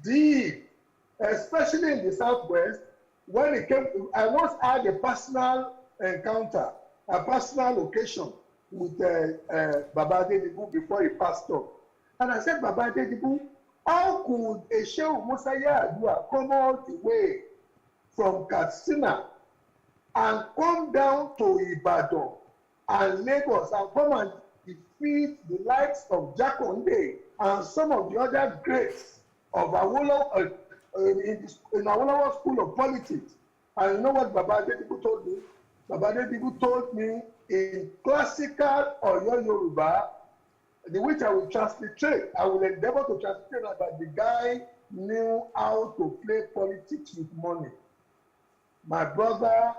deep, especially in the Southwest. When it came, I once had a personal encounter, a personal occasion with Baba Adedibu before he passed on. And I said, Baba Adedibu, how could a Shehu Musa Yar'Adua come all the way from Katsina and come down to Ibadan and Lagos and come and defeat the likes of Jakonde and some of the other greats of Awolowo in Awolowo School of Politics? And you know what Baba Adedibu told me? Baba Adedibu told me in classical Oyo Yoruba, which I will transliterate. I will endeavor to translate that the guy knew how to play politics with money. My brother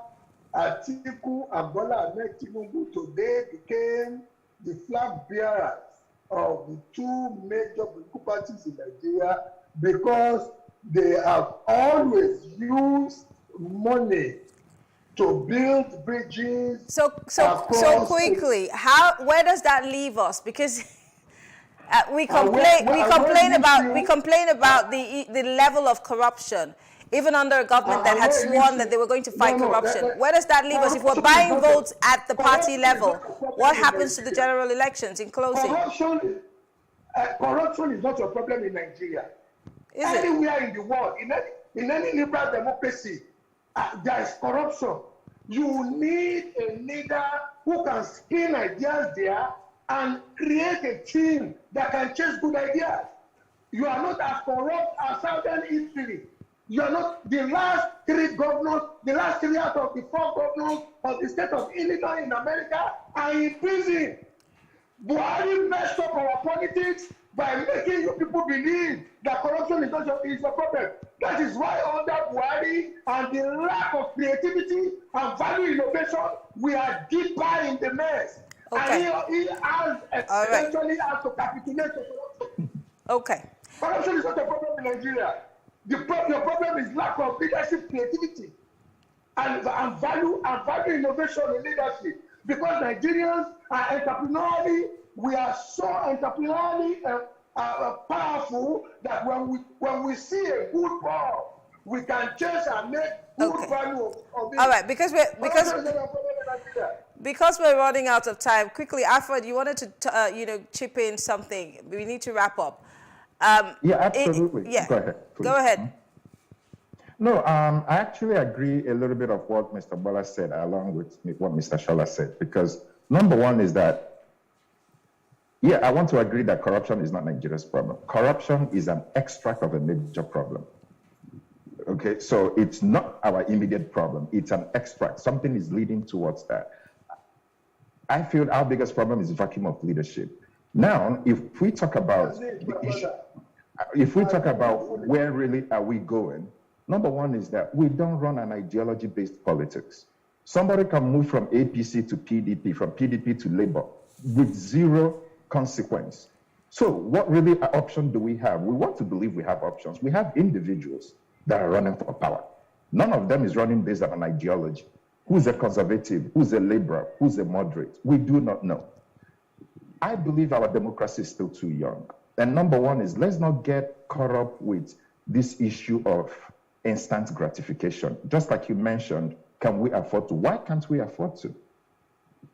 Atiku and Bola Ahmed Tinubu today became the flag bearers of the two major political parties in Nigeria because they have always used money to build bridges. So quickly, where does that leave us? Because we complain about the level of corruption, even under a government that had sworn that they were going to fight corruption. Where does that leave us? If we're buying votes at the party level, what happens to the general elections? In closing, corruption is not your problem in Nigeria. Is it? Anywhere in the world, in any liberal democracy, there is corruption. You need a leader who can spin ideas there and create a team that can chase good ideas. You are not as corrupt as Southern Italy. You are not. The last three out of the four governors of the state of Illinois in America are in prison. Buhari messed up our politics by making you people believe that corruption is not a problem. That is why under Buhari and the lack of creativity and value innovation, we are deeper in the mess. Okay. And he has eventually has to capitulate to corruption. Okay. Corruption is not a problem in Nigeria. Your problem is lack of leadership, creativity, and value innovation in leadership. Because Nigerians are entrepreneurially, we are so entrepreneurially powerful that when we see a good ball, we can chase and make good value of it. All right, because we're running out of time. Quickly, Alfred, you wanted to chip in something. We need to wrap up. Yeah, absolutely. Go ahead. Please. Go ahead. No, I actually agree a little bit of what Mr. Bola said along with what Mr. Shola said, because number one is that, yeah, I want to agree that corruption is not Nigeria's problem. Corruption is an extract of a major problem. Okay, so it's not our immediate problem. It's an extract. Something is leading towards that. I feel our biggest problem is vacuum of leadership. Now, if we talk about the issue, if we talk about where really are we going, number one is that we don't run an ideology-based politics. Somebody can move from APC to PDP, from PDP to Labour, with zero consequence. So what really option do we have? We want to believe we have options. We have individuals that are running for power. None of them is running based on an ideology. Who's a conservative? Who's a liberal? Who's a moderate? We do not know. I believe our democracy is still too young. And number one is, let's not get caught up with this issue of instant gratification. Just like you mentioned, can we afford to? Why can't we afford to?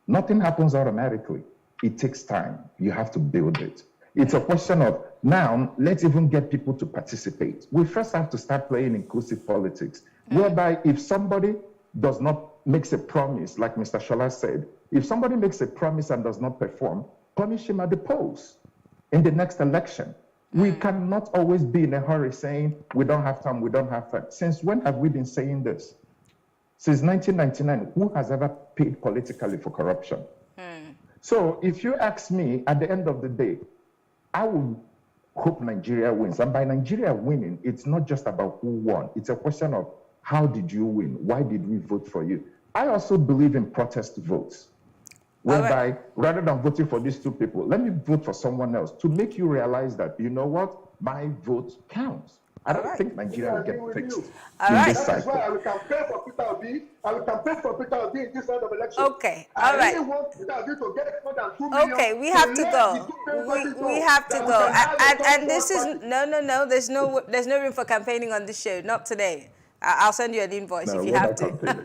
Nothing happens automatically. It takes time. You have to build it. It's a question of, now, let's even get people to participate. We first have to start playing inclusive politics, whereby if somebody makes a promise, like Mr. Shola said, if somebody makes a promise and does not perform, punish him at the polls in the next election. We cannot always be in a hurry saying, we don't have time, we don't have time. Since when have we been saying this? Since 1999, who has ever paid politically for corruption? So if you ask me, at the end of the day, I would hope Nigeria wins. And by Nigeria winning, it's not just about who won. It's a question of, how did you win? Why did we vote for you? I also believe in protest votes, whereby rather than voting for these two people, let me vote for someone else to make you realize that, you know what, my vote counts. I don't Alright. think Nigeria will get fixed Alright. in this That is why I cycle. will campaign for Peter Obi. I will campaign for Peter Obi in this round of election. Okay, I alright. really want Peter Obi to get more than 2 million. Okay, we have to let go. the two main parties We know have to that we go. can have a And this third is party. no. There's no room for campaigning on this show. Not today. I'll send you an invoice No, if you we're have not to. campaigning.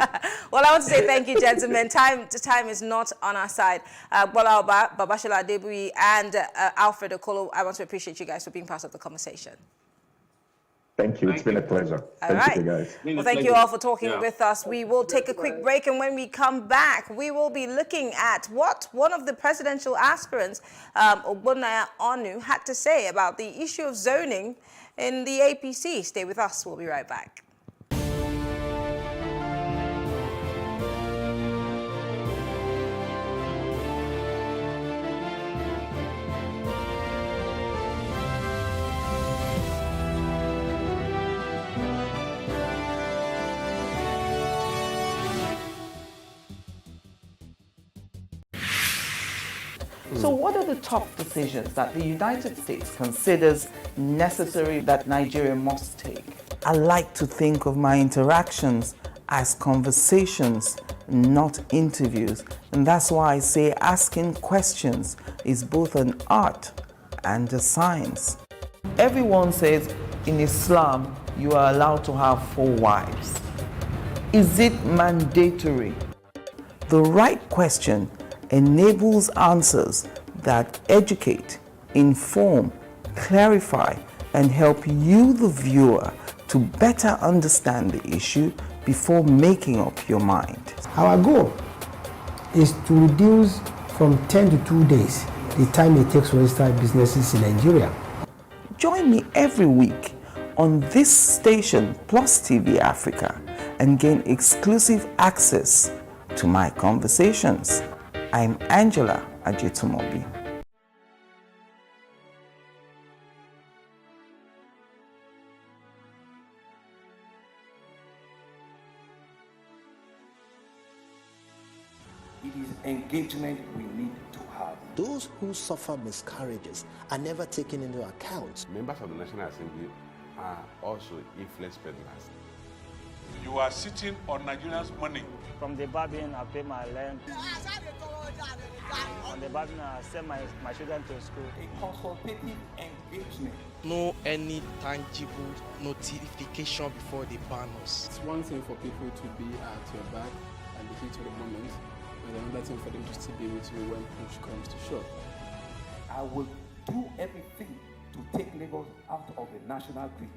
Well, I want to say thank you, gentlemen. Time is not on our side. Bola Oba, Babashola Adebui, and Alfred Okolo, I want to appreciate you guys for being part of the conversation. Thank you. It's been a pleasure. Thank you, guys. Well, thank you all for talking with us. We will take a quick break, and when we come back, we will be looking at what one of the presidential aspirants, Ogbonnaya Onu, had to say about the issue of zoning in the APC. Stay with us. We'll be right back. So what are the top decisions that the United States considers necessary that Nigeria must take? I like to think of my interactions as conversations, not interviews. And that's why I say asking questions is both an art and a science. Everyone says in Islam you are allowed to have 4 wives. Is it mandatory? The right question enables answers that educate, inform, clarify, and help you, the viewer, to better understand the issue before making up your mind. Our goal is to reduce from 10 to 2 days the time it takes to register businesses in Nigeria. Join me every week on this station Plus TV Africa and gain exclusive access to my conversations. I'm Angela Ajetumobi. It is engagement we need to have. Those who suffer miscarriages are never taken into account. Members of the National Assembly are also influence peddlers. You are sitting on Nigerians' money. From the barbing, I pay my rent. From the barbing, I send my children to school. A consultative engagement. No any tangible notification before they ban us. It's one thing for people to be at your back and the heat of the moment, and another thing for them to still be with you when push comes to shove. I will do everything to take Lagos out of the national grid.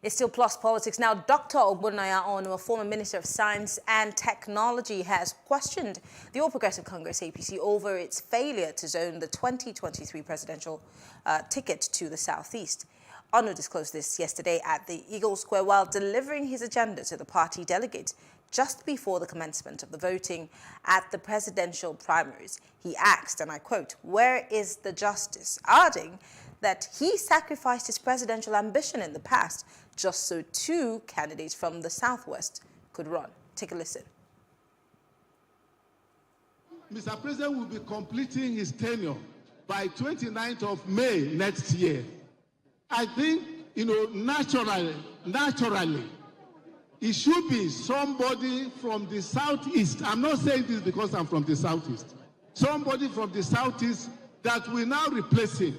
It's still Plus Politics. Now, Dr. Ogbonnaya Onu, a former Minister of Science and Technology, has questioned the All Progressive Congress APC over its failure to zone the 2023 presidential ticket to the Southeast. Onu disclosed this yesterday at the Eagle Square while delivering his agenda to the party delegates just before the commencement of the voting at the presidential primaries. He asked, and I quote, "Where is the justice?" adding that he sacrificed his presidential ambition in the past just so 2 candidates from the Southwest could run. Take a listen. Mr. President will be completing his tenure by 29th of May next year. I think, naturally, it should be somebody from the Southeast. I'm not saying this because I'm from the Southeast. Somebody from the Southeast that will now replace him.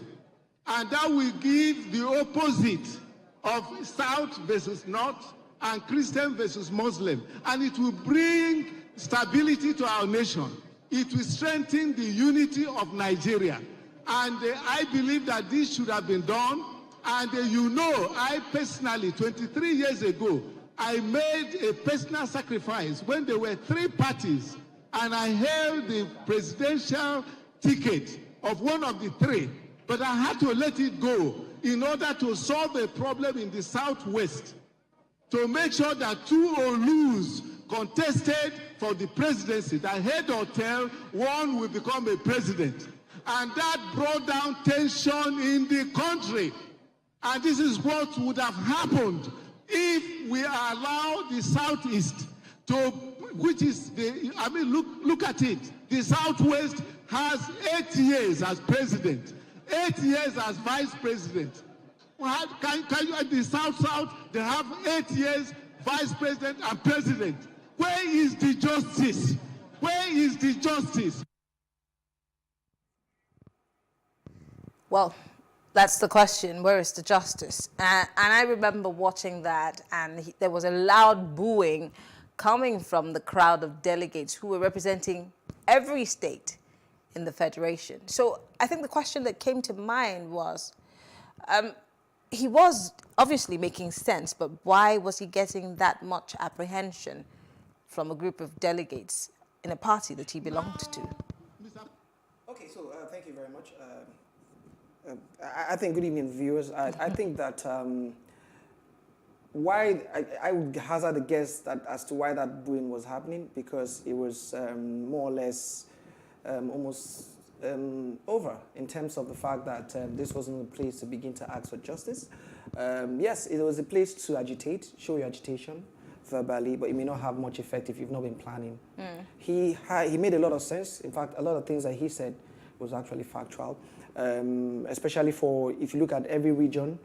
And that will give the opposite of South versus North and Christian versus Muslim. And it will bring stability to our nation. It will strengthen the unity of Nigeria. And I believe that this should have been done. And I personally, 23 years ago, I made a personal sacrifice when there were 3 parties and I held the presidential ticket of one of the 3. But I had to let it go in order to solve a problem in the Southwest. to make sure that two Olus contested for the presidency, that head or tail, one will become a president. And that brought down tension in the country. And this is what would have happened if we allow the Southeast to, which is the, I mean, look at it. The Southwest has 8 years as president, 8 years as vice president. Well, can you, at the South, they have 8 years vice president and president. Where is the justice? Where is the justice? Well, that's the question. Where is the justice? And I remember watching that, and there was a loud booing coming from the crowd of delegates who were representing every state in the Federation. So I think the question that came to mind was, he was obviously making sense, but why was he getting that much apprehension from a group of delegates in a party that he belonged to? Okay, so thank you very much. I think, good evening, viewers. I think that why, I would hazard a guess that as to why that booing was happening, because it was more or less almost over in terms of the fact that this wasn't a place to begin to ask for justice. Yes, it was a place to agitate, show your agitation verbally, but it may not have much effect if you've not been planning. He made a lot of sense. In fact, a lot of things that he said was actually factual, especially for, if you look at every region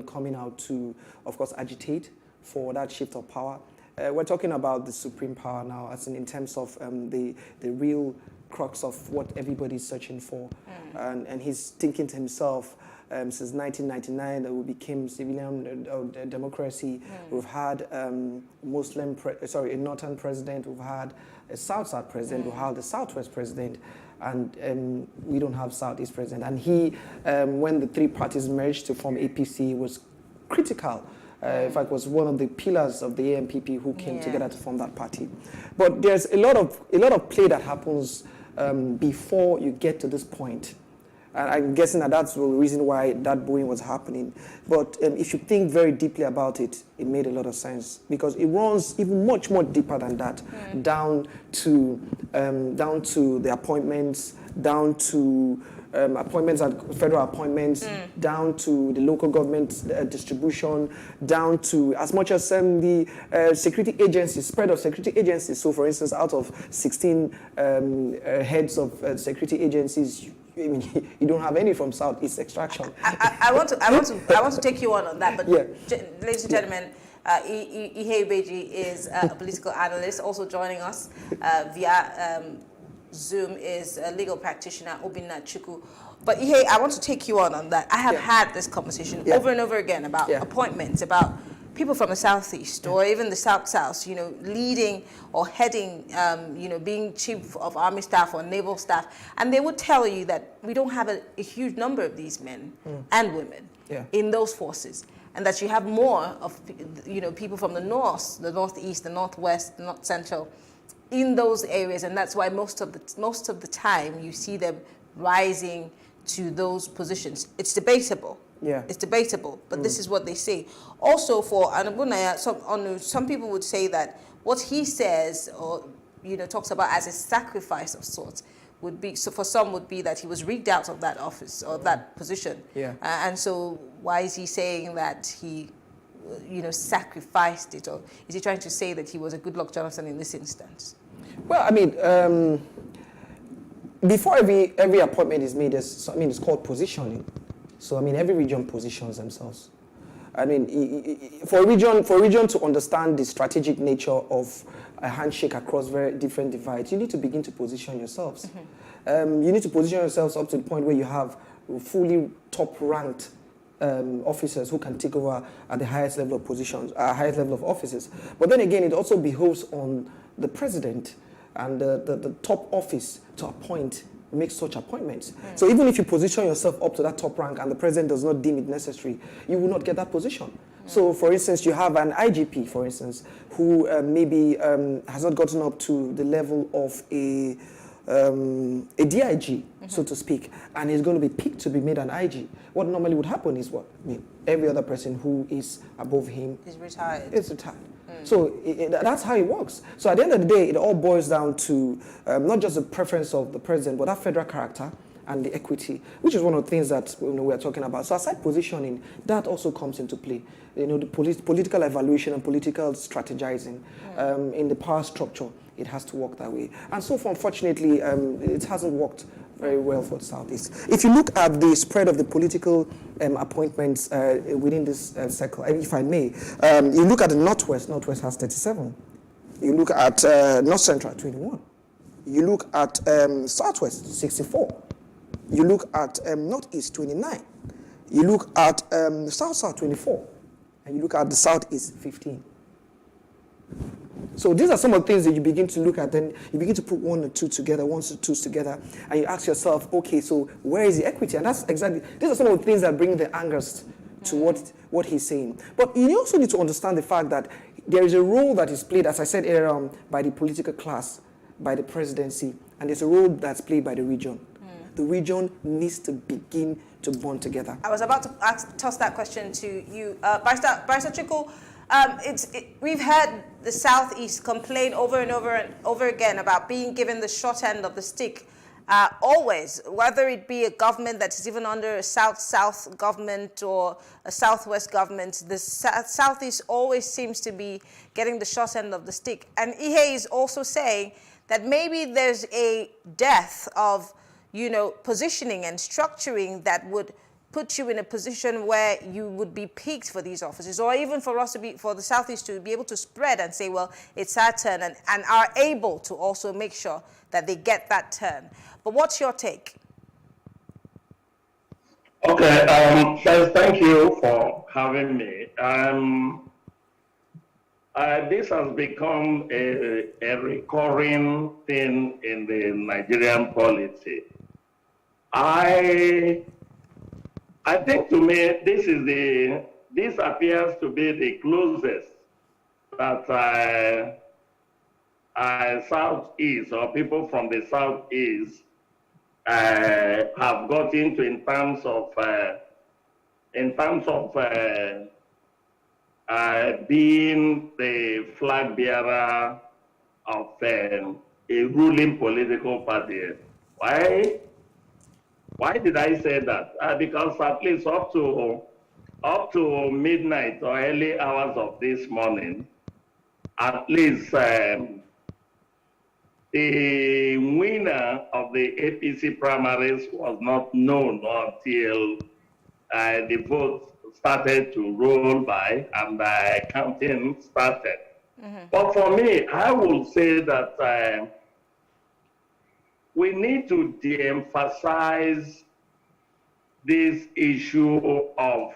coming out to, of course, agitate for that shift of power. We're talking about the supreme power now, as in terms of the real crux of what everybody's searching for. And he's thinking to himself, since 1999 that we became civilian democracy, we've had a northern president, we've had a south-south president, we've had a southwest president, and we don't have southeast president. And he, when the three parties merged to form APC, was critical. In fact, was one of the pillars of the AMPP who came together to form that party. But there's a lot of play that happens before you get to this point. And I'm guessing that that's the reason why that booing was happening. But if you think very deeply about it, it made a lot of sense, because it runs even much more deeper than that, down to the appointments, down to appointments at federal appointments, down to the local government distribution, down to as much as the security agencies, spread of security agencies. So, for instance, out of 16 heads of security agencies, I mean, you don't have any from Southeast extraction. I want to take you on that, but ladies and gentlemen, Ihe Ibeji is a political analyst. Also joining us via Zoom is a legal practitioner, Obinna Chukwu. But Ihe, I want to take you on that. I have had this conversation over and over again about appointments, about people from the Southeast or even the South-South, leading or heading, being chief of army staff or naval staff. And they would tell you that we don't have a huge number of these men and women in those forces. And that you have more of, people from the north, the northeast, the northwest, the north central, in those areas. And that's why most of the time you see them rising to those positions. It's debatable. It's debatable, but this is what they say. Also, for Anabunaya, some people would say that what he says or talks about as a sacrifice of sorts would be, so for some would be that he was rigged out of that office or that position. And so why is he saying that he sacrificed it, or is he trying to say that he was a Goodluck Jonathan in this instance? Well, I mean, before every appointment is made, it's called positioning. So, I mean, every region positions themselves. I mean, for a region to understand the strategic nature of a handshake across very different divides, you need to begin to position yourselves. You need to position yourselves up to the point where you have fully top-ranked officers who can take over at the highest level of positions, highest level of offices. But then again, it also behoves on the president and the top office to appoint, make such appointments. So even if you position yourself up to that top rank and the president does not deem it necessary, you will not get that position. So for instance, you have an IGP, for instance, who maybe has not gotten up to the level of a a DIG, so to speak, and he's going to be picked to be made an IG. What normally would happen is what? I mean, every other person who is above him is retired. Is retired. So that's how it works. So at the end of the day, it all boils down to not just the preference of the president, but that federal character and the equity, which is one of the things that we are talking about. So aside positioning, that also comes into play. The political evaluation and political strategizing in the power structure, it has to work that way. And so far, unfortunately, it hasn't worked very well for the Southeast. If you look at the spread of the political appointments within this circle, if I may, you look at the Northwest has 37. You look at North Central, 21. You look at Southwest, 64. You look at Northeast, 29. You look at South, 24. And you look at the Southeast, 15. So these are some of the things that you begin to look at, then you begin to put one or two together, and you ask yourself, okay, so where is the equity? And that's exactly, these are some of the things that bring the angers to what he's saying. But you also need to understand the fact that there is a role that is played, as I said earlier on, by the political class, by the presidency, and there's a role that's played by the region. The region needs to begin to bond together. I was about to toss that question to you. Barrister Chukwu, we've heard the Southeast complain over and over again about being given the short end of the stick. Always, whether it be a government that is even under a South-South government or a Southwest government, the Southeast always seems to be getting the short end of the stick. And Ihe is also saying that maybe there's a death of positioning and structuring that would put you in a position where you would be picked for these offices, or even for the Southeast to be able to spread and say, well, it's our turn, and are able to also make sure that they get that turn. But what's your take? Okay, first, thank you for having me. This has become a recurring thing in the Nigerian polity. I think, to me, this appears to be the closest that Southeast, or people from the Southeast have got into in terms of being the flag bearer of a ruling political party. Why did I say that? Because at least up to midnight or early hours of this morning, at least the winner of the APC primaries was not known until the votes started to roll by and the counting started. But for me, I would say that we need to de-emphasize this issue of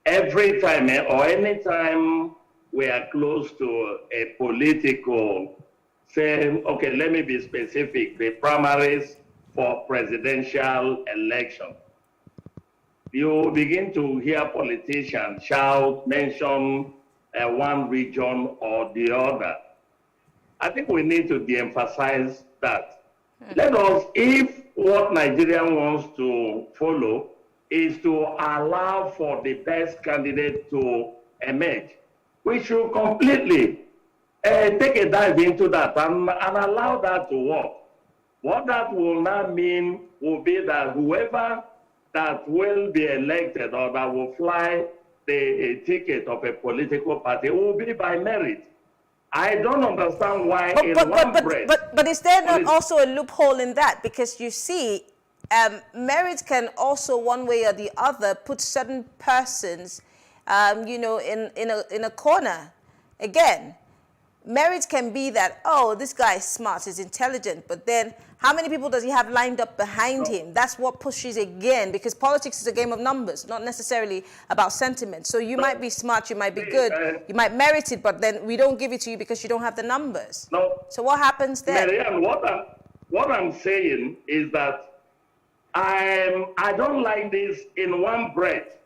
every time or any time we are close to a political, saying, okay, let me be specific, the primaries for presidential election. You begin to hear politicians shout, mention one region or the other. I think we need to de-emphasize that. Let us, if what Nigeria wants to follow is to allow for the best candidate to emerge, we should completely take a dive into that and allow that to work. What that will now mean will be that whoever that will be elected or that will fly the ticket of a political party will be by merit. I don't understand why But is there not also a loophole in that? Because you see, merit can also, one way or the other, put certain persons, in a corner. Again, merit can be that, oh, this guy is smart, he's intelligent, but then how many people does he have lined up behind him? That's what pushes again, because politics is a game of numbers, not necessarily about sentiment. So you might be smart, you might be good, you might merit it, but then we don't give it to you because you don't have the numbers. No. So what happens then? Marianne, what I'm saying is that I don't like this in one breath.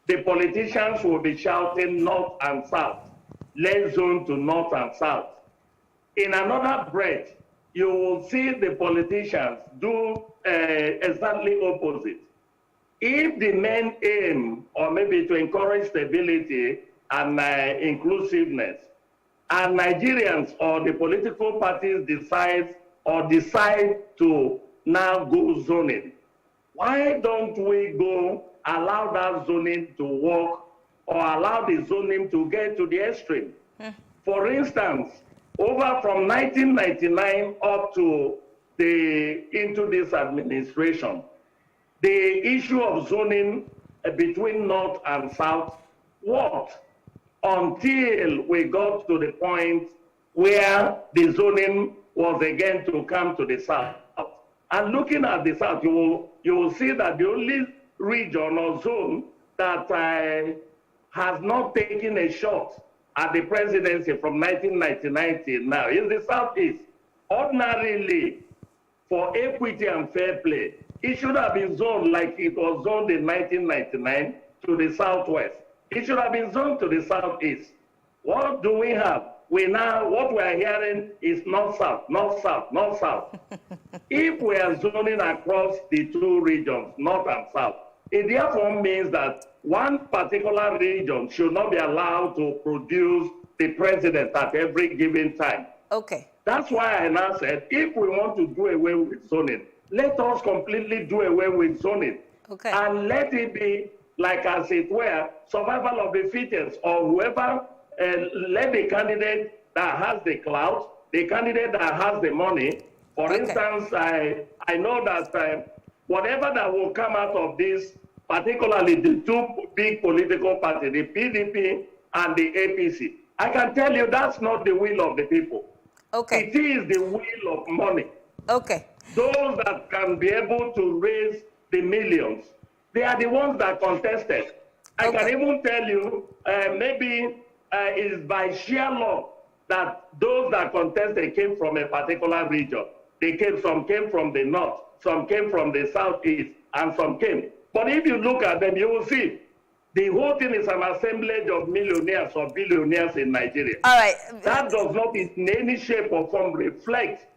The politicians will be shouting north and south, left zone to north and south. in another breath, you will see the politicians do exactly opposite. If the main aim, or maybe to encourage stability and inclusiveness, and Nigerians or the political parties decide to now go zoning, why don't we go allow that zoning to work, or allow the zoning to get to the extreme? For instance, over from 1999 up to into this administration, the issue of zoning between North and South worked until we got to the point where the zoning was again to come to the South. And looking at the South, you will see that the only region or zone that has not taken a shot at the presidency from 1999 till now is the Southeast. Ordinarily, for equity and fair play, it should have been zoned like it was zoned in 1999 to the Southwest. It should have been zoned to the Southeast. What do we have? What we are hearing is North-South, North-South, North-South. If we are zoning across the two regions, North and South, it therefore means that one particular region should not be allowed to produce the president at every given time. Okay. That's why I now said, if we want to do away with zoning, let us completely do away with zoning. Okay. And let it be, like as it were, survival of the fittest, or whoever, let the candidate that has the clout, the candidate that has the money. For instance, I know that whatever that will come out of this, particularly the two big political parties, the PDP and the APC, I can tell you that's not the will of the people. Okay. It is the will of money. Okay. Those that can be able to raise the millions, they are the ones that contested. I can even tell you, maybe it's by sheer luck that those that contested came from a particular region. Some came from the north, some came from the southeast, and some came. But if you look at them, you will see the whole thing is an assemblage of millionaires or billionaires in Nigeria. All right. That does not in any shape or form reflect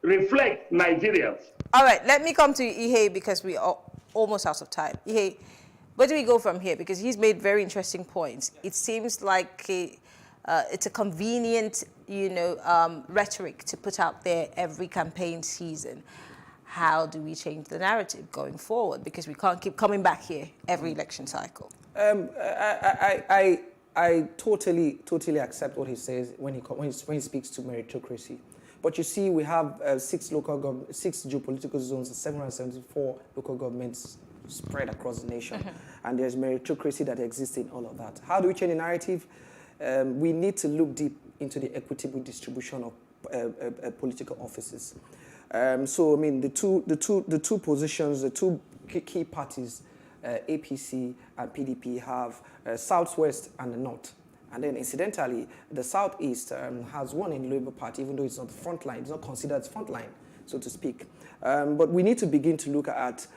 reflect Nigerians. All right, let me come to Ihe because we are almost out of time. Ihe, where do we go from here? Because he's made very interesting points. It seems like it's a convenient, rhetoric to put out there every campaign season. How do we change the narrative going forward? Because we can't keep coming back here every election cycle. I totally accept what he says when he speaks to meritocracy. But you see, we have 6 geopolitical zones and 774 local governments spread across the nation. And there's meritocracy that exists in all of that. How do we change the narrative? We need to look deep into the equitable distribution of political offices. So, I mean, the two positions, the two key parties, APC and PDP, have Southwest and the North. And then, incidentally, the Southeast has one in the Labour Party, even though it's not the front line. It's not considered front line, so to speak. But we need to begin to look at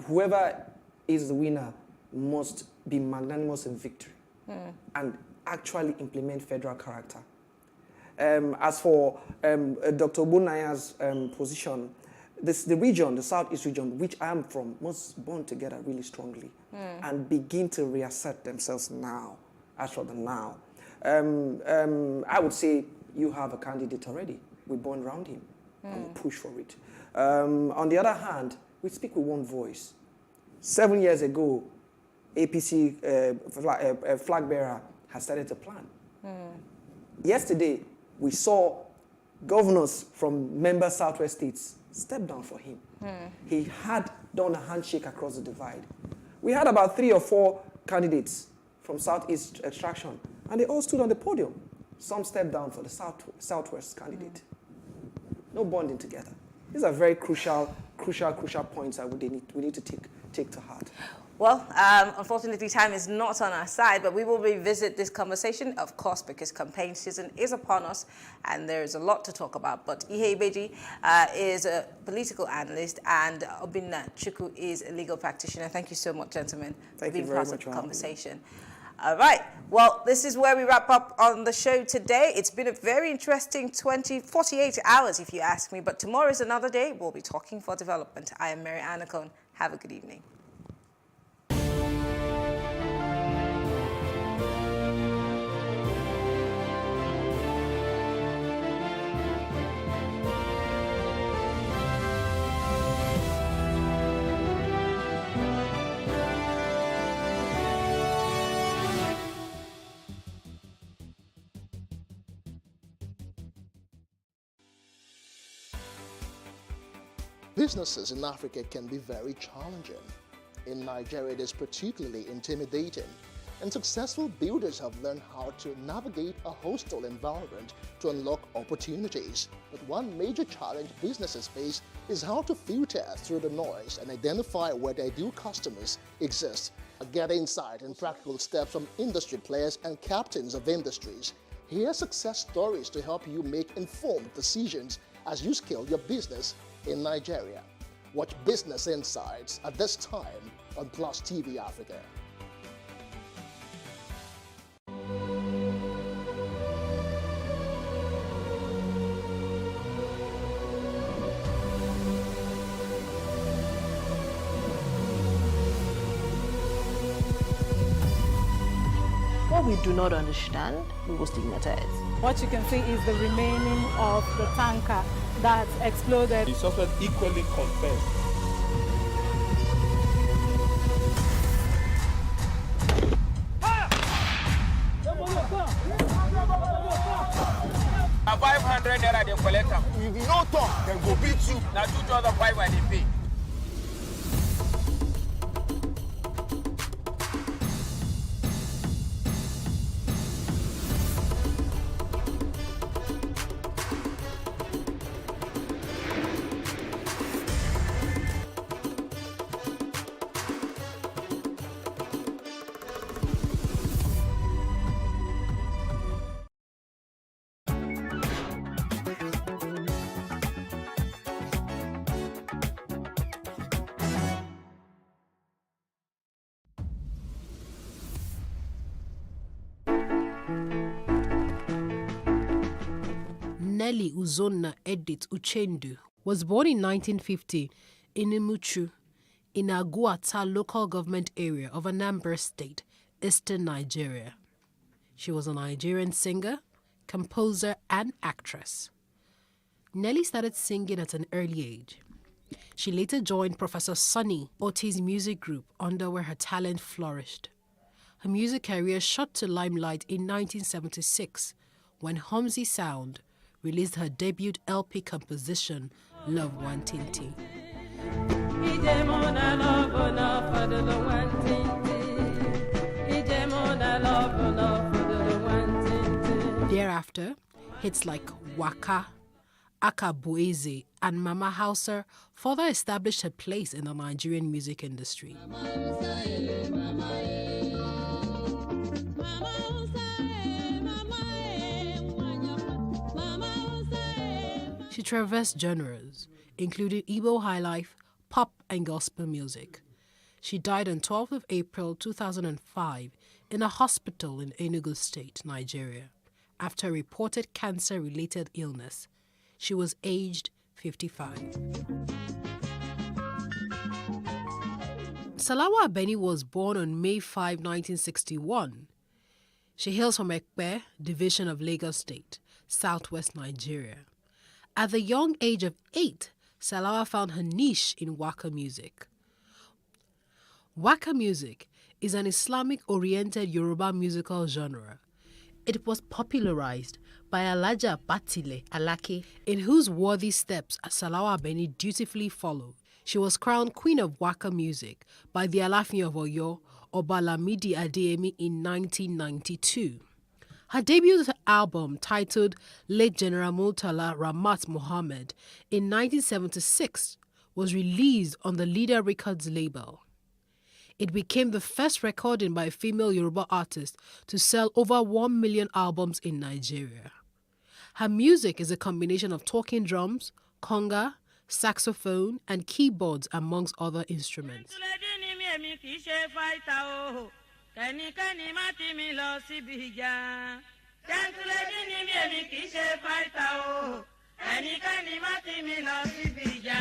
whoever is the winner must be magnanimous in victory and actually implement federal character. As for Dr. Obunaya's position, the region, the Southeast region, which I am from, must bond together really strongly and begin to reassert themselves now. As for the now, I would say you have a candidate already. We bond around him and we push for it. On the other hand, we speak with one voice. 7 years ago, APC flag bearer has started to plan. Yesterday, we saw governors from member Southwest states step down for him. He had done a handshake across the divide. We had about 3 or 4 candidates from Southeast extraction, and they all stood on the podium. Some stepped down for the Southwest candidate. No bonding together. These are very crucial points that we need to take to heart. Well, unfortunately, time is not on our side, but we will revisit this conversation, of course, because campaign season is upon us, and there is a lot to talk about. But Ihe Ibeji is a political analyst, and Obinna Chukwu is a legal practitioner. Thank you so much, gentlemen, for being part of the conversation. All right. Well, this is where we wrap up on the show today. It's been a very interesting 48 hours, if you ask me. But tomorrow is another day. We'll be talking for development. I am Mary Anacone. Have a good evening. Businesses in Africa can be very challenging. In Nigeria, it is particularly intimidating, and successful builders have learned how to navigate a hostile environment to unlock opportunities. But one major challenge businesses face is how to filter through the noise and identify where their ideal customers exist. Get insight and practical steps from industry players and captains of industries. Hear success stories to help you make informed decisions as you scale your business in Nigeria. Watch Business Insights at this time on Plus TV Africa. What we do not understand, we will stigmatize. What you can see is the remaining of the tanker that exploded. The suspect equally confessed. A 500 naira they collect them. If you don't talk, then go beat you. Now 2,500 they pay. Nelly Uzonna Edith Uchendu was born in 1950 in Imuchu, in Aguata local government area of Anambra State, eastern Nigeria. She was a Nigerian singer, composer, and actress. Nelly started singing at an early age. She later joined Professor Sonny Oti's music group, under where her talent flourished. Her music career shot to limelight in 1976 when Homzy Sound released her debut LP composition, Love Wantinti. Thereafter, hits like Waka, Akabueze, and Mama Hauser further established her place in the Nigerian music industry. She traversed genres, including Igbo highlife, pop, and gospel music. She died on 12th of April 2005 in a hospital in Enugu State, Nigeria, after a reported cancer-related illness. She was aged 55. Salawa Abeni was born on May 5, 1961. She hails from Ekpe, division of Lagos State, southwest Nigeria. At the young age of 8, Salawa found her niche in Waka music. Waka music is an Islamic-oriented Yoruba musical genre. It was popularized by Alaja Batile Alake, in whose worthy steps Salawa Abeni dutifully followed. She was crowned Queen of Waka music by the Alafin of Oyo, Obalamidi Adeyemi, in 1992. Her debut album, titled Late General Murtala Ramat Mohammed, in 1976, was released on the Leader Records label. It became the first recording by a female Yoruba artist to sell over 1 million albums in Nigeria. Her music is a combination of talking drums, conga, saxophone, and keyboards, amongst other instruments. ẹnikẹ́ni má tì mí lọ síbi ìjà. Jẹ́ntúlẹ́dì ni mi èmi kì í ṣe fáìtà o. Ẹnikẹ́ni má tì mí lọ síbi ìjà.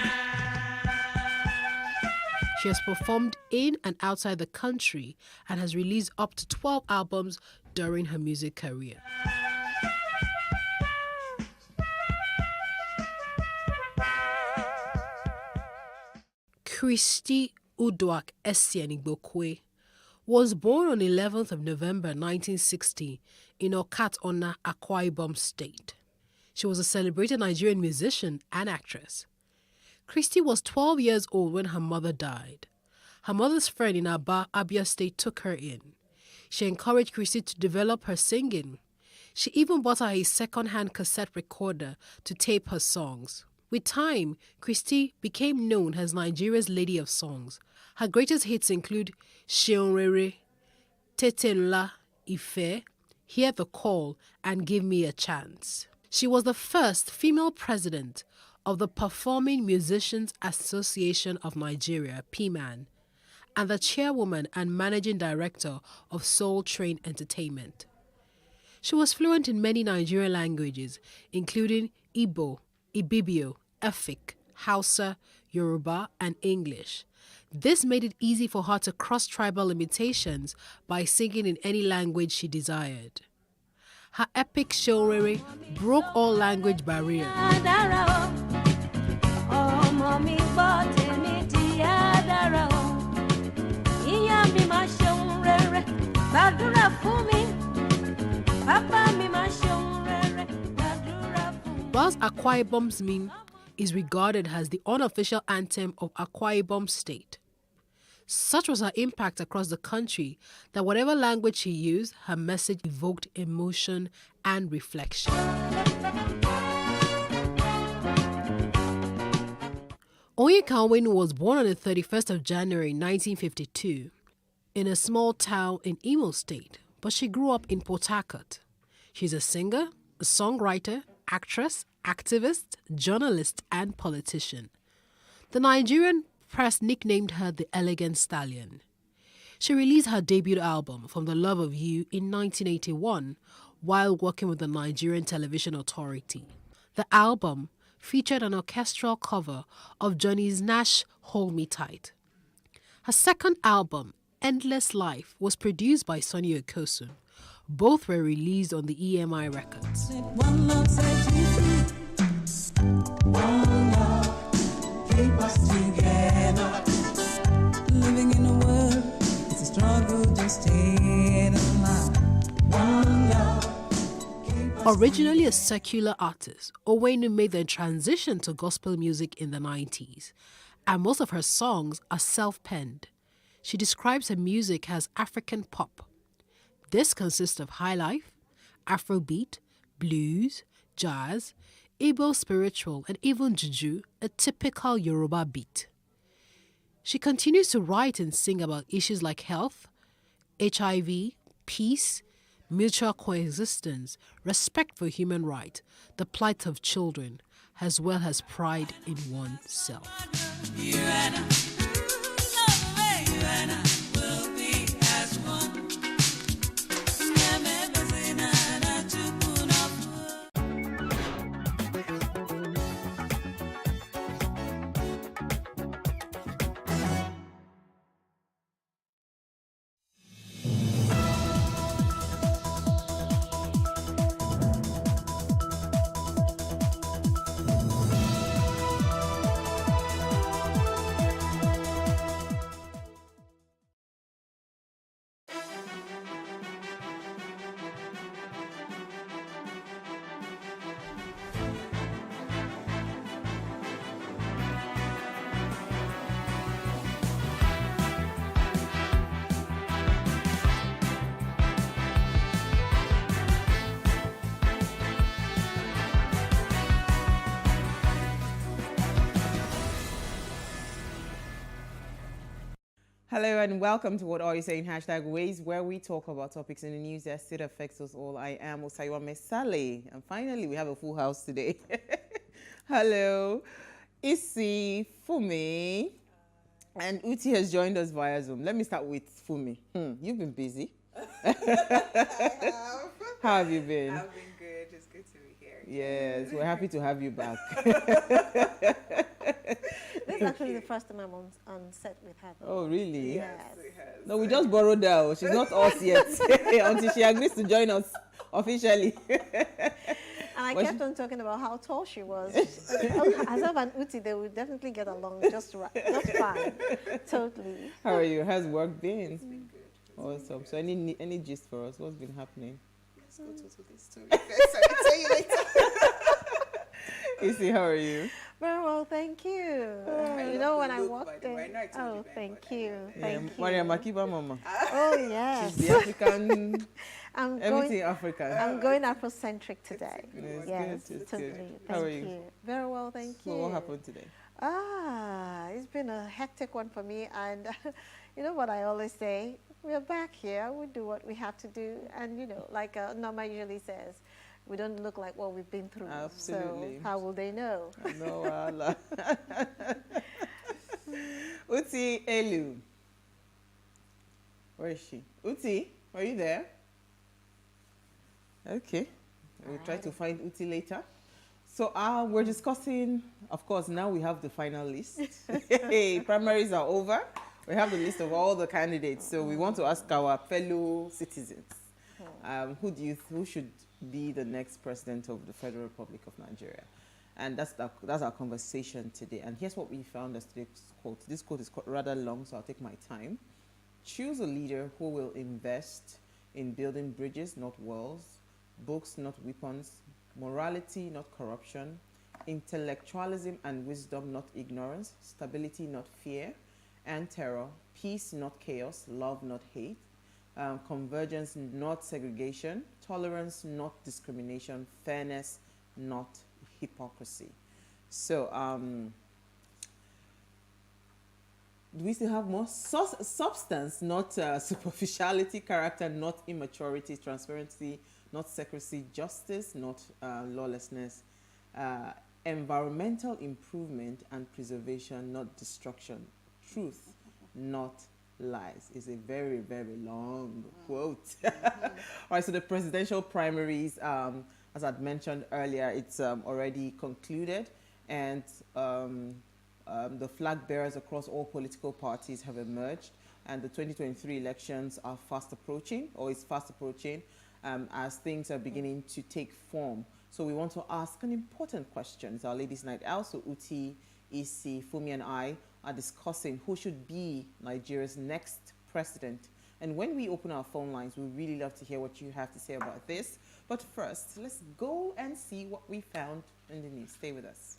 She has performed in and outside the country and has released up to 12 albums during her music career. Christy Uduak Essienigbokwe was born on 11th of November 1960 in Okat Ona, Akwa Ibom State. She was a celebrated Nigerian musician and actress. Christy was 12 years old when her mother died. Her mother's friend in Aba, Abia State, took her in. She encouraged Christy to develop her singing. She even bought her a second-hand cassette recorder to tape her songs. With time, Christy became known as Nigeria's Lady of Songs. Her greatest hits include Sheonrere, Tete Nla, Ife, Hear the Call, and Give Me a Chance. She was the first female president of the Performing Musicians Association of Nigeria, PMAN, and the chairwoman and managing director of Soul Train Entertainment. She was fluent in many Nigerian languages, including Igbo, Ibibio, Efik, Hausa, Yoruba, and English. This made it easy for her to cross tribal limitations by singing in any language she desired. Her epic Sheonrere broke all language barriers. Whilst Akwa Ibom's meme is regarded as the unofficial anthem of Akwa Ibom State, such was her impact across the country that whatever language she used, her message evoked emotion and reflection. Onyeka Onwenu was born on the 31st of January 1952 in a small town in Imo State, but she grew up in Port Harcourt. She's a singer, a songwriter, actress, activist, journalist, and politician. The Nigerian press nicknamed her the Elegant Stallion. She released her debut album, From the Love of You, in 1981 while working with the Nigerian Television Authority. The album featured an orchestral cover of Johnny's Nash Hold Me Tight. Her second album, Endless Life, was produced by Sonny Okosun. Both were released on the EMI Records. One love set you free. One love keep us together. Living in a world, it's a struggle just staying alive. One love. Originally a secular artist, Onwenu made the transition to gospel music in the 90s, and most of her songs are self-penned. She describes her music as African pop. This consists of highlife, Afrobeat, blues, jazz, Igbo spiritual, and even juju, a typical Yoruba beat. She continues to write and sing about issues like health, HIV, peace, mutual coexistence, respect for human rights, the plight of children, as well as pride in oneself. Hello and welcome to What Are You Saying? #Ways, where we talk about topics in the news that still affects us all. I am Osaiwa Mesale, and finally we have a full house today. Hello, Isi, Fumi, and Uti has joined us via Zoom. Let me start with Fumi. You've been busy. How have you been? I've been good. It's good to be here. Yes, we're happy to have you back. This is actually the first time I'm on set with her. Oh, really? Yes. No, we just borrowed her. She's not us yet until she agrees to join us officially. And I kept on talking about how tall she was. Azab and Uti, they would definitely get along just right, just fine. Totally. How are you? How's work been? It's been good. Awesome. So any gist for us? What's been happening? Let's go to this story first. I can tell you later. Isi, how are you? Very well, thank you. You know, when I walked in. Oh, thank you. Thank you. Maria Makiba Mama. Oh, yes. She's the African. Everything African. I'm going Afrocentric today. It's yes, good. It's totally. good. Thank How are you? Very well, thank you. So what happened today? It's been a hectic one for me, and you know what I always say, we're back here, we do what we have to do, and you know, like Norma usually says, we don't look like what we've been through. Absolutely. So how will they know? No, Allah. Uti Elu. Where is she? Uti, are you there? Okay. We'll try to find Uti later. So we're discussing, of course, now we have the final list. Primaries are over. We have the list of all the candidates. So we want to ask our fellow citizens, who should be the next president of the Federal Republic of Nigeria? And that's our conversation today. And here's what we found as today's quote. This quote is rather long, so I'll take my time. Choose a leader who will invest in building bridges, not walls, books, not weapons, morality, not corruption, intellectualism and wisdom, not ignorance, stability, not fear and terror, peace, not chaos, love, not hate, convergence, not segregation, tolerance, not discrimination, fairness, not hypocrisy. So, do we still have more substance, not superficiality, character, not immaturity, transparency, not secrecy, justice, not lawlessness, environmental improvement and preservation, not destruction, truth, not lies. Is a very, very long quote. All right, so the presidential primaries, as I'd mentioned earlier, it's already concluded, and the flag bearers across all political parties have emerged, and the 2023 elections are fast approaching, or is fast approaching, as things are beginning to take form. So we want to ask an important question. It's our Ladies' Night Out, so Uti, Isi, Fumi, and I are discussing who should be Nigeria's next president. And when we open our phone lines, we really love to hear what you have to say about this. But first, let's go and see what we found in the news. Stay with us.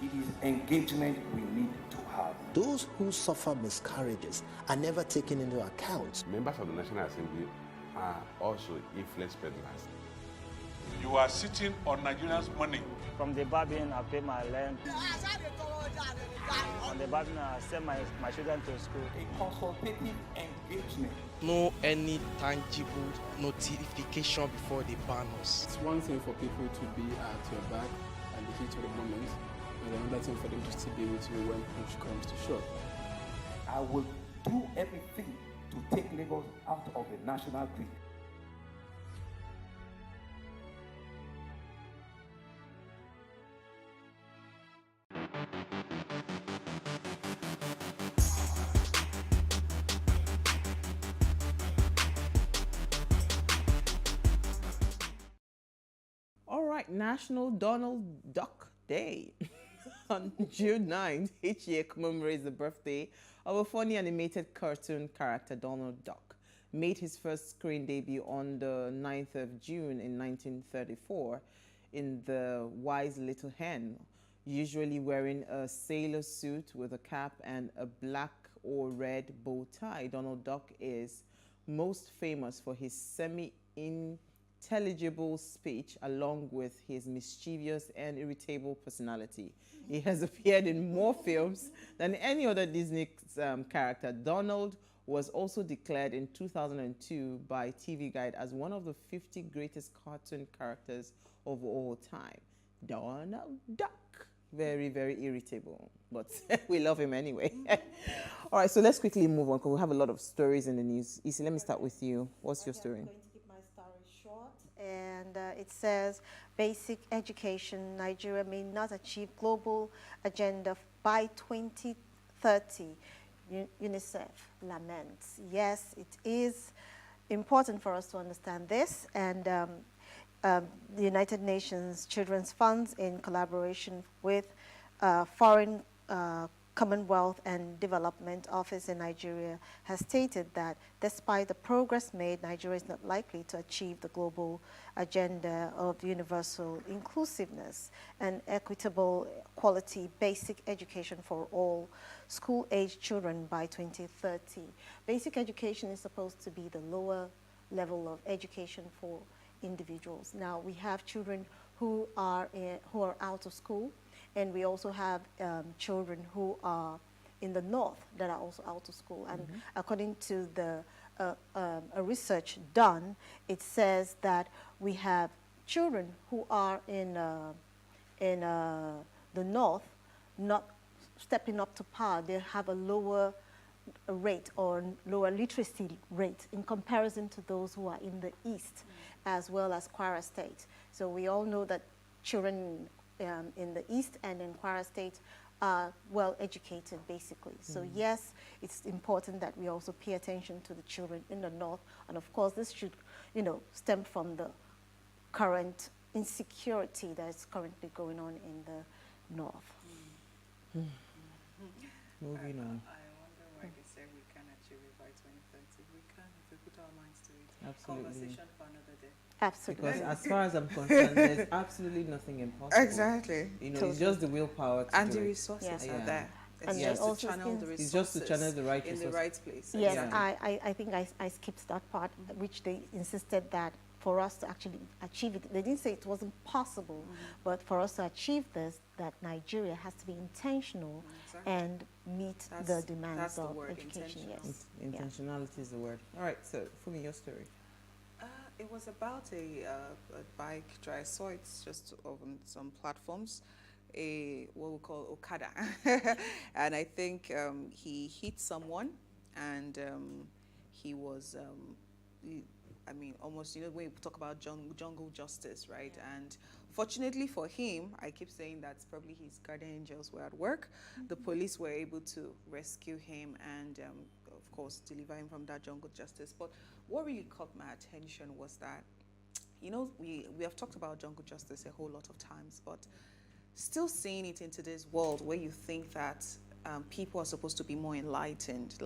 It is engagement we need to have. Those who suffer miscarriages are never taken into account. Members of the National Assembly are also influence peddlers. You are sitting on Nigerians' money. From the barbing, I pay my rent. On the barbing, I send my children to school. A consultative engagement. No any tangible notification before they ban us. It's one thing for people to be at your back and the heat of the moment, and another thing for them to still be with you when push comes to shove. I will do everything to take Lagos out of the national grid. All right, National Donald Duck Day. On June 9th, each year commemorates the birthday of a funny animated cartoon character, Donald Duck. Made his first screen debut on the 9th of June in 1934 in The Wise Little Hen, usually wearing a sailor suit with a cap and a black or red bow tie. Donald Duck is most famous for his semi-intelligent intelligible speech along with his mischievous and irritable personality. He has appeared in more films than any other Disney character. Donald was also declared in 2002 by TV Guide as one of the 50 greatest cartoon characters of all time. Donald Duck. Very, very irritable, but we love him anyway. All right, so let's quickly move on because we have a lot of stories in the news. Isi, let me start with you. What's your story? I'm going to keep my story short, and it says, basic education, Nigeria may not achieve global agenda by 2030. UNICEF laments. Yes, it is important for us to understand this, and the United Nations Children's Funds, in collaboration with Foreign Commonwealth and Development Office in Nigeria, has stated that despite the progress made, Nigeria is not likely to achieve the global agenda of universal inclusiveness and equitable quality basic education for all school-age children by 2030. Basic education is supposed to be the lower level of education for individuals. Now, we have children who are out of school, and we also have children who are in the north that are also out of school. And according to the a research done, it says that we have children who are in the north not stepping up to par. They have a lower rate or lower literacy rate in comparison to those who are in the east, as well as Kwara State. So we all know that children in the east and in Kwara State are well educated, basically. So yes, it's important that we also pay attention to the children in the north, and of course this should, stem from the current insecurity that is currently going on in the north. Moving on. I wonder why they say we can achieve it by 2030. We can if we put our minds to it. Absolutely. Conversation for another day. Absolutely. Because as far as I'm concerned, there's absolutely nothing impossible. Exactly. It's just the willpower to and do the it. resources are there. And It's just also to channel the resources it's just to channel the right in resources. the right place. Yes, Exactly. I think I skipped that part, which they insisted that for us to actually achieve it, they didn't say it wasn't possible, but for us to achieve this, that Nigeria has to be intentional and meet the demands of education. Yes. Intentionality is the word. All right, so Fumi, your story. It was about a bike drive. I saw it just on some platforms, what we call Okada. And I think he hit someone, and he was, almost, when you talk about jungle justice, right? And fortunately for him, I keep saying that probably his guardian angels were at work. The police were able to rescue him and, of course, deliver him from that jungle justice. But what really caught my attention was that, we have talked about jungle justice a whole lot of times, but still seeing it in today's world where you think that people are supposed to be more enlightened,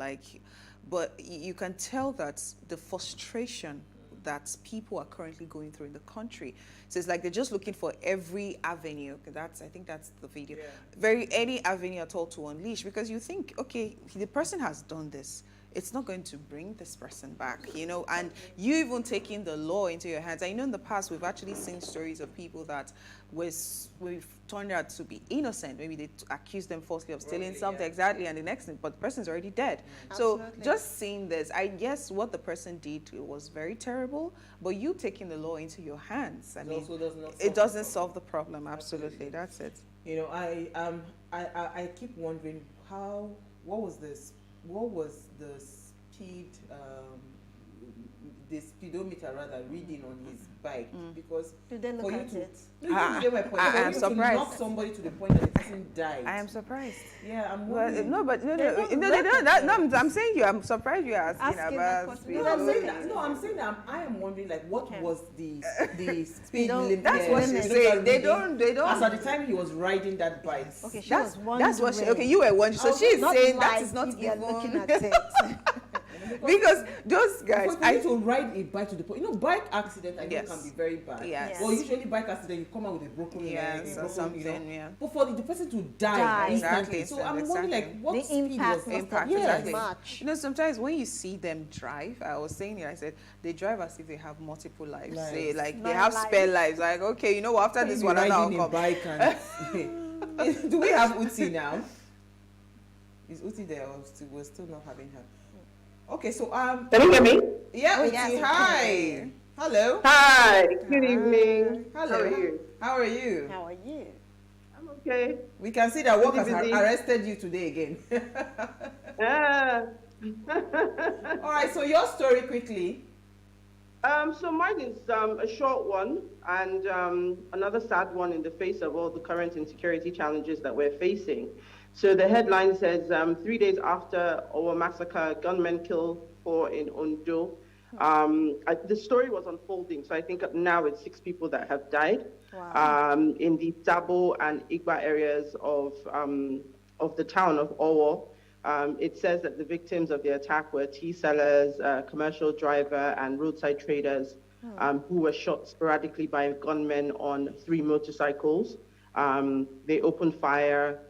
but you can tell that the frustration that people are currently going through in the country. So it's like they're just looking for every avenue. I think that's the video. Yeah. Any avenue at all to unleash, because you think, okay, the person has done this. It's not going to bring this person back, and you even taking the law into your hands. I know in the past we've actually seen stories of people that we've turned out to be innocent. Maybe they accused them falsely of stealing something, exactly, and the next thing, but the person's already dead. So just seeing this, I guess what the person did was very terrible, but you taking the law into your hands, it doesn't solve the problem. Absolutely, that's it. I keep wondering what was the speed, the speedometer rather reading on his bike, because did they look at it? I am surprised. To knock somebody to the point that the person died. I am surprised. Yeah, I'm wondering. I'm saying I'm surprised you're asking about speed. I'm saying that I am wondering what was the speed limit. That's what she's saying. They don't. As at the time he was riding that bike. Okay, that's what she. Okay, you were wondering. So she's saying that is not even looking at it. because those guys, I need to ride a bike to the point. You know, bike accident I know Yes. can be very bad. Yes. Well, usually bike accident you come out with a broken leg, Yes, or something, yeah. But for the person to die instantly. Exactly. So I'm wondering, like, what The speed impact was must have Yes. been much. You know, sometimes when you see them drive, I was saying it, I said, they drive as if they have multiple lives. Say, like, they have spare lives. Like, okay, you know what, after this one, I'll come. Bike and do we have Uti now? Is Uti there or we're still not having her? Okay, so Can you hear me? Yeah, Uti, yes, hi. Hello. Hi. Good evening. Hello. How are you? How are you? How are you? I'm okay. We can see that work has Busy. arrested you today again. Ah. All right, so your story quickly. So mine is a short one and another sad one in the face of all the current insecurity challenges that we're facing. So the headline says, 3 days after our massacre, gunmen kill 4 in Ondo. The story was unfolding, so I think now it's 6 people that have died. Wow. In the Dabo and Igba areas of the town of Owo. It says that the victims of the attack were tea sellers, commercial driver, and roadside traders who were shot sporadically by gunmen on 3 motorcycles. They opened fire.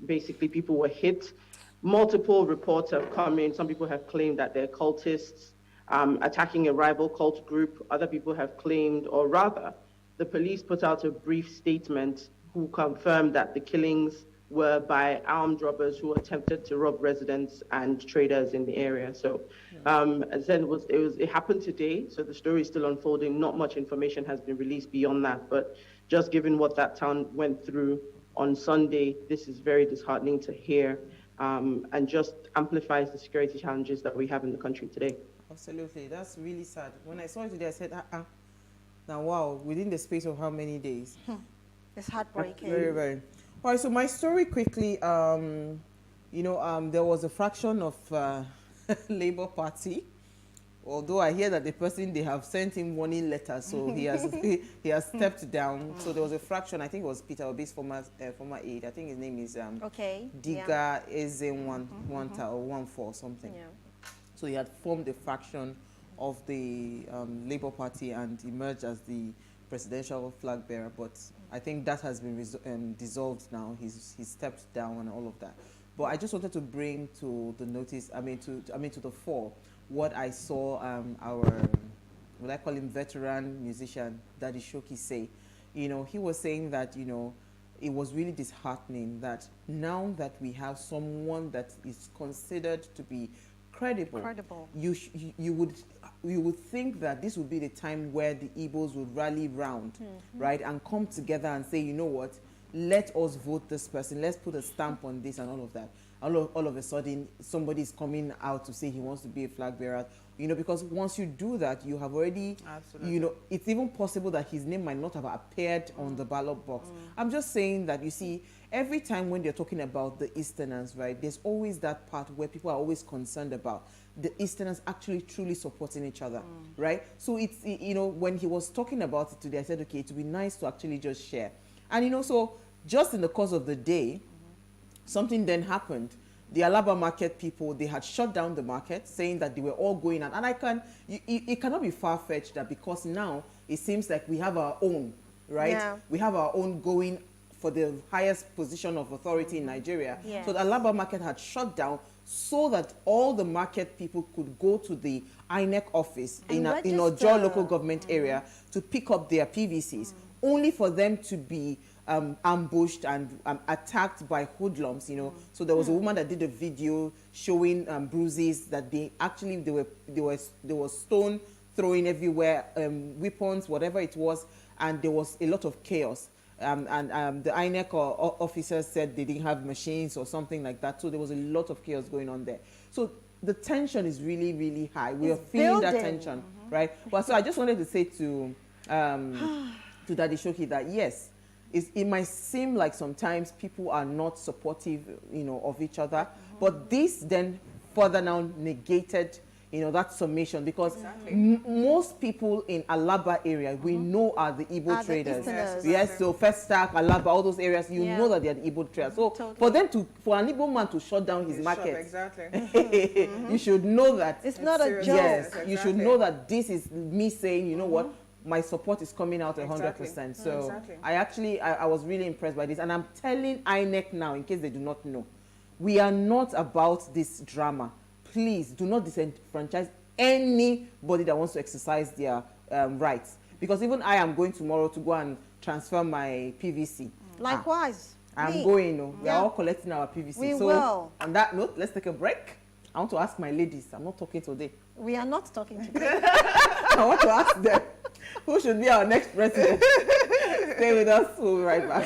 Basically, people were hit. Multiple reports have come in. Some people have claimed that they're cultists attacking a rival cult group. Other people have claimed, or rather, the police put out a brief statement who confirmed that the killings were by armed robbers who attempted to rob residents and traders in the area. So, as I said, it happened today. So the story is still unfolding. Not much information has been released beyond that, but just given what that town went through on Sunday, this is very disheartening to hear, and just amplifies the security challenges that we have in the country today. Absolutely, that's really sad. When I saw it today, I said, now wow, within the space of how many days? It's heartbreaking. Very, very. All right, so my story quickly, there was a fraction of Labour Party, although I hear that the person, they have sent him warning letters, so he has stepped down. So there was a fraction, I think it was Peter Obi's former aide, I think his name is Diga Eze14 or something. Yeah. So he had formed a fraction of the Labour Party and emerged as the presidential flag bearer, but I think that has been dissolved now. He's stepped down and all of that. But I just wanted to bring to the notice, to the fore, what I saw our, what I call him, veteran musician, Daddy Shoki say. You know, he was saying that, you know, it was really disheartening that now that we have someone that is considered to be credible. You would think that this would be the time where the Igbos would rally round, right, and come together and say, you know what, let us vote this person, let's put a stamp on this and all of that. All of a sudden, somebody's coming out to say he wants to be a flag bearer, you know, because once you do that, you have already, you know, it's even possible that his name might not have appeared on the ballot box. I'm just saying that, you see, every time when they're talking about the Easterners, right, there's always that part where people are always concerned about the Easterners actually truly supporting each other, right? So it's, you know, when he was talking about it today, I said, okay, it would be nice to actually just share. And, you know, so just in the course of the day, something then happened. The Alaba market people, they had shut down the market, saying that they were all going out. And it cannot be far-fetched that because now it seems like we have our own, right? Yeah. We have our own going for the highest position of authority in Nigeria. Yes. So the Alaba market had shut down so that all the market people could go to the INEC office in Ojo local government area to pick up their PVCs, only for them to be ambushed and attacked by hoodlums, you know. So there was a woman that did a video showing bruises that there was stone throwing everywhere, weapons, whatever it was, and there was a lot of chaos. The INEC officers said they didn't have machines or something like that. So there was a lot of chaos going on there. So the tension is really, really high. We are feeling that tension, right? Well, so I just wanted to say to Daddy Shoki that yes, it might seem like sometimes people are not supportive, you know, of each other, but this then further now negated, you know, that summation, because most people in Alaba area we know are the Igbo the traders. Easterners. Yes, so Festac, Alaba, all those areas, you know that they are the Igbo traders. So for them to, for an Igbo man to shut down his market, exactly. you should know that It's not a joke. yes, Exactly. you should know that this is me saying, you know what, my support is coming out 100%. So Exactly. I was really impressed by this, and I'm telling INEC now, in case they do not know, we are not about this drama. Please do not disenfranchise anybody that wants to exercise their rights, because even I am going tomorrow to go and transfer my PVC. Likewise. I'm me. going. No, we Yeah. are all collecting our PVC. We so will. on that note, let's take a break. I want to ask my ladies. I'm not talking today. We are not talking today. I want to ask them who should be our next president. Stay with us. We'll be right back.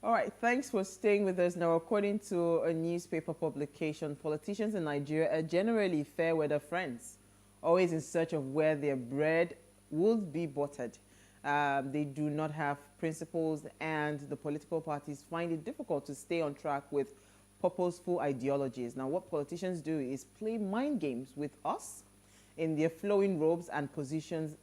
All right, thanks for staying with us. Now, according to a newspaper publication, politicians in Nigeria are generally fair weather friends, always in search of where their bread would be buttered. They do not have principles, and the political parties find it difficult to stay on track with purposeful ideologies. Now, what politicians do is play mind games with us in their flowing robes and position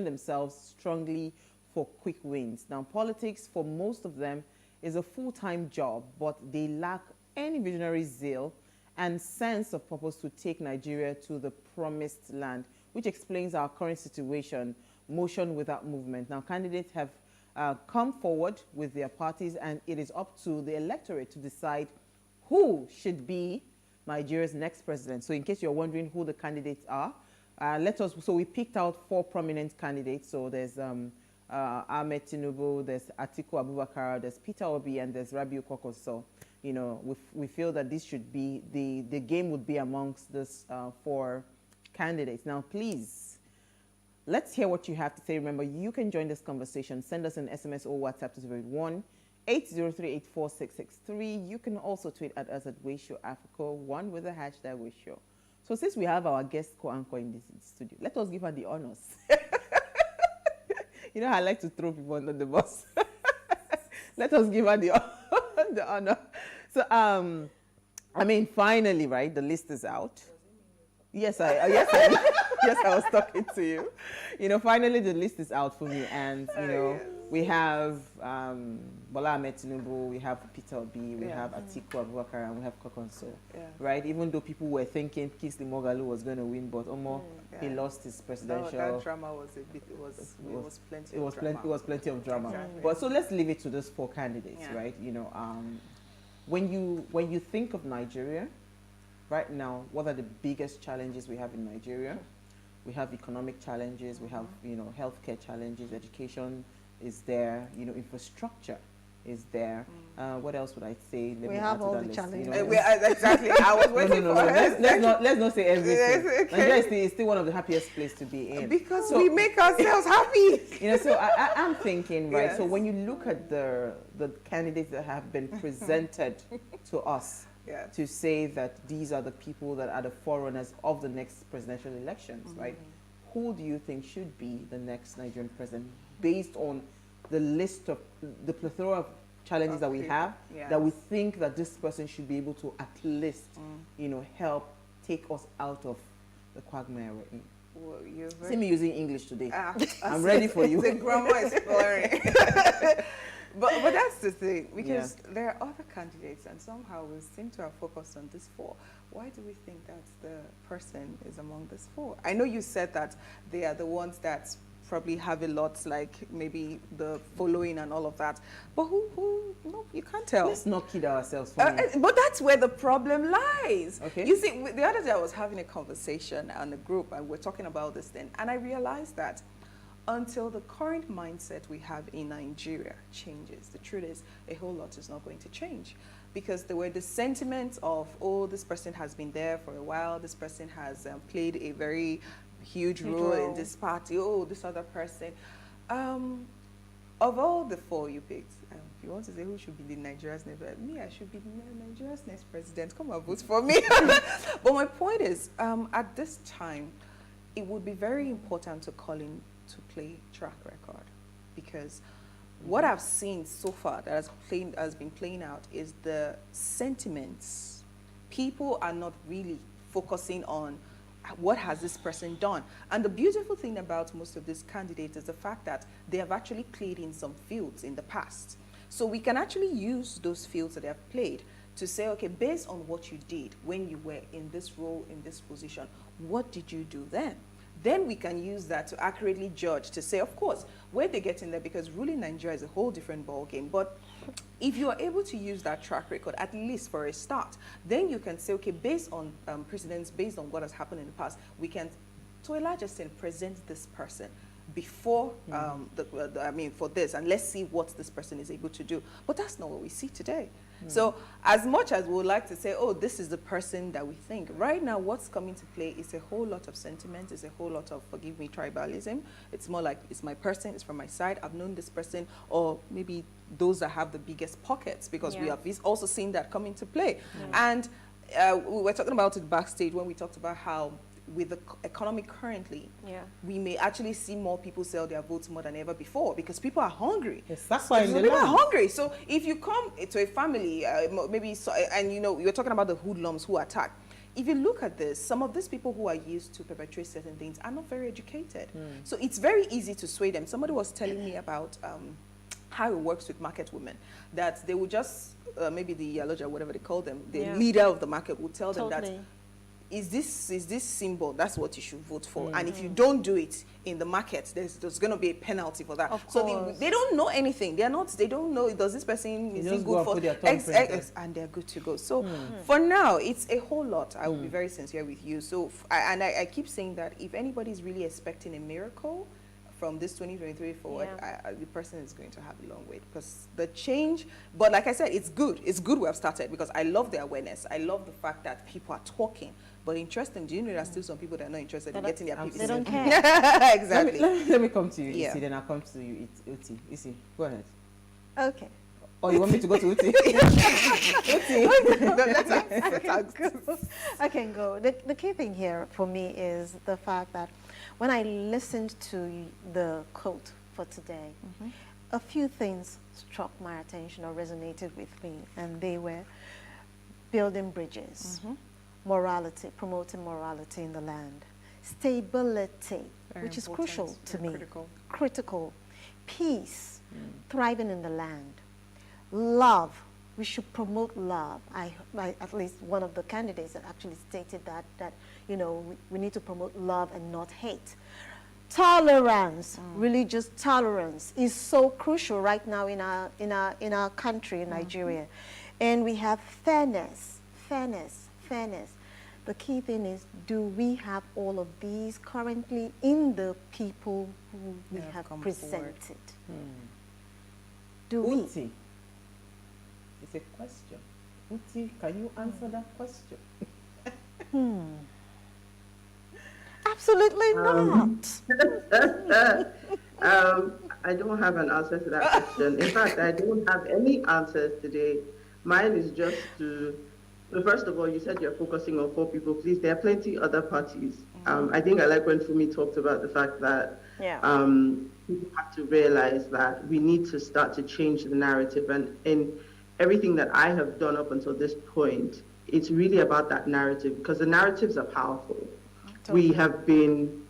themselves strongly for quick wins. Now, politics, for most of them, is a full-time job, but they lack any visionary zeal and sense of purpose to take Nigeria to the promised land, which explains our current situation, motion without movement. Now, candidates have come forward with their parties, and it is up to the electorate to decide who should be Nigeria's next president. So in case you're wondering who the candidates are, so we picked out 4 prominent candidates. So there's Ahmed Tinubu, there's Atiku Abubakar, there's Peter Obi, and there's Rabiu Koko. So, you know, we feel that this should be, the game would be amongst these 4 candidates. Now, please, let's hear what you have to say. Remember, you can join this conversation. Send us an SMS or WhatsApp to 081-803-84663. You can also tweet at us at Wayshow Africa 1 with the hashtag Wayshow. So since we have our guest co-anchor in this studio, let us give her the honors. You know, I like to throw people under the bus. Let us give her the honor. So, I mean, finally, right, the list is out. Yes, I was talking to you. You know, finally, the list is out for me. And, you know, we have Bola Ahmed Tinubu, we have Peter Obi, we have Atiku Abubakar, and we have Kokonso, right? Even though people were thinking Kingsley Moghalu was going to win, but he lost his presidential. No, that drama was a bit. It was plenty. It was plenty of drama. Exactly. But so let's leave it to those 4 candidates, right? You know, when you think of Nigeria, right now, what are the biggest challenges we have in Nigeria? We have economic challenges. We have, you know, healthcare challenges. Education is there. You know, infrastructure is there. What else would I say? We have all the challenges. You know, exactly. I was waiting for it. Let's not say everything. Yes, okay. Nigeria is still one of the happiest places to be in. Because we make ourselves happy. You know, so I'm thinking, right? Yes. So when you look at the candidates that have been presented to us, to say that these are the people that are the forerunners of the next presidential elections, right? Who do you think should be the next Nigerian president based on the list of the plethora of challenges that we have, that we think that this person should be able to at least, you know, help take us out of the quagmire we're in? Well, you're See me using English today. I'm see. ready for you. The grammar is blurring. But that's the thing, because there are other candidates, and somehow we seem to have focused on this 4. Why do we think that the person is among this 4? I know you said that they are the ones that probably have a lot, like maybe the following and all of that. But who no, you can't tell. Let's not kid ourselves. But that's where the problem lies. Okay. You see, the other day I was having a conversation on a group, and we're talking about this thing, and I realized that until the current mindset we have in Nigeria changes, the truth is a whole lot is not going to change. Because there were the sentiments of, oh, this person has been there for a while, this person has played a very huge role in this party, oh, this other person. Of all the 4 you picked, if you want to say who should be the Nigeria's next president, me, I should be Nigeria's next president. Come and vote for me. But my point is, at this time, it would be very important to call in to play track record, because what I've seen so far that has been playing out is the sentiments. People are not really focusing on what has this person done. And the beautiful thing about most of these candidates is the fact that they have actually played in some fields in the past. So we can actually use those fields that they have played to say, okay, based on what you did when you were in this role, in this position, what did you do then? Then we can use that to accurately judge, to say, of course, where they get in there, because ruling Nigeria is a whole different ballgame. But if you are able to use that track record, at least for a start, then you can say, okay, based on precedents, based on what has happened in the past, we can, to a large extent, present this person before, for this, and let's see what this person is able to do. But that's not what we see today. So as much as we would like to say, oh, this is the person that we think, right now what's coming to play is a whole lot of sentiment, is a whole lot of, forgive me, tribalism. It's more like, it's my person, it's from my side, I've known this person, or maybe those that have the biggest pockets, because we have also seen that come into play. And we were talking about it backstage when we talked about how with the economy currently, we may actually see more people sell their votes more than ever before, because people are hungry. Yes, that's why people are hungry. So if you come to a family, maybe, and you know, you're talking about the hoodlums who attack. If you look at this, some of these people who are used to perpetrate certain things are not very educated. So it's very easy to sway them. Somebody was telling me about how it works with market women, that they will just, maybe the Yaloja, whatever they call them, the leader of the market will tell them that, is this symbol, that's what you should vote for. And if you don't do it in the market, there's going to be a penalty for that. So they don't know anything. They don't know, does this person, is it good for, and they're good to go. So for now, it's a whole lot. I will be very sincere with you. So, I keep saying that if anybody's really expecting a miracle from this 2023 forward, the person is going to have a long wait, because the change, but like I said, it's good. It's good we have started, because I love the awareness. I love the fact that people are talking. But interesting, do you know there are still some people that are not interested in getting their PVC? They don't care. Exactly. Let me come to you, Isi, then I'll come to you, Uti. Isi, go ahead. Okay. Oh, you want me to go to Uti? I can go. The key thing here for me is the fact that when I listened to the quote for today, a few things struck my attention or resonated with me, and they were building bridges, morality, promoting morality in the land, stability, which is crucial to me, critical, peace, thriving in the land, love. We should promote love. At least one of the candidates that actually stated that you know, we need to promote love and not hate. Tolerance, religious tolerance is so crucial right now in our country, in Nigeria. And we have fairness. The key thing is, do we have all of these currently in the people who we have presented? Do we? Uti, it's a question. Uti, can you answer that question? Absolutely not. I don't have an answer to that question. In fact, I don't have any answers today. Mine is just to, first of all, you said you're focusing on 4 people. Please, there are plenty other parties. I think I like when Fumi talked about the fact that people have to realize that we need to start to change the narrative. And in everything that I have done up until this point, it's really about that narrative, because the narratives are powerful. We have been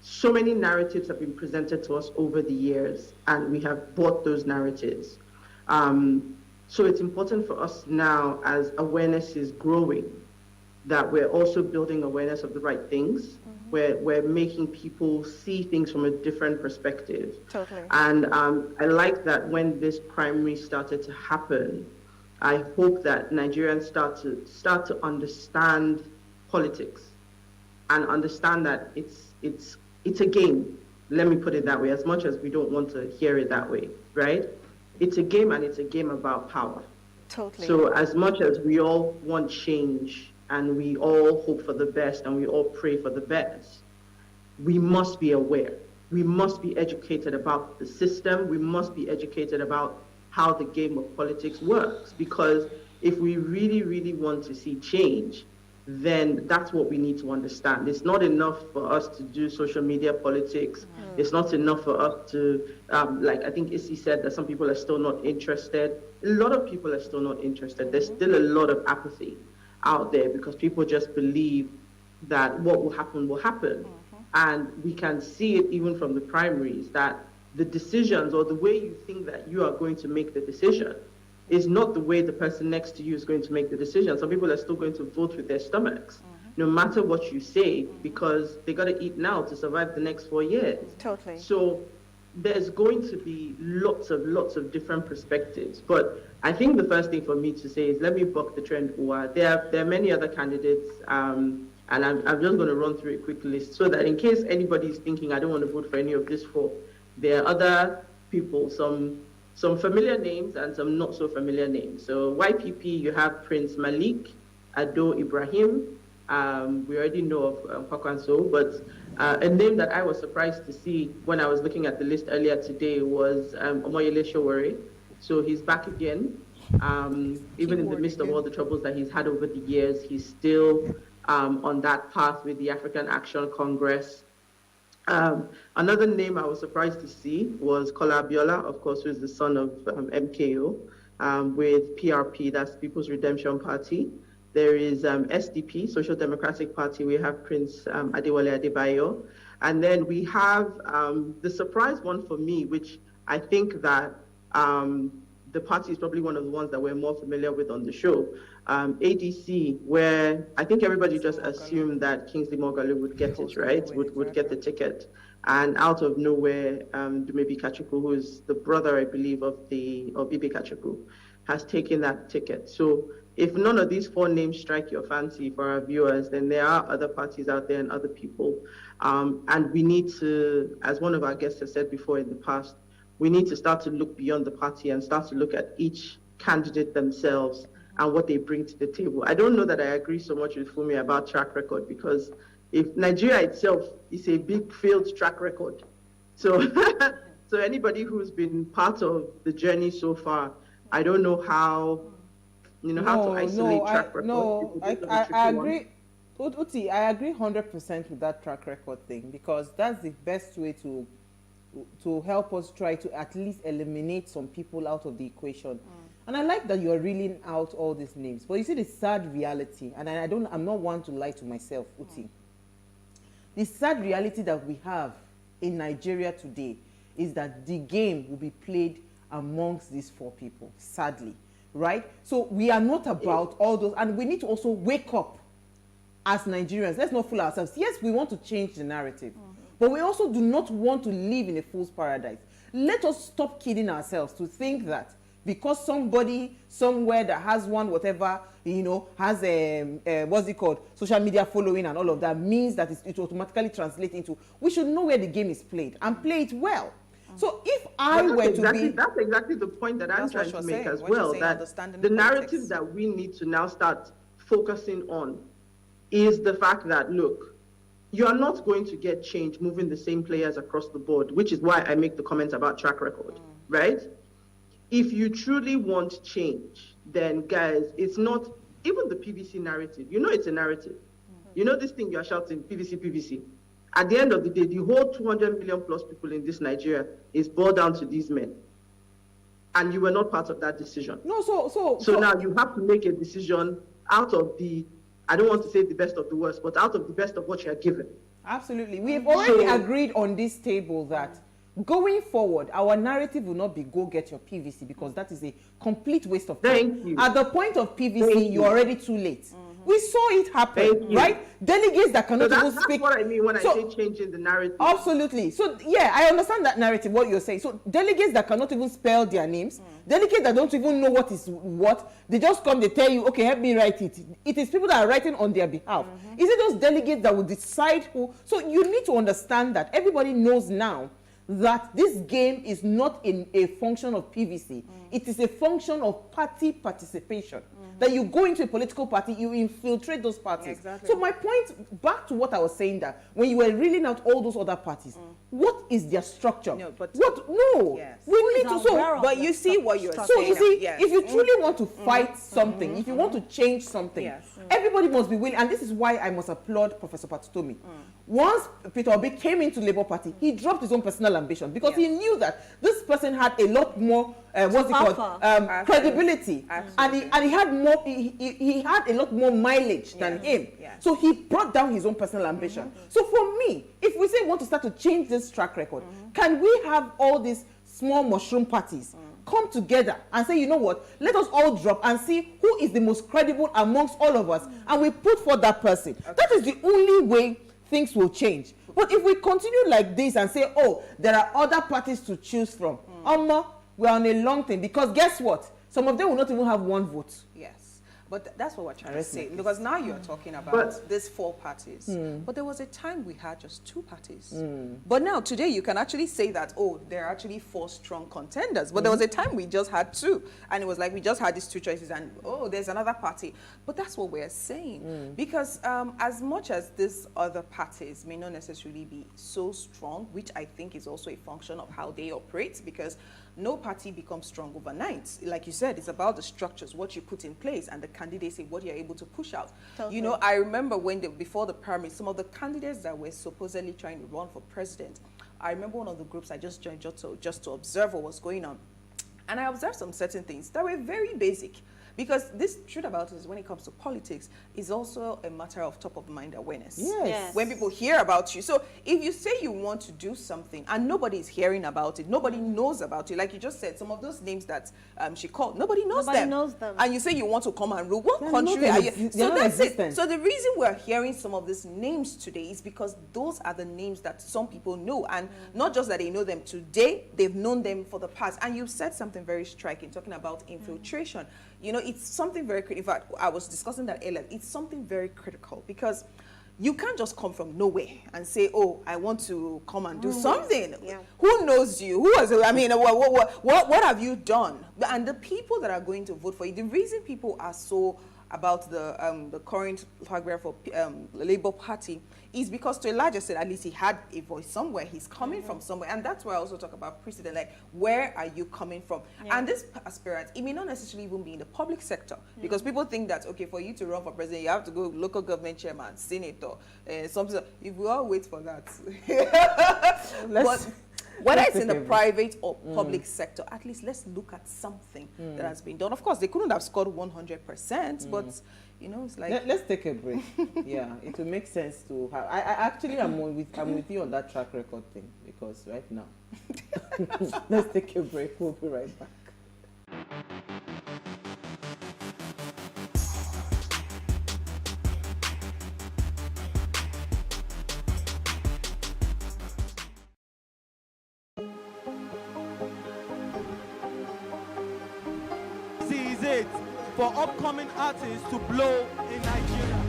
so many narratives have been presented to us over the years, and we have bought those narratives. So it's important for us now, as awareness is growing, that we're also building awareness of the right things. We're making people see things from a different perspective. Totally. And I like that when this primary started to happen, I hope that Nigerians start to understand politics and understand that it's a game. Let me put it that way, as much as we don't want to hear it that way, right? It's a game, and it's a game about power. Totally. So as much as we all want change, and we all hope for the best, and we all pray for the best, we must be aware. We must be educated about the system. We must be educated about how the game of politics works. Because if we really, really want to see change, then that's what we need to understand. It's not enough for us to do social media politics. It's not enough for us to, like I think Issy said, that some people are still not interested. A lot of people are still not interested. There's still a lot of apathy out there because people just believe that what will happen will happen. And we can see it even from the primaries, that the decisions or the way you think that you are going to make the decision is not the way the person next to you is going to make the decision. Some people are still going to vote with their stomachs, no matter what you say, because they got to eat now to survive the next 4 years. Totally. So there's going to be lots of different perspectives. But I think the first thing for me to say is, let me buck the trend. There are many other candidates, and I'm just going to run through a quick list so that in case anybody is thinking, I don't want to vote for any of this four, there are other people, some familiar names and some not so familiar names. So YPP, you have Prince Malik, Ado Ibrahim. We already know of Kwakwanso, but a name that I was surprised to see when I was looking at the list earlier today was Omoyele Sowore. So he's back again. Even in the midst of all the troubles that he's had over the years, he's still on that path with the African Action Congress. Another name I was surprised to see was Kola Abiola, of course, who is the son of MKO, with PRP, that's People's Redemption Party. There is SDP, Social Democratic Party. We have Prince Adewale Adebayo. And then we have the surprise one for me, which I think that the party is probably one of the ones that we're more familiar with on the show. ADC, where I think everybody just assumed that Kingsley Moghalu would get it, right? Would get the ticket. And out of nowhere, Dumebi Kachukwu, who is the brother, I believe, of Ibe Kachukwu, has taken that ticket. So if none of these four names strike your fancy for our viewers, then there are other parties out there and other people. And we need to, as one of our guests has said before in the past, we need to start to look beyond the party and start to look at each candidate themselves and what they bring to the table. I don't know that I agree so much with Fumi about track record, because if Nigeria itself is a big failed track record, so so anybody who's been part of the journey so far, I don't know how, how to isolate track record. No, I agree. Uti, I agree 100% with that track record thing, because that's the best way to help us try to at least eliminate some people out of the equation. And I like that you're reeling out all these names. But you see the sad reality, and I'm not one to lie to myself, Uti. The sad reality that we have in Nigeria today is that the game will be played amongst these four people, sadly, right? So we are not about all those, and we need to also wake up as Nigerians. Let's not fool ourselves. Yes, we want to change the narrative, but we also do not want to live in a fool's paradise. Let us stop kidding ourselves to think that because somebody somewhere that has one whatever, has a what's it called, social media following and all of that, means that it automatically translates into, we should know where the game is played and play it well. So if I were to be... That's exactly the point that I'm trying to make as well, that the narrative that we need to now start focusing on is the fact that, look, you are not going to get change moving the same players across the board, which is why I make the comment about track record, right? If you truly want change, then guys, it's not even the PVC narrative. It's a narrative. This thing you're shouting, PVC, PVC. At the end of the day, the whole 200 million plus people in this Nigeria is boiled down to these men. And you were not part of that decision. No, so now you have to make a decision out of the, I don't want to say the best of the worst, but out of the best of what you are given. Absolutely. We have already agreed on this table that going forward, our narrative will not be go get your PVC, because that is a complete waste of time. Thank you. At the point of PVC, Thank you're you. already too late. We saw it happen, right? Delegates that cannot So even that's speak. what I mean when I say changing the narrative. Absolutely. So yeah, I understand that narrative, what you're saying. So delegates that cannot even spell their names, delegates that don't even know what is what, they just come, they tell you, okay, help me write it. It is people that are writing on their behalf. Is it those delegates that will decide who? So you need to understand that everybody knows now that this game is not in a function of PVC. It is a function of party participation. That you go into a political party, you infiltrate those parties. Exactly. So my point, back to what I was saying, that when you were reeling out all those other parties, what is their structure? No, but we need to. So, but you see what you're so saying. you see, Yes. if you truly want to fight something, if you want to change something, everybody must be willing. And this is why I must applaud Professor Patutomi. Once Peter Obi came into Labour Party, he dropped his own personal ambition, because he knew that this person had a lot more what's it called, credibility, and he had more. He had a lot more mileage than him. So he brought down his own personal ambition. So for me, if we say we want to start to change this track record, can we have all these small mushroom parties come together and say, you know what, let us all drop and see who is the most credible amongst all of us, and we put for that person. That is the only way things will change. But if we continue like this and say, oh, there are other parties to choose from, we're on a long thing, because guess what? Some of them will not even have one vote. Yes, but that's what we're trying to say, because now you're talking about these 4 parties, but there was a time we had just 2 parties. But now today you can actually say that, oh, there are actually 4 strong contenders, but there was a time we just had 2, and it was like we just had these 2 choices, and oh, there's another party. But that's what we're saying, because as much as these other parties may not necessarily be so strong, which I think is also a function of how they operate, because no party becomes strong overnight. Like you said, it's about the structures, what you put in place, and the candidacy, what you're able to push out. Totally. You know, I remember when before the primary, some of the candidates that were supposedly trying to run for president, I remember one of the groups I just joined just to observe what was going on. And I observed some certain things that were very basic. Because this truth about it is, when it comes to politics, is also a matter of top-of-mind awareness. Yes. When people hear about you. So if you say you want to do something and nobody is hearing about it, nobody knows about it, like you just said, some of those names that she called, nobody knows them. And you say you want to come and rule. What country are you? So that's it. So the reason we're hearing some of these names today is because those are the names that some people know. And not just that they know them today, they've known them for the past. And you said something very striking, talking about infiltration. You know, it's something very critical. In fact, I was discussing that earlier. It's something very critical, because you can't just come from nowhere and say, oh, I want to come and do something. Who knows you? Who was, I mean, what have you done? And the people that are going to vote for you, the reason people are so about the current flag bearer for Labour Party is because, to a large extent, at least he had a voice somewhere. He's coming from somewhere. And that's why I also talk about precedent, like, where are you coming from? And this aspirant, it may not necessarily even be in the public sector, because people think that, okay, for you to run for president, you have to go local government chairman, senator, something. If we all wait for that. But whether it's in the private or public sector, at least let's look at something that has been done. Of course, they couldn't have scored 100%, but, you know, it's like... Let's take a break. Yeah, it will make sense to have... I actually am with you on that track record thing, because right now... Let's take a break. We'll be right back. It for upcoming artists to blow in Nigeria.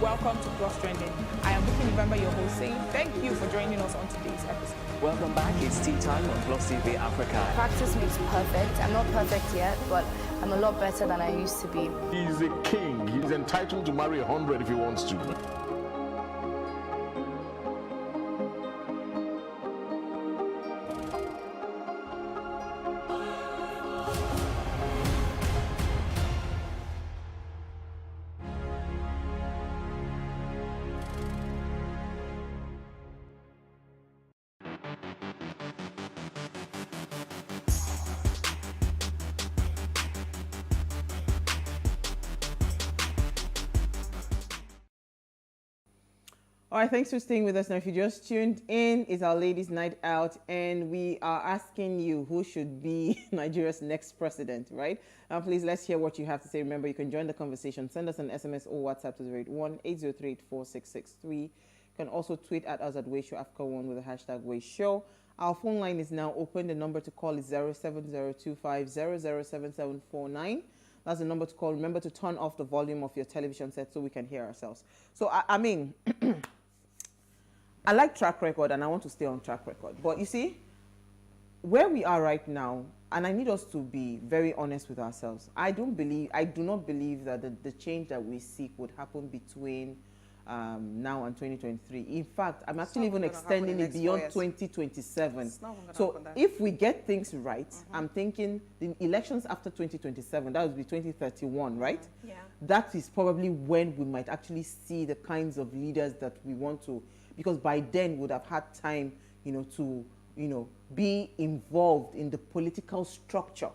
Welcome to Plus Trending. I am Buki November, your host, saying thank you for joining us on today's episode. Welcome back. It's tea time on Plus TV Africa. Practice makes perfect. I'm not perfect yet, but I'm a lot better than I used to be. He's a king. He's entitled to marry 100 if he wants to. All right, thanks for staying with us. Now, if you just tuned in, it's our Ladies' Night Out, and we are asking you who should be Nigeria's next president, right? Please, let's hear what you have to say. Remember, you can join the conversation. Send us an SMS or WhatsApp to 081-803-4663. You can also tweet at us at Wayshow Africa 1 with the hashtag Wayshow. Our phone line is now open. The number to call is 07025007749. That's the number to call. Remember to turn off the volume of your television set so we can hear ourselves. So, I mean, I like track record and I want to stay on track record. But you see, where we are right now, and I need us to be very honest with ourselves. I do not believe that the change that we seek would happen between now and 2023. In fact, I'm actually even extending it beyond 2027. So if we get things right, I'm thinking the elections after 2027, that would be 2031, right? Yeah. That is probably when we might actually see the kinds of leaders that we want to, because by then we would have had time, to, be involved in the political structure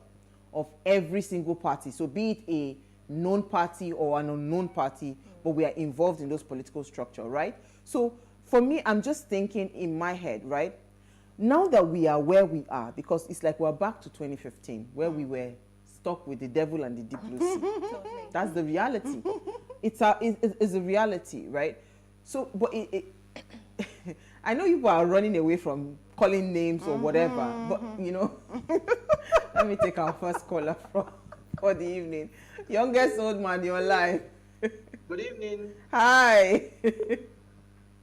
of every single party. So be it a known party or an unknown party, but we are involved in those political structure, right? So for me, I'm just thinking in my head, right? Now that we are where we are, because it's like we're back to 2015, where we were stuck with the devil and the deep blue sea. That's the reality. It's a reality, right? So, but I know people are running away from calling names or whatever, but let me take our first caller for the evening. Youngest old man, you're live. Good evening. Hi.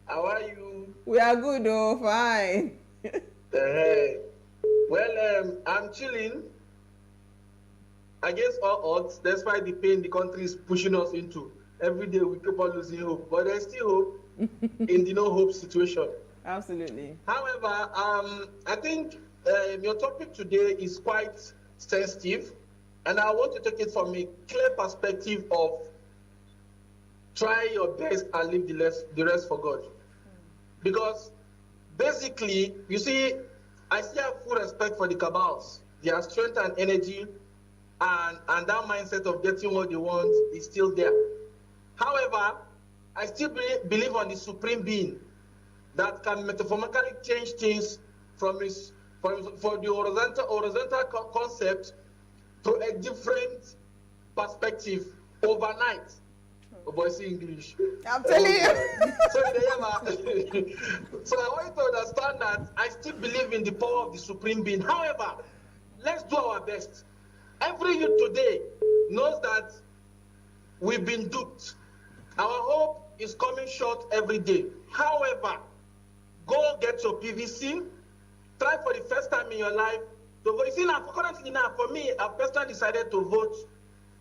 How are you? We are good, oh, fine. Well, I'm chilling against all odds, despite the pain the country is pushing us into. Every day we keep on losing hope, but there's still hope in the no hope situation. Absolutely. However, I think your topic today is quite sensitive, and I want to take it from a clear perspective of try your best and leave the rest for God. Because basically, you see, I still have full respect for the cabals. Their strength and energy and that mindset of getting what they want is still there. However, I still believe on the supreme being that can metaphorically change things for the horizontal concept to a different perspective overnight. Oh boy, see English. I'm telling you. So I want you to understand that I still believe in the power of the supreme being. However, let's do our best. Every youth today knows that we've been duped. Our hope is coming short every day. However, go get your PVC. Try for the first time in your life to vote. You see, now, currently now, for me, I've personally decided to vote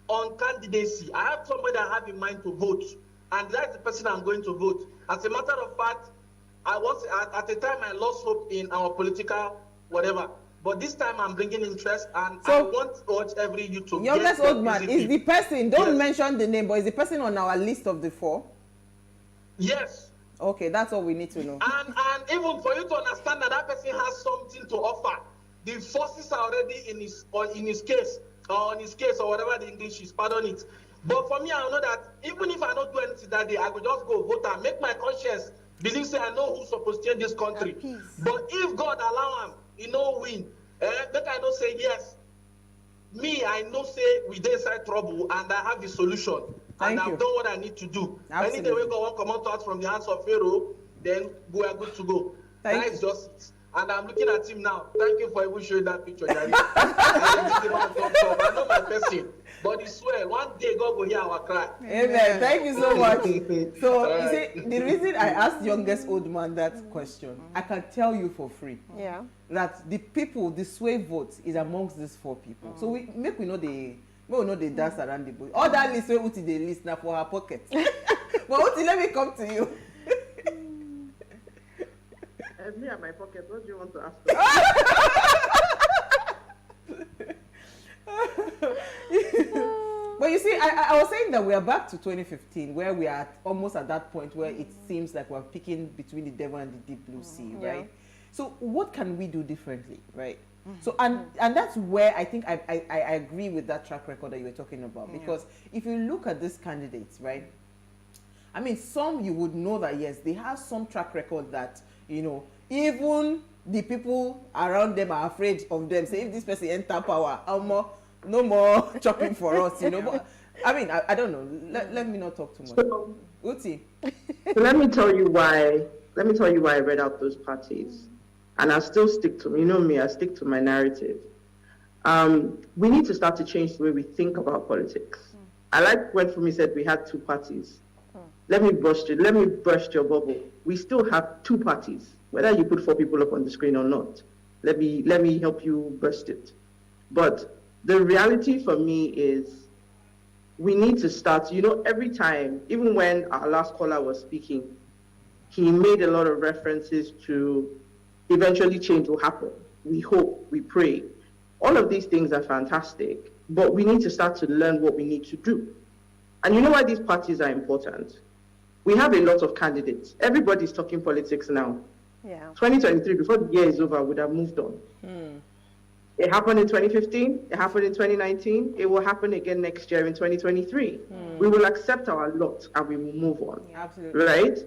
on candidacy. I have somebody I have in mind to vote, and that's the person I'm going to vote. As a matter of fact, at the time I lost hope in our political whatever. But this time I'm bringing interest, and so, I want to watch every YouTube. Youngest old man, is the person, don't mention the name, but is the person on our list of the 4? Yes. Okay, that's all we need to know. And even for you to understand that person has something to offer, the forces are already in his case, or on his case, or whatever the English is, pardon it. But for me, I know that even if I don't do anything that day, I will just go vote and make my conscience believe, say I know who's supposed to change this country. But if God allow him, he no win. But I don't say yes. Me, I know say we dey inside trouble, and I have the solution. And I've done what I need to do. Any day we go and come out from the hands of Pharaoh, then we are good to go. That is just it. And I'm looking at him now. Thank you for even showing that picture, Daddy. I know my person, but it's swear one day God will hear our cry. Amen. Thank you so much. So you see, the reason I asked youngest old man that question, I can tell you for free. Yeah. That the people, the sway vote is amongst these 4 people. So we know they dance around the bush. All that list where Uti they list now for her pocket. But Uti, let me come to you. Me and my pocket, what do you want to ask But you see, I was saying that we are back to 2015, where we are almost at that point where it seems like we're picking between the devil and the deep blue sea, right? Yeah. So what can we do differently, right? So and that's where I think I agree with that track record that you were talking about, because if you look at these candidates, right, I mean, some you would know that, yes, they have some track record that, you know, even the people around them are afraid of them. Say, if this person enter power, no more chopping for us, you know. But, I mean, I don't know. Let me not talk too much. So, Uti. So let me tell you why I read out those parties. And I still stick to, you know me, I stick to my narrative. We need to start to change the way we think about politics. I like when Fumi said we had two parties. Let me burst your bubble. We still have two parties, whether you put 4 people up on the screen or not. Let me help you burst it. But the reality for me is we need to start, you know, every time, even when our last caller was speaking, he made a lot of references to eventually change will happen. We hope, we pray. All of these things are fantastic, but we need to start to learn what we need to do. And you know why these parties are important? We have a lot of candidates. Everybody's talking politics now. Yeah. 2023, before the year is over, would have moved on. It happened in 2015, it happened in 2019, it will happen again next year in 2023. We will accept our lot and we will move on. Absolutely. Right?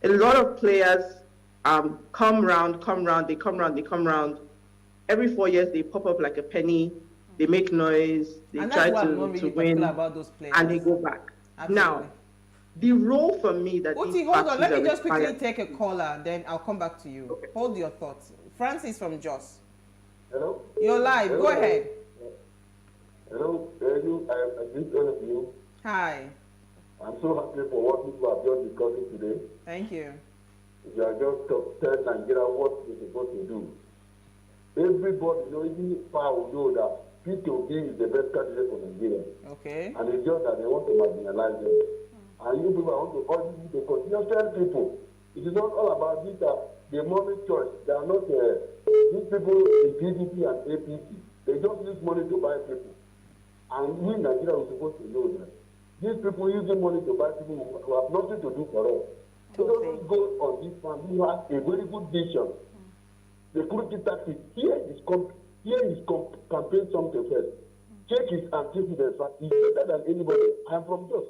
A lot of players come round. Every 4 years they pop up like a penny, they make noise, they try to win, about those players. and they go back. Absolutely. Now, the role for me that Uti, these hold on. parties Let me are just quickly required- take a caller, then I'll come back to you. Okay. Hold your thoughts. Francis from Jos. Hello? You're live. Hello. Go ahead. Hello, I greet all of you. Hi. I'm so happy for what people have just discussing today. Thank you. You are just telling Nigeria what we're supposed to do. Everybody, you know, even Power know that P2B is the best candidate for Nigeria. Okay. And it's just that they want to marginalize them. And you people want to urge you to continue to tell people. It is not all about this, the money choice. They are not, these people in PDP and APC, they just use money to buy people. And we in Nigeria are supposed to know that. These people using money to buy people who have nothing to do for us. So don't go on this one. You have a very good vision. The security tactics. Here is campaign something first. Check his antecedents. He's better than anybody. I'm from Jos.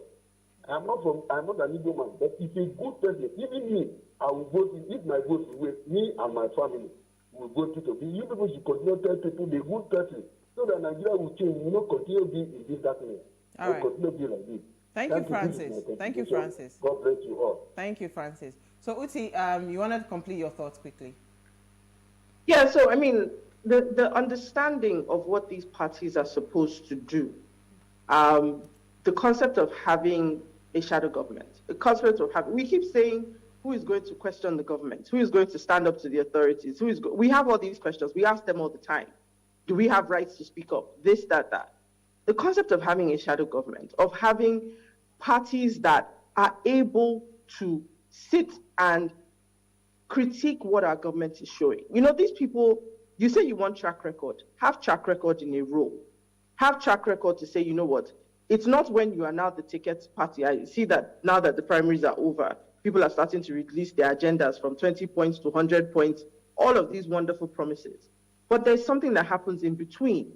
I'm not an Igbo man, but it's a good person. Even me, I will vote if my vote will wait. Me and my family will vote to be. You people should continue to tell people the good person so that Nigeria will change. We will not continue to be in this darkness. All right. Continue to be like this. Thank you, Francis. Thank you, Francis. God bless you all. Thank you, Francis. So, Uti, you wanted to complete your thoughts quickly. Yeah, so I mean, the understanding of what these parties are supposed to do, the concept of having a shadow government, the concept of having, we keep saying, who is going to question the government? Who is going to stand up to the authorities? We have all these questions. We ask them all the time. Do we have rights to speak up? This, that. The concept of having a shadow government, of having parties that are able to sit and critique what our government is showing. You know, these people, you say you want track record. Have track record in a role. Have track record to say, you know what, it's not when you are now the ticket party. I see that now that the primaries are over, people are starting to release their agendas from 20 points to 100 points, all of these wonderful promises. But there's something that happens in between.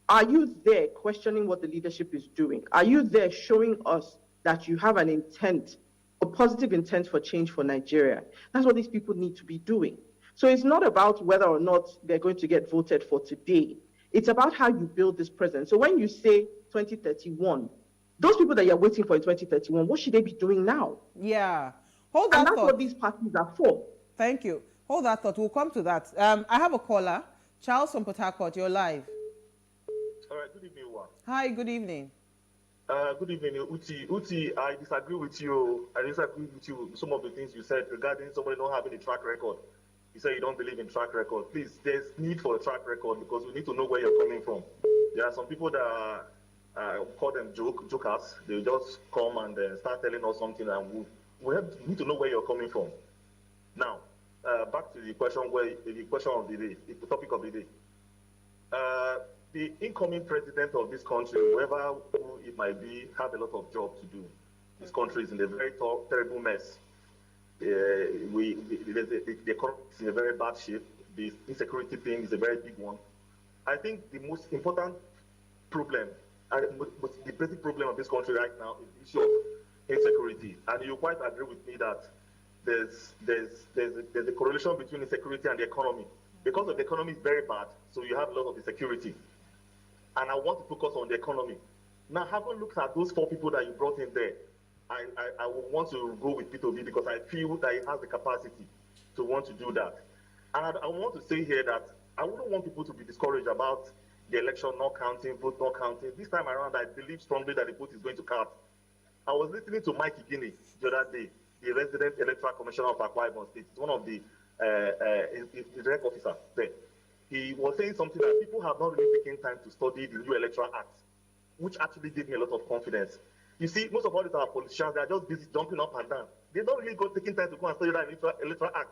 Are you there questioning what the leadership is doing? Are you there showing us that you have an intent, a positive intent for change for Nigeria? That's what these people need to be doing. So it's not about whether or not they're going to get voted for today. It's about how you build this presence. So when you say 2031, those people that you're waiting for in 2031, what should they be doing now? Yeah. Hold that and that's thought. what these parties are for. Thank you. Hold that thought. We'll come to that. I have a caller. Charles from Port Harcourt, you're live. All right, good evening, Juan. Hi, good evening. Good evening, Uti. Uti, I disagree with you. With some of the things you said regarding somebody not having a track record. You say you don't believe in track record. Please, there's need for a track record because we need to know where you're coming from. There are some people that call them jokers. They just come and start telling us something, and we need to know where you're coming from. Now, back to the question of the day, the topic of the day. The incoming president of this country, whoever it might be, have a lot of job to do. This country is in a very terrible mess. The economy is in a very bad shape. The insecurity thing is a very big one. I think the most important problem, the basic problem of this country right now is the issue of insecurity. And you quite agree with me that there's a correlation between insecurity and the economy. Because of the economy is very bad, so you have a lot of insecurity. And I want to focus on the economy. Now, having looked at those 4 people that you brought in there, I would want to go with Peter Obi because I feel that he has the capacity to want to do that. And I want to say here that I wouldn't want people to be discouraged about the election not counting, vote not counting. This time around, I believe strongly that the vote is going to count. I was listening to Mike Igini the other day, the resident electoral commissioner of Akwa Ibom State, one of the direct officers there. He was saying something that people have not really taken time to study the new electoral act, which actually gave me a lot of confidence. You see, most of all these our politicians, they are just busy jumping up and down. They don't really go taking time to go and study that electoral act.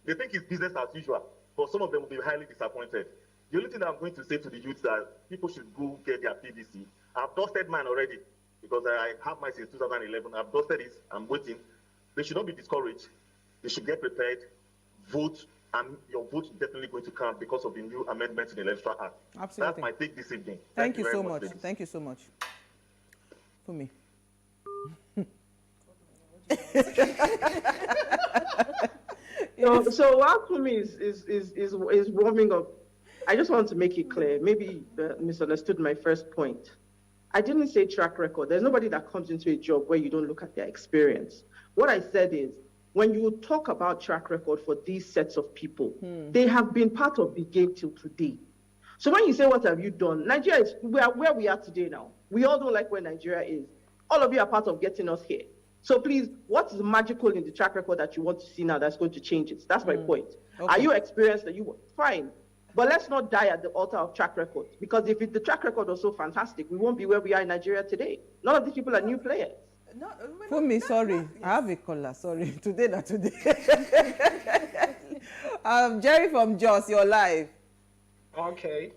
They think it's business as usual, but some of them will be highly disappointed. The only thing I'm going to say to the youth is that people should go get their PVC. I've dusted mine already because I have mine since 2011. I've dusted it. I'm waiting. They should not be discouraged. They should get prepared, vote, and your vote is definitely going to count because of the new amendment to the Electoral Act. Absolutely. That's my take this evening. Thank you very so much. ladies. Thank you so much. For me. So what for me is warming up. I just want to make it clear. Maybe misunderstood my first point. I didn't say track record. There's nobody that comes into a job where you don't look at their experience. What I said is, when you talk about track record for these sets of people, they have been part of the game till today. So when you say, what have you done? Nigeria is where we are today now. We all don't like where Nigeria is. All of you are part of getting us here. So please, what is magical in the track record that you want to see now that's going to change it? That's my point. Okay. Are you experienced that you want? Fine. But let's not die at the altar of track record. Because if the track record was so fantastic, we won't be where we are in Nigeria today. None of these people are new players. For me, sorry. I have a caller. Sorry. Today, not today. Jerry from Jos, you're live. Okay.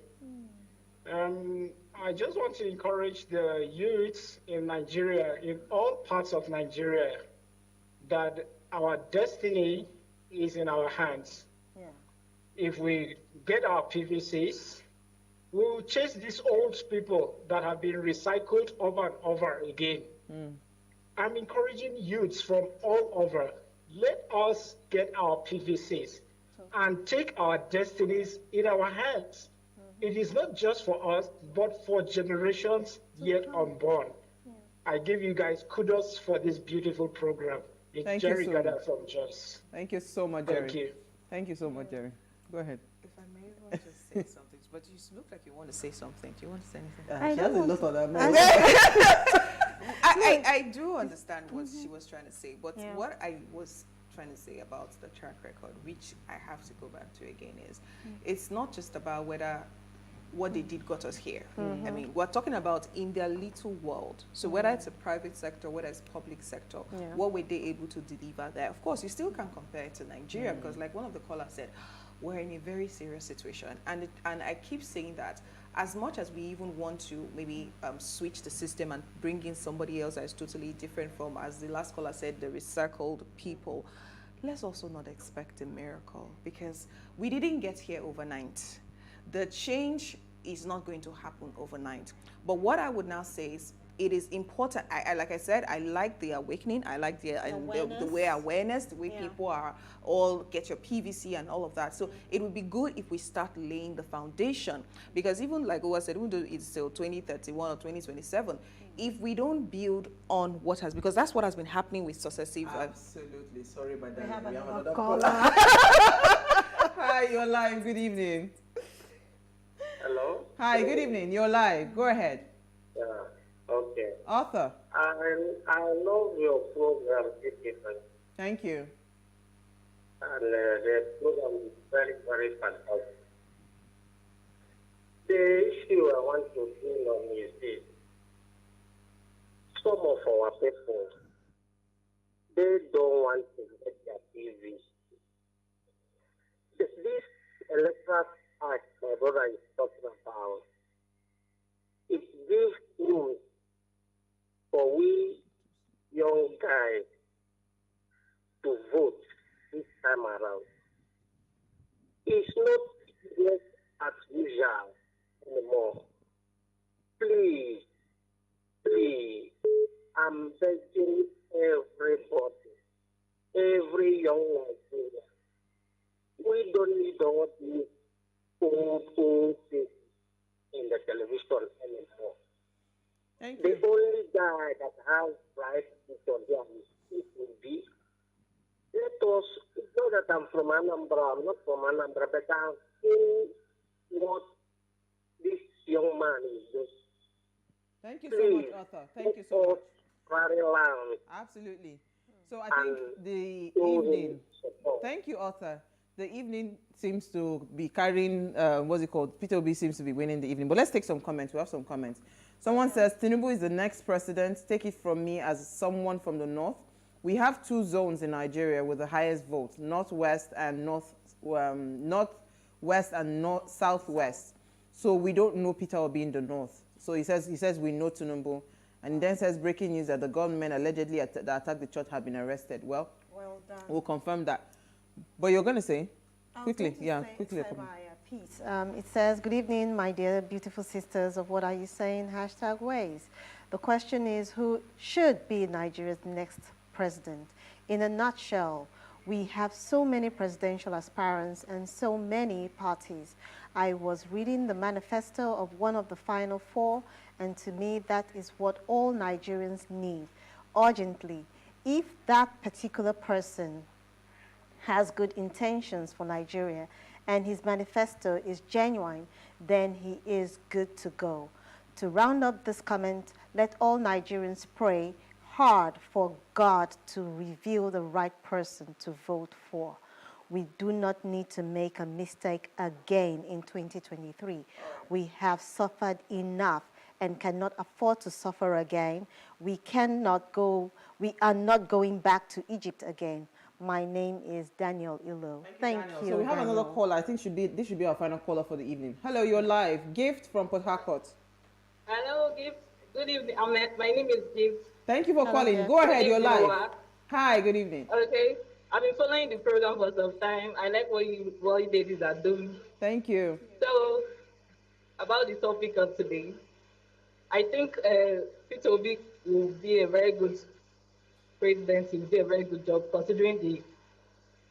I just want to encourage the youths in Nigeria, in all parts of Nigeria, that our destiny is in our hands. Yeah. If we get our PVCs, we will chase these old people that have been recycled over and over again. I'm encouraging youths from all over, let us get our PVCs and take our destinies in our hands. It is not just for us, but for generations yet unborn. I give you guys kudos for this beautiful program. It's Thank Jerry you so Gada much. from Jos. Thank you so much, Jerry. Thank you. Thank you so much, Jerry. Go ahead. If I may want to say something, but you look like you want to say something. Do you want to say anything? She has a lot of that. I do understand what she was trying to say, but what I was trying to say about the track record, which I have to go back to again, is it's not just about whether what they did got us here. I mean, we're talking about in their little world. So whether it's a private sector, whether it's public sector, what were they able to deliver there? Of course, you still can compare it to Nigeria because like one of the callers said, we're in a very serious situation. And I keep saying that as much as we even want to maybe switch the system and bring in somebody else that is totally different from, as the last caller said, the recycled people, let's also not expect a miracle because we didn't get here overnight. The change is not going to happen overnight. But what I would now say is it is important. Like I said, I like the awakening. I like the way awareness, the way people are all get your PVC and all of that. So it would be good if we start laying the foundation because even like Owa said, even though it's still 2031 or 2027, if we don't build on what has, because that's what has been happening with successive. Absolutely. Sorry about that. We have another caller. Hi, you're live. Good evening. Hello? Hi, good evening. You're live. Go ahead. Yeah, okay. Arthur. I love your program, Stephen. Thank you. And the program is very, very fantastic. The issue I want to bring on is this. Some of our people, they don't want to get their TV. This electoral act my brother is talking about, it gives room for we young guys to vote this time around. It's not business as usual anymore. Please, I'm begging everybody, every young Nigerian. We don't need all these old things in the television anymore. Thank the you. only guy that has right vision here is be. Let us, it's not that I'm from Anambra, I'm not from Anambra, but I've seen what this young man is doing. Thank you so much, Arthur. Thank you so much. Carry along. Absolutely. So I think the evening, thank you, Arthur. The evening seems to be carrying, what's it called? Peter Obi seems to be winning the evening. But let's take some comments. We have some comments. Someone says, Tinubu is the next president. Take it from me as someone from the north. We have two zones in Nigeria with the highest votes, northwest and northwest and southwest. So we don't know Peter Obi in the north. So he says we know Tinubu. And then says breaking news that the gunmen allegedly that attacked the church have been arrested. Well done. We'll confirm that. But you're going to say? Quickly. Quickly. Piece. It says, good evening, my dear beautiful sisters of What Are You Saying? #Ways. The question is, who should be Nigeria's next president? In a nutshell, we have so many presidential aspirants and so many parties. I was reading the manifesto of one of the final four, and to me, that is what all Nigerians need urgently. If that particular person has good intentions for Nigeria and his manifesto is genuine, then he is good to go. To round up this comment, let all Nigerians pray hard for God to reveal the right person to vote for. We do not need to make a mistake again in 2023. We have suffered enough and cannot afford to suffer again. We are not going back to Egypt again. My name is Daniel Ilo. Thank you. So we have Daniel. another caller. I think this should be our final caller for the evening. Hello, you're live. Gift from Port Harcourt. Hello, Gift. Good evening. My name is Gift. Thank you for calling. Yes. Go ahead, you're live. Noah. Hi, good evening. Okay. I've been following the program for some time. I like what you ladies are doing. Thank you. So, about the topic of today, I think Peter Obi will be a very good president. He will do a very good job considering the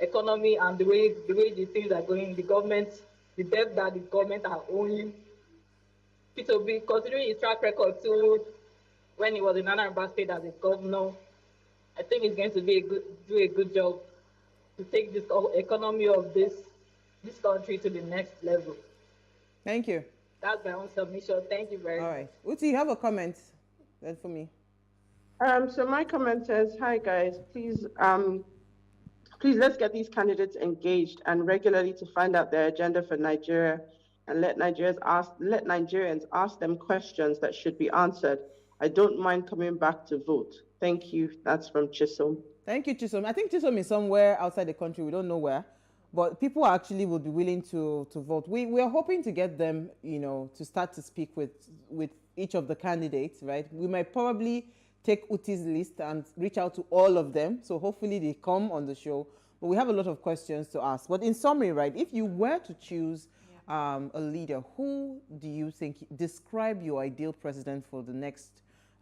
economy and the way the things are going. The government, the debt that the government are owing. Peter Obi, considering his track record too, when he was in Anambra State as a governor, I think he's going to do a good job to take this economy of this country to the next level. Thank you. That's my own submission. Thank you very much. All right. Uti, you have a comment then for me. So my comment says, hi guys, please let's get these candidates engaged and regularly to find out their agenda for Nigeria and let Nigerians ask them questions that should be answered. I don't mind coming back to vote. Thank you. That's from Chisom. Thank you, Chisom. I think Chisom is somewhere outside the country. We don't know where. But people actually would be willing to vote. We are hoping to get them, to start to speak with each of the candidates, right? We might probably take Uti's list and reach out to all of them. So hopefully they come on the show. But we have a lot of questions to ask. But in summary, right, if you were to choose a leader, who do you think, describe your ideal president for the next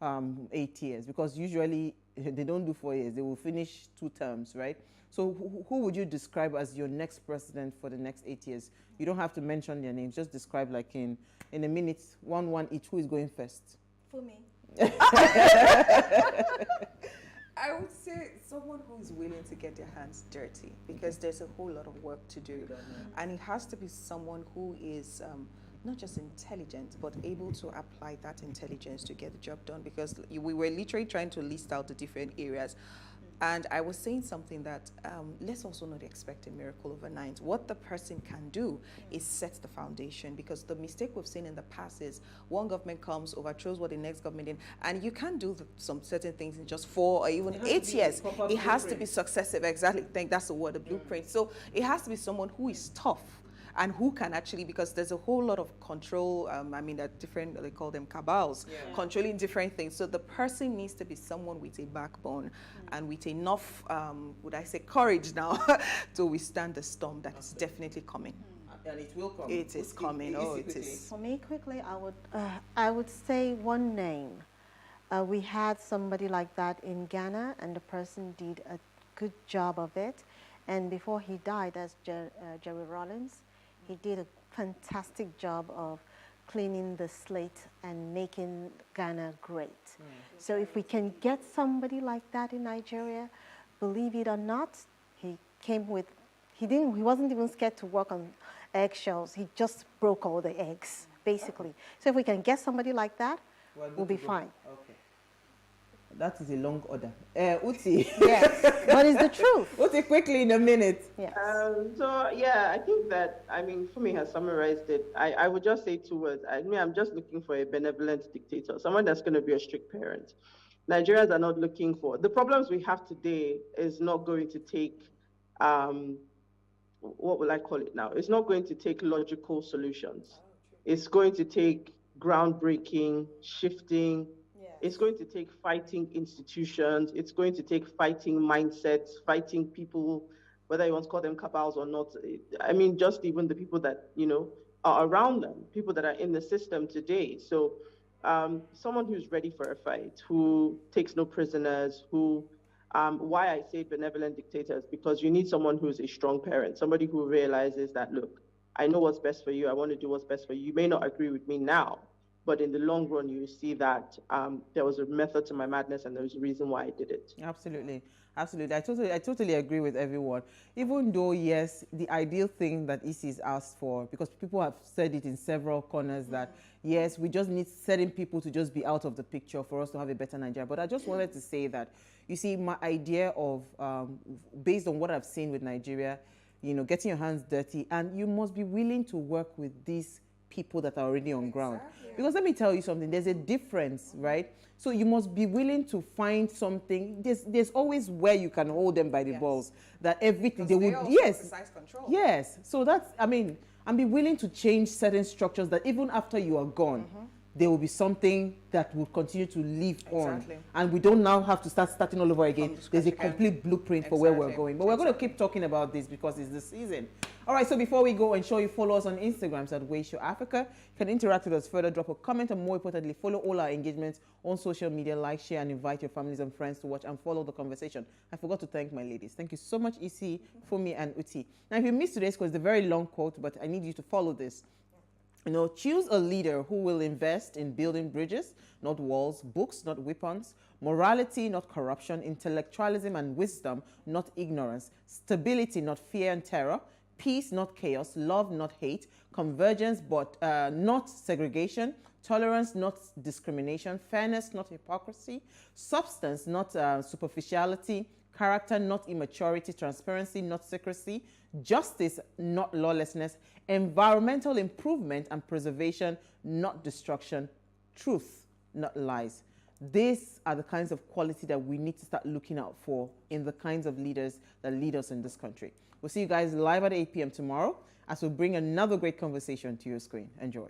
8 years? Because usually they don't do 4 years. They will finish 2 terms, right? So who would you describe as your next president for the next 8 years? You don't have to mention their names. Just describe like in a minute, one each. Who is going first? For me. I would say someone who is willing to get their hands dirty, because there's a whole lot of work to do. And it has to be someone who is not just intelligent, but able to apply that intelligence to get the job done, because we were literally trying to list out the different areas. And I was saying something that let's also not expect a miracle overnight. What the person can do is set the foundation, because the mistake we've seen in the past is one government comes, overthrows what the next government did, and you can't do some certain things in just 4 or even 8 years. It has to be successive. Exactly. I think that's the word, the blueprint. So it has to be someone who is tough, and who can actually, because there's a whole lot of control, there are different, they call them cabals, controlling different things. So the person needs to be someone with a backbone and with enough, would I say, courage now to withstand the storm that is definitely coming. And it will come. It is coming. It is. For me, quickly, I would say one name. We had somebody like that in Ghana, and the person did a good job of it. And before he died, that's Jerry Rawlings, he did a fantastic job of cleaning the slate and making Ghana great. So if we can get somebody like that in Nigeria, believe it or not, he wasn't even scared to work on eggshells. He just broke all the eggs, basically. So if we can get somebody like that, we'll be fine. Okay. That is a long order. Uti. Yes, but it's the truth. Uti, quickly in a minute. Yes. So yeah, I think that, Fumi has summarized it. I would just say 2 words. I'm just looking for a benevolent dictator, someone that's going to be a strict parent. Nigerians are not looking for, the problems we have today is not going to take, what will I call it now? It's not going to take logical solutions. It's going to take groundbreaking, shifting. It's going to take fighting institutions. It's going to take fighting mindsets, fighting people, whether you want to call them cabals or not. Just even the people that, are around them, people that are in the system today. So someone who's ready for a fight, who takes no prisoners, who, why I say benevolent dictators, because you need someone who's a strong parent, somebody who realizes that, look, I know what's best for you. I want to do what's best for you. You may not agree with me now, but in the long run, you see that there was a method to my madness and there was a reason why I did it. Absolutely. Absolutely. I totally agree with everyone. Even though, yes, the ideal thing that ISIS asked for, because people have said it in several corners that, yes, we just need certain people to just be out of the picture for us to have a better Nigeria. But I just wanted to say that, you see, my idea of, based on what I've seen with Nigeria, getting your hands dirty, and you must be willing to work with these people that are already on ground. Because let me tell you something, there's a difference, right? So you must be willing to find something. There's always where you can hold them by the balls. That everything they would, exercise control. Yes. So that's, and be willing to change certain structures that even after you are gone, there will be something that will continue to live on. And we don't now have to starting all over again. There's a complete blueprint for where we're going. But we're going to keep talking about this because it's the season. All right, so before we go, ensure you follow us on Instagram at Way Show Africa. You can interact with us further, drop a comment, and more importantly, follow all our engagements on social media, like, share, and invite your families and friends to watch and follow the conversation. I forgot to thank my ladies. Thank you so much, Isi, Fumi, and Uti. Now, if you missed today's quote, it's a very long quote, but I need you to follow this. Choose a leader who will invest in building bridges, not walls, books, not weapons, morality, not corruption, intellectualism and wisdom, not ignorance, stability, not fear and terror, peace, not chaos, love, not hate, convergence, but not segregation, tolerance, not discrimination, fairness, not hypocrisy, substance, not superficiality, character, not immaturity, transparency, not secrecy, justice, not lawlessness, environmental improvement and preservation, not destruction, truth, not lies. These are the kinds of quality that we need to start looking out for in the kinds of leaders that lead us in this country. We'll see you guys live at 8 p.m. tomorrow as we bring another great conversation to your screen. Enjoy.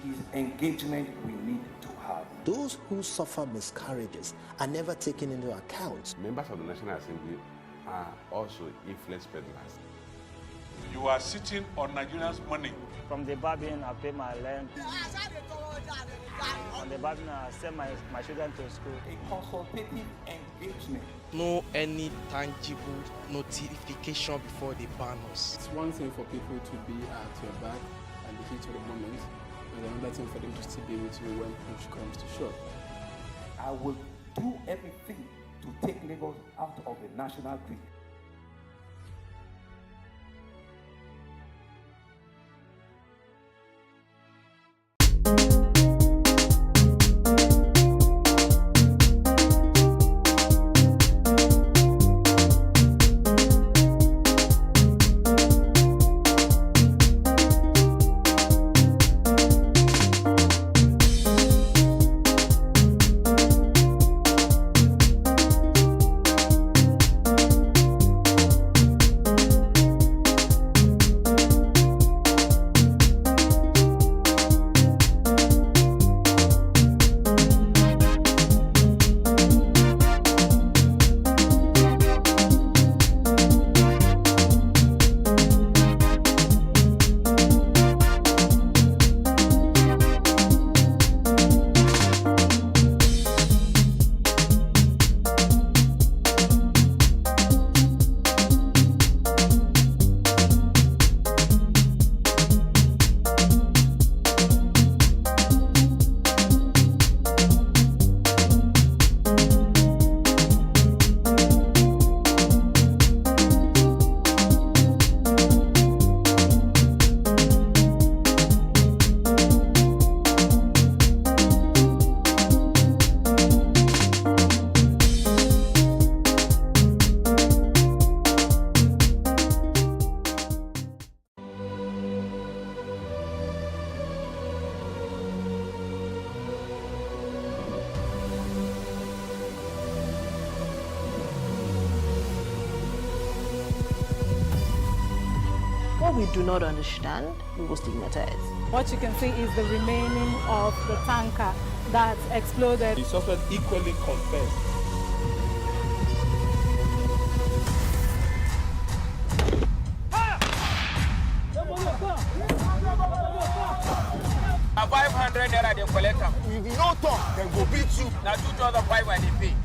It is engagement we need to have. Those who suffer miscarriages are never taken into account. Members of the National Assembly are also influence peddlers. You are sitting on Nigerians' money. From the barbing, I pay my rent. From the barbing, I send my children to school. A consultative engagement. No any tangible notification before they ban us. It's one thing for people to be at your back and the heat of the moment, and another thing for them to still be with you when push comes to shove. I will do everything to take Lagos out of the national grid. What we do not understand, we will stigmatize. What you can see is the remaining of the tanker that exploded. The suspect equally confessed. A 500 naira they collect am. If you no talk, dem go beat you. Na 2,500 they pay.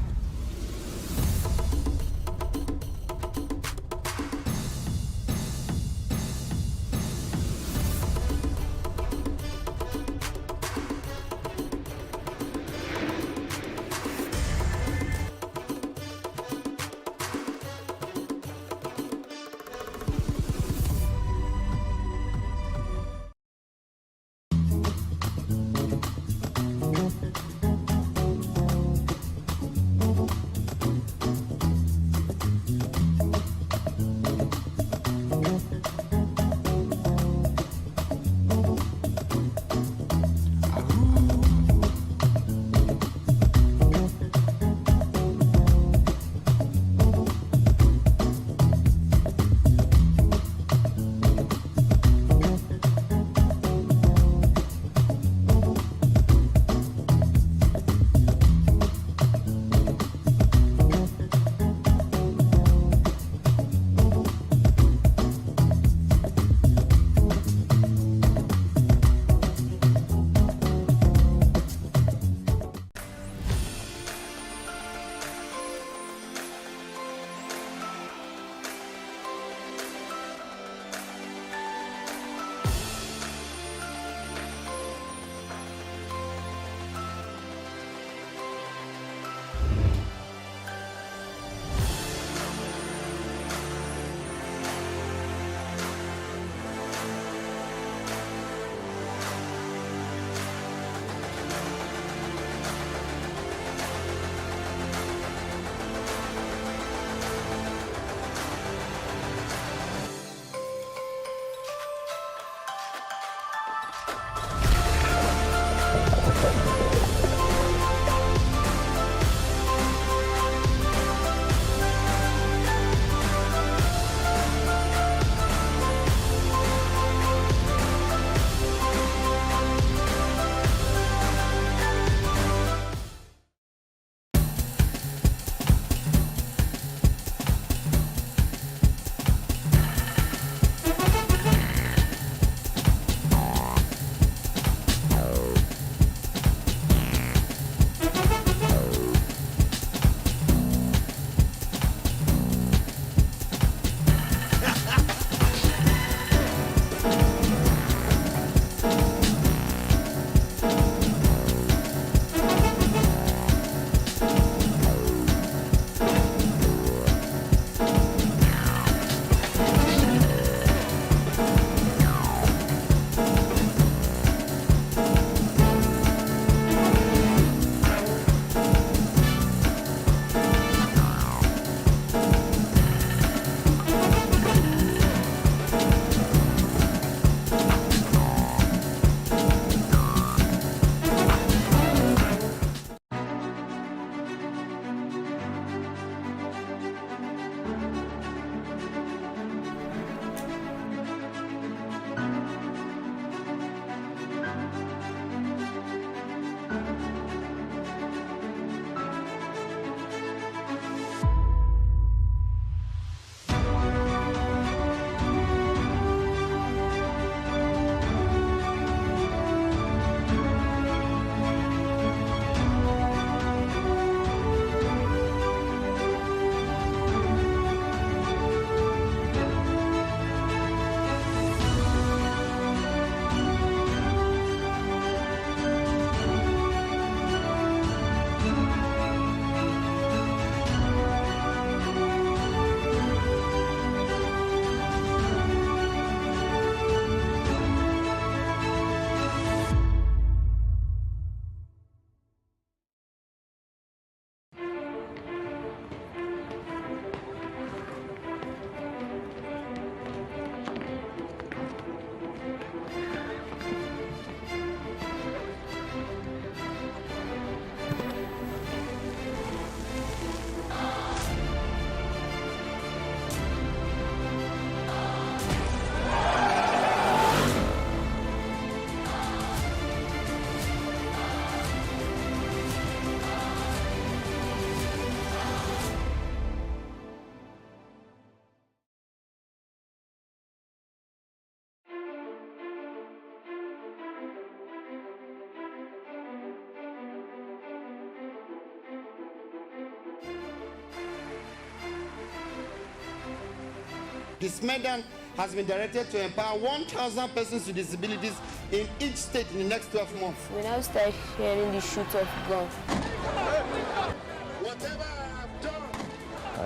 His medal has been directed to empower 1,000 persons with disabilities in each state in the next 12 months. We now start hearing the shoot of guns.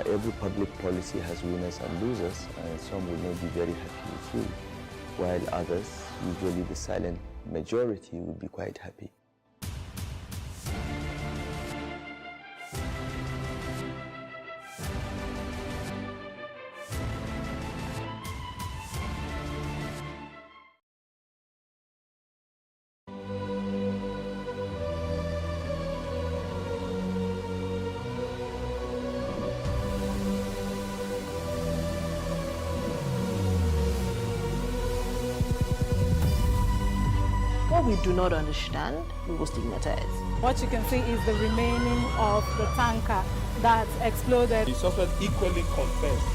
Every public policy has winners and losers, and some will not be very happy with you, while others, usually the silent majority, will be quite happy. What we do not understand, we will stigmatize. What you can see is the remaining of the tanker that exploded. The suspect equally confessed.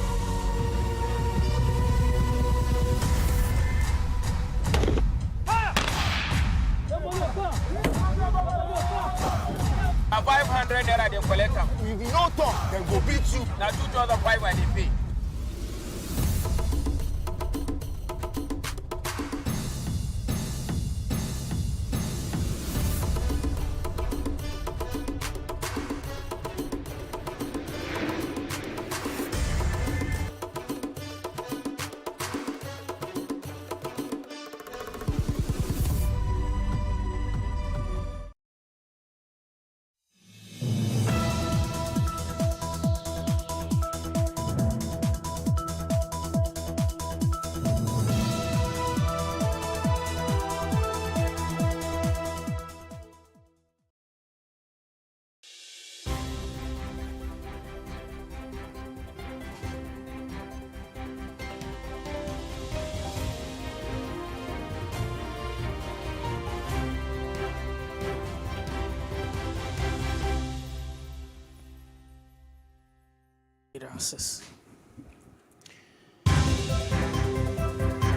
Na 500 naira they collect am. If you no talk, then go beat you. Na 2,500 they pay.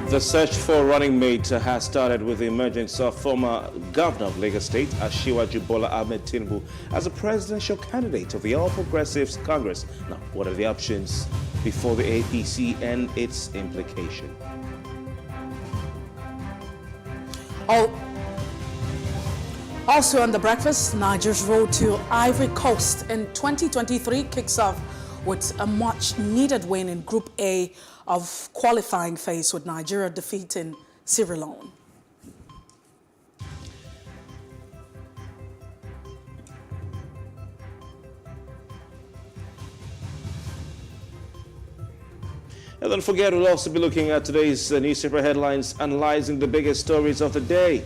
The search for running mate has started with the emergence of former Governor of Lagos State, Asiwaju Bola Ahmed Tinubu, as a presidential candidate of the All Progressives Congress. Now, what are the options before the APC and its implication? Also on the breakfast, Nigeria's road to Ivory Coast in 2023 kicks off with a much-needed win in Group A of qualifying phase, with Nigeria defeating Sierra Leone. And don't forget, we'll also be looking at today's newspaper headlines, analyzing the biggest stories of the day.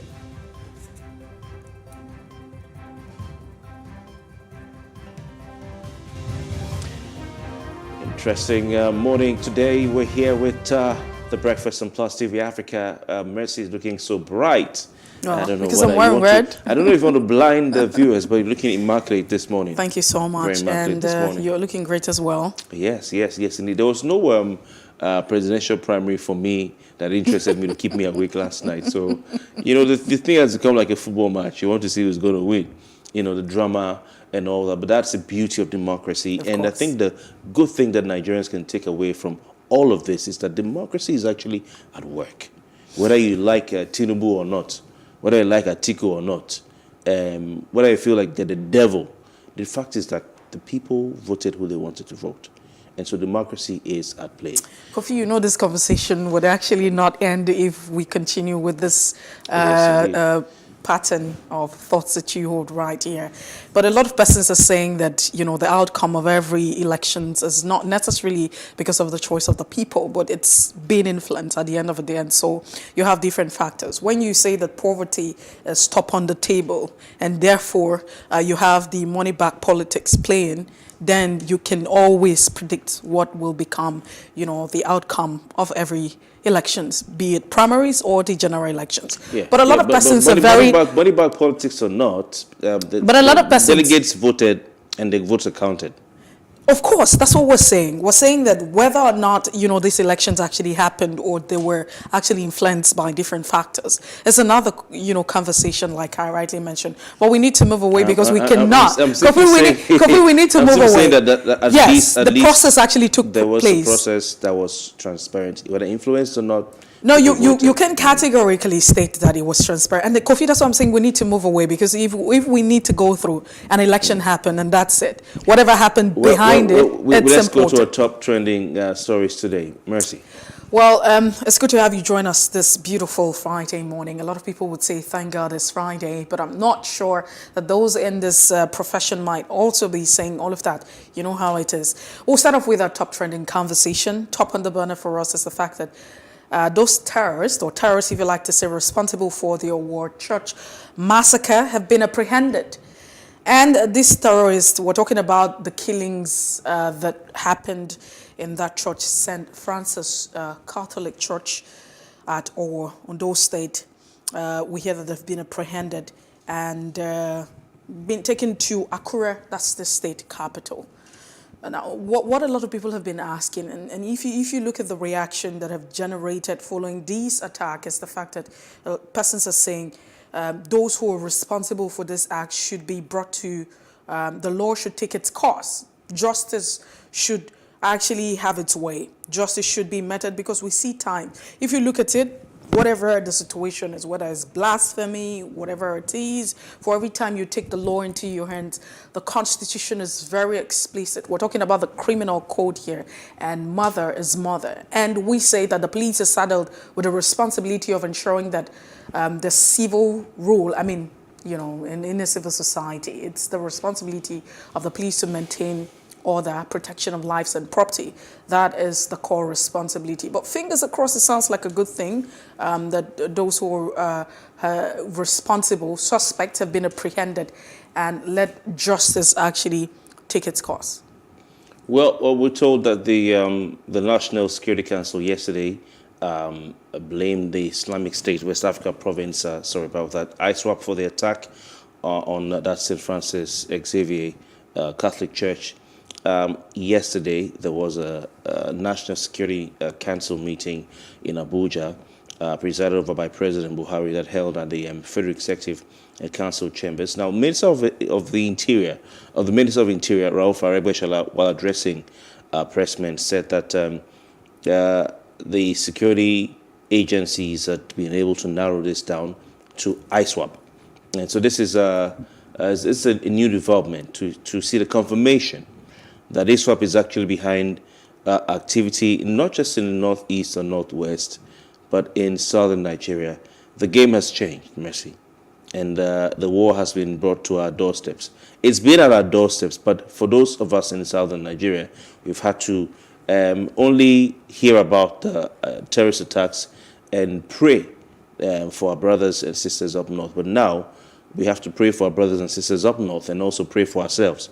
Interesting morning today. We're here with the breakfast on Plus TV Africa. Mercy is looking so bright. Oh, I don't know because I'm wearing red. I don't know if you want to blind the viewers, but you're looking immaculate this morning. Thank you so much, and you're looking great as well. Yes, indeed. There was no presidential primary for me that interested me to keep me awake last night. So, you know, the thing has become like a football match. You want to see who's going to win. You know, the drama and all that. But that's the beauty of democracy. And I think the good thing that Nigerians can take away from all of this is that democracy is actually at work. Whether you like Tinubu or not, whether you like Atiku or not, whether you feel like they're the devil, the fact is that the people voted who they wanted to vote. And so democracy is at play. Kofi, you know this conversation would actually not end if we continue with this pattern of thoughts that you hold right here. But a lot of persons are saying that, you know, the outcome of every elections is not necessarily because of the choice of the people, but it's being influenced at the end of the day. And so you have different factors. When you say that poverty is top on the table, and therefore you have the money back politics playing, then you can always predict what will become, you know, the outcome of every elections, be it primaries or the general elections. Yeah. But a lot of persons are very... Money back politics or not, but a lot of persons... delegates voted and their votes are counted. Of course, that's what we're saying. We're saying that whether or not, these elections actually happened or they were actually influenced by different factors is another, conversation, like I rightly mentioned. But we need to move away because we cannot. Kofi, we need to move away. Yes, the process actually took place. There was a process that was transparent. Whether influenced or not, no, you can categorically state that it was transparent. And Kofi, that's what I'm saying, we need to move away, because if we need to go through an election happen and that's it, whatever happened behind it, let's go to our top trending stories today. Mercy. Well, it's good to have you join us this beautiful Friday morning. A lot of people would say, thank God it's Friday, but I'm not sure that those in this profession might also be saying all of that. You know how it is. We'll start off with our top trending conversation. Top on the burner for us is the fact that those terrorists, or terrorists if you like to say, responsible for the Award Church massacre have been apprehended. And these terrorists, we're talking about the killings that happened in that church, St. Francis Catholic Church at Owo, Ondo State. We hear that they've been apprehended and been taken to Akure, that's the state capital. Now, what a lot of people have been asking, and if you look at the reaction that have generated following these attacks, is the fact that persons are saying those who are responsible for this act should be brought to, the law should take its course. Justice should actually have its way. Justice should be meted, because we see time. If you look at it, whatever the situation is, whether it's blasphemy, whatever it is, for every time you take the law into your hands, the Constitution is very explicit. We're talking about the criminal code here, and mother is mother. And we say that the police is saddled with the responsibility of ensuring that the civil rule, in a civil society, it's the responsibility of the police to maintain order, protection of lives and property. That is the core responsibility. But fingers across, it sounds like a good thing that those who are responsible, suspects, have been apprehended and let justice actually take its course. Well, we're told that the National Security Council yesterday blamed the Islamic State, West Africa province, ISWAP, for the attack on that St. Francis Xavier Catholic Church. Yesterday, there was a National Security Council meeting in Abuja, presided over by President Buhari, that held at the Federal Executive Council chambers. Now, Minister of the Interior, Rauf Aregbesola, while addressing pressmen, said that the security agencies had been able to narrow this down to ISWAP. And so this is it's a new development to see the confirmation that ISWAP is actually behind activity, not just in the northeast or northwest, but in southern Nigeria. The game has changed, Mercy, and the war has been brought to our doorsteps. It's been at our doorsteps, but for those of us in southern Nigeria, we've had to only hear about terrorist attacks and pray for our brothers and sisters up north. But now we have to pray for our brothers and sisters up north and also pray for ourselves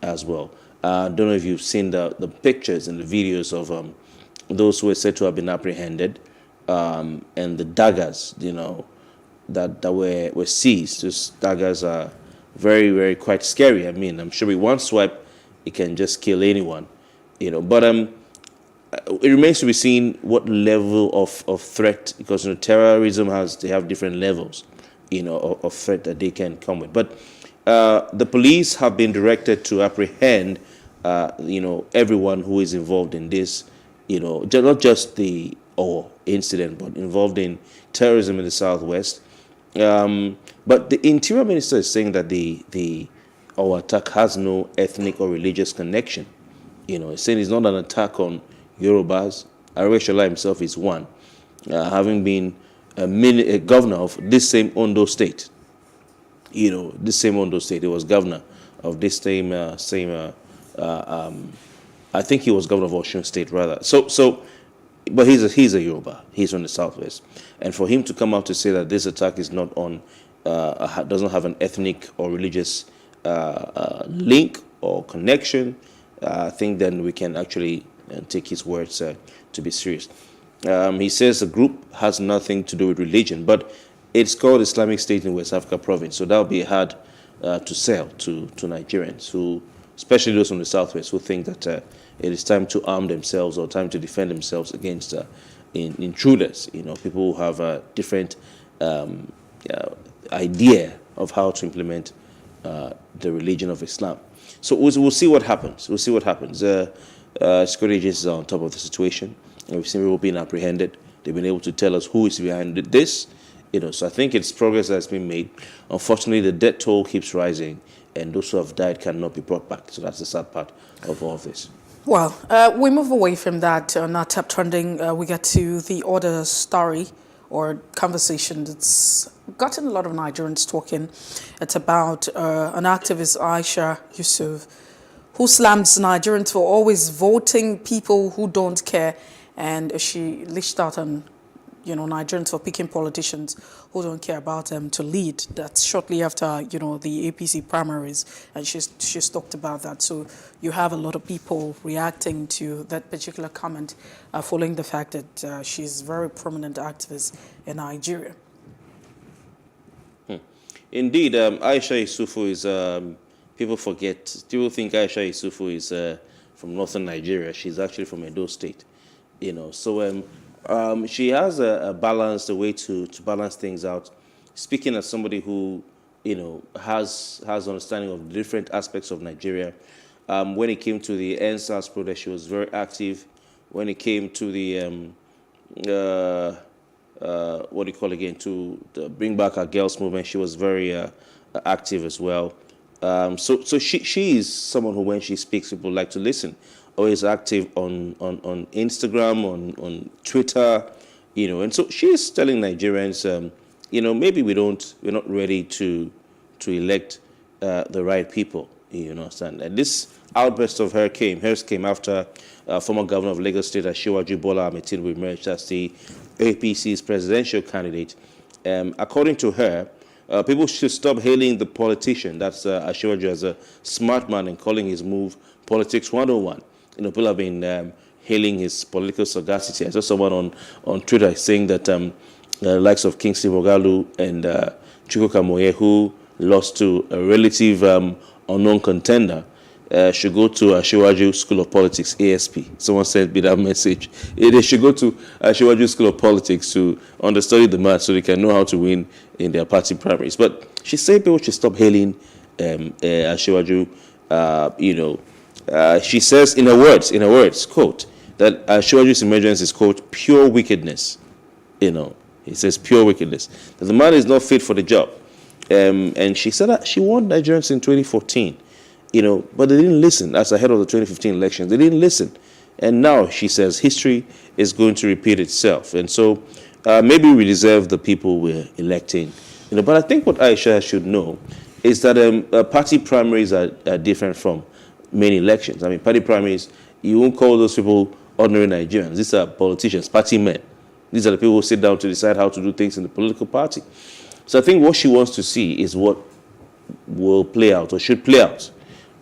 as well. I don't know if you've seen the pictures and the videos of those who are said to have been apprehended, and the daggers, that were seized. Those daggers are very, very quite scary. I mean, I'm sure with one swipe, it can just kill anyone, But it remains to be seen what level of threat, because terrorism they have different levels, of threat that they can come with. But the police have been directed to apprehend, everyone who is involved in this, not just the incident, but involved in terrorism in the southwest. But the Interior Minister is saying that the attack has no ethnic or religious connection. He's saying it's not an attack on Yorubas. Aregbesola himself is one, having been a governor of this same Ondo State. This same Ondo State. He was governor of this I think he was governor of Osun State, rather. But he's a Yoruba. He's from the southwest. And for him to come out to say that this attack is not on, doesn't have an ethnic or religious link or connection, I think then we can actually take his words to be serious. He says the group has nothing to do with religion, but it's called Islamic State in West Africa province, so that will be hard to sell to Nigerians who especially those from the southwest who think that it is time to arm themselves or time to defend themselves against intruders. People who have a different idea of how to implement the religion of Islam. So we'll see what happens. We'll see what happens. Security agencies are on top of the situation. And we've seen people being apprehended. They've been able to tell us who is behind this. So I think it's progress that's been made. Unfortunately, the death toll keeps rising, and those who have died cannot be brought back. So that's the sad part of all of this. Well, we move away from that, not tap trending. We get to the other story or conversation that's gotten a lot of Nigerians talking. It's about an activist, Aisha Yusuf, who slams Nigerians for always voting people who don't care. And she lashed out on, Nigerians for picking politicians who don't care about them to lead. That's shortly after, the APC primaries, and she's talked about that. So you have a lot of people reacting to that particular comment, following the fact that she's a very prominent activist in Nigeria. Indeed, Aisha Isufu is, people think Aisha Isufu is from northern Nigeria. She's actually from Edo State. So she has a way to balance things out. Speaking as somebody who, has understanding of the different aspects of Nigeria. When it came to the NSAS protest, she was very active. When it came to the, to bring back our girls movement, she was very active as well. So she is someone who, when she speaks, people like to listen. Always active on Instagram, on Twitter, and so she's telling Nigerians, maybe we're not ready to elect the right people, understand. And this outburst of hers came after former governor of Lagos State, Asiwaju Bola Ahmed Tinubu, emerged as the APC's presidential candidate. According to her, people should stop hailing the politician, that's Asiwaju, as a smart man and calling his move Politics 101. People have been hailing his political sagacity. I saw someone on Twitter saying that the likes of Kingsley Moghalu and Chukwuka Moye, who lost to a relative unknown contender, should go to Asiwaju School of Politics, ASP. Someone sent me that message. They should go to Asiwaju School of Politics to understudy the math so they can know how to win in their party primaries. But she said people should stop hailing Asiwaju, she says, in her words, quote, that Asiwaju's emergence is, quote, pure wickedness. He says pure wickedness. That the man is not fit for the job. And she said that she won Nigerians in 2014, but they didn't listen. As ahead of the 2015 elections, they didn't listen. And now, she says, history is going to repeat itself. And so maybe we deserve the people we're electing. But I think what Aisha should know is that party primaries are different from many elections. I mean, party primaries, you won't call those people ordinary Nigerians. These are politicians, party men. These are the people who sit down to decide how to do things in the political party. So I think what she wants to see is what will play out or should play out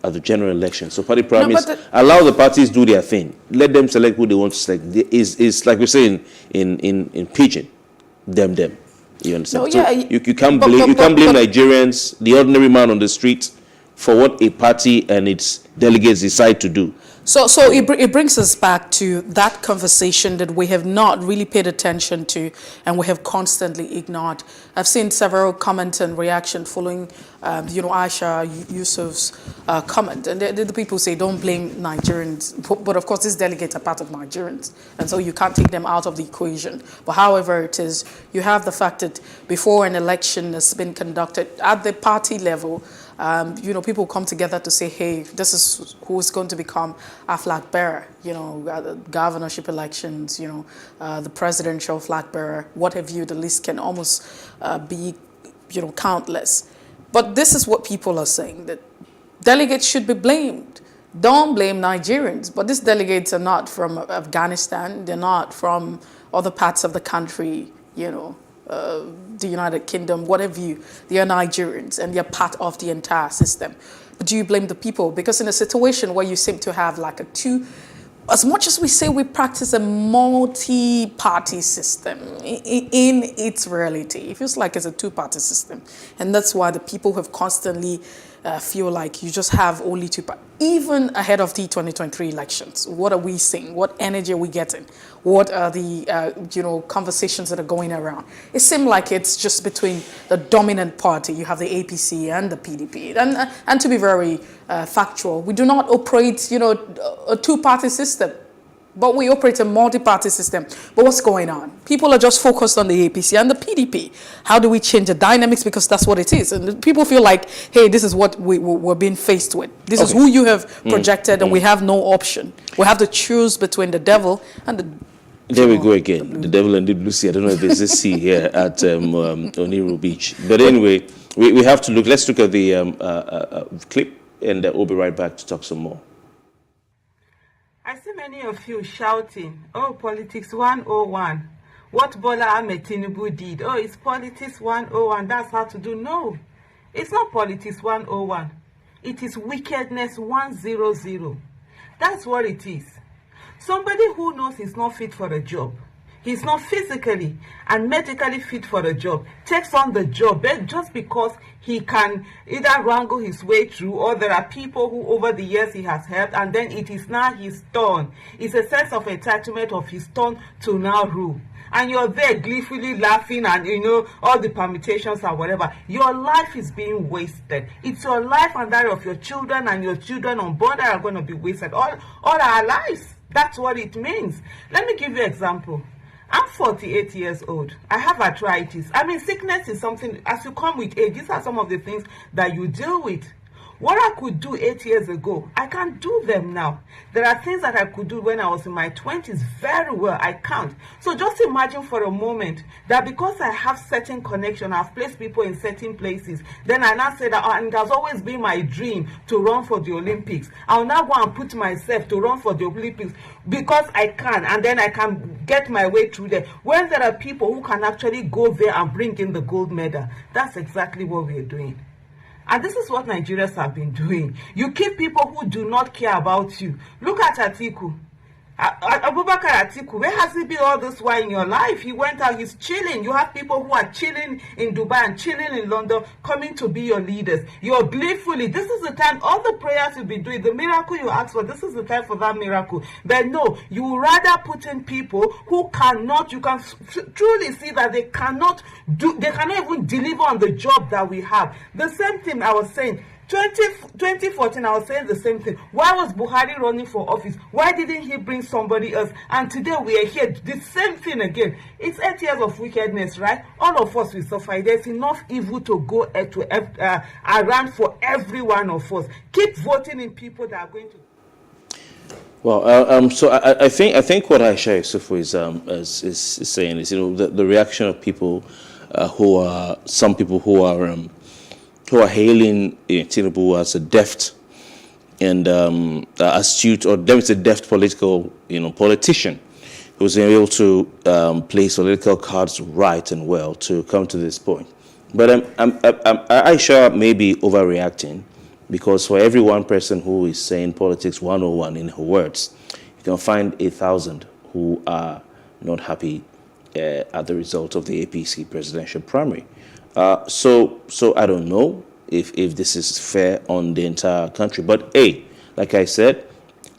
at the general election. So party primaries, allow the parties do their thing. Let them select who they want to select. Is like we say in Pidgin, them. You understand? No, yeah, so you can't blame Nigerians, the ordinary man on the street, for what a party and its delegates decide to do. So it brings us back to that conversation that we have not really paid attention to and we have constantly ignored. I've seen several comments and reaction following, Aisha Yusuf's comment. And the people say, don't blame Nigerians. But of course, these delegates are part of Nigerians. And so you can't take them out of the equation. But however it is, you have the fact that before an election has been conducted at the party level, people come together to say, hey, this is who's going to become our flag bearer, the governorship elections, the presidential flag bearer, what have you. The list can almost be, countless. But this is what people are saying, that delegates should be blamed. Don't blame Nigerians. But these delegates are not from Afghanistan. They're not from other parts of the country, the United Kingdom, whatever you, they are Nigerians and they're part of the entire system. But do you blame the people? Because in a situation where you seem to have like as much as we say we practice a multi-party system, in its reality, it feels like it's a two-party system. And that's why the people have constantly feel like you just have only two parties. even ahead of the 2023 elections, what are we seeing? What energy are we getting? What are the conversations that are going around? It seems like it's just between the dominant party. You have the APC and the PDP. And to be very factual, we do not operate, a two-party system, but we operate a multi-party system. But what's going on? People are just focused on the APC and the PDP. How do we change the dynamics? Because that's what it is. And people feel like, hey, this is what we're being faced with. This is who you have projected, and we have no option. We have to choose between the devil and the... There we go again. The devil and the blue sea. I don't know if there's a sea here at Oniru Beach. But anyway, we have to look. Let's look at the clip, and we'll be right back to talk some more. I see many of you shouting, oh, politics 101. What Bola Ahmed Tinubu did. Oh, it's politics 101. That's how to do. No, it's not politics 101. It is wickedness 100. That's what it is. Somebody who knows he's not fit for a job, he's not physically and medically fit for a job, takes on the job just because he can either wrangle his way through, or there are people who over the years he has helped, and then it is now his turn. It's a sense of entitlement of his turn to now rule. And you're there gleefully laughing and, all the permutations and whatever. Your life is being wasted. It's your life and that of your children and your children on board that are going to be wasted. All our lives. That's what it means. Let me give you an example. I'm 48 years old. I have arthritis. I mean, sickness is something, as you come with age, these are some of the things that you deal with. What I could do 8 years ago, I can't do them now. There are things that I could do when I was in my 20s very well. I can't. So just imagine for a moment that because I have certain connection, I've placed people in certain places, then I now say that, and it has always been my dream to run for the Olympics. I'll now go and put myself to run for the Olympics because I can, and then I can get my way through there. When there are people who can actually go there and bring in the gold medal, that's exactly what we're doing. And this is what Nigerians have been doing. You keep people who do not care about you. Look at Atiku. Abubakar Atiku, where has he been all this while in your life? He went out, he's chilling. You have people who are chilling in Dubai and chilling in London coming to be your leaders. You're gleefully, this is the time, all the prayers you've been doing, the miracle you ask for, this is the time for that miracle. But no, you rather put in people who cannot, you can truly see that they cannot even deliver on the job that we have. The same thing I was saying, 2014, I was saying the same thing. Why was Buhari running for office? Why didn't he bring somebody else? And today we are here, the same thing again. It's 8 years of wickedness, right? All of us will suffer. There's enough evil to go around for every one of us. Keep voting in people that are going to... Well, so I think what Aisha Yusufu is saying is, the reaction of people some people who are hailing Tinubu as a deft and astute, or a deft political, politician who's able to place political cards right and well to come to this point. But Aisha may be overreacting, because for every one person who is saying politics 101 in her words, you can find 1,000 who are not happy at the result of the APC presidential primary. So I don't know if this is fair on the entire country. But like I said,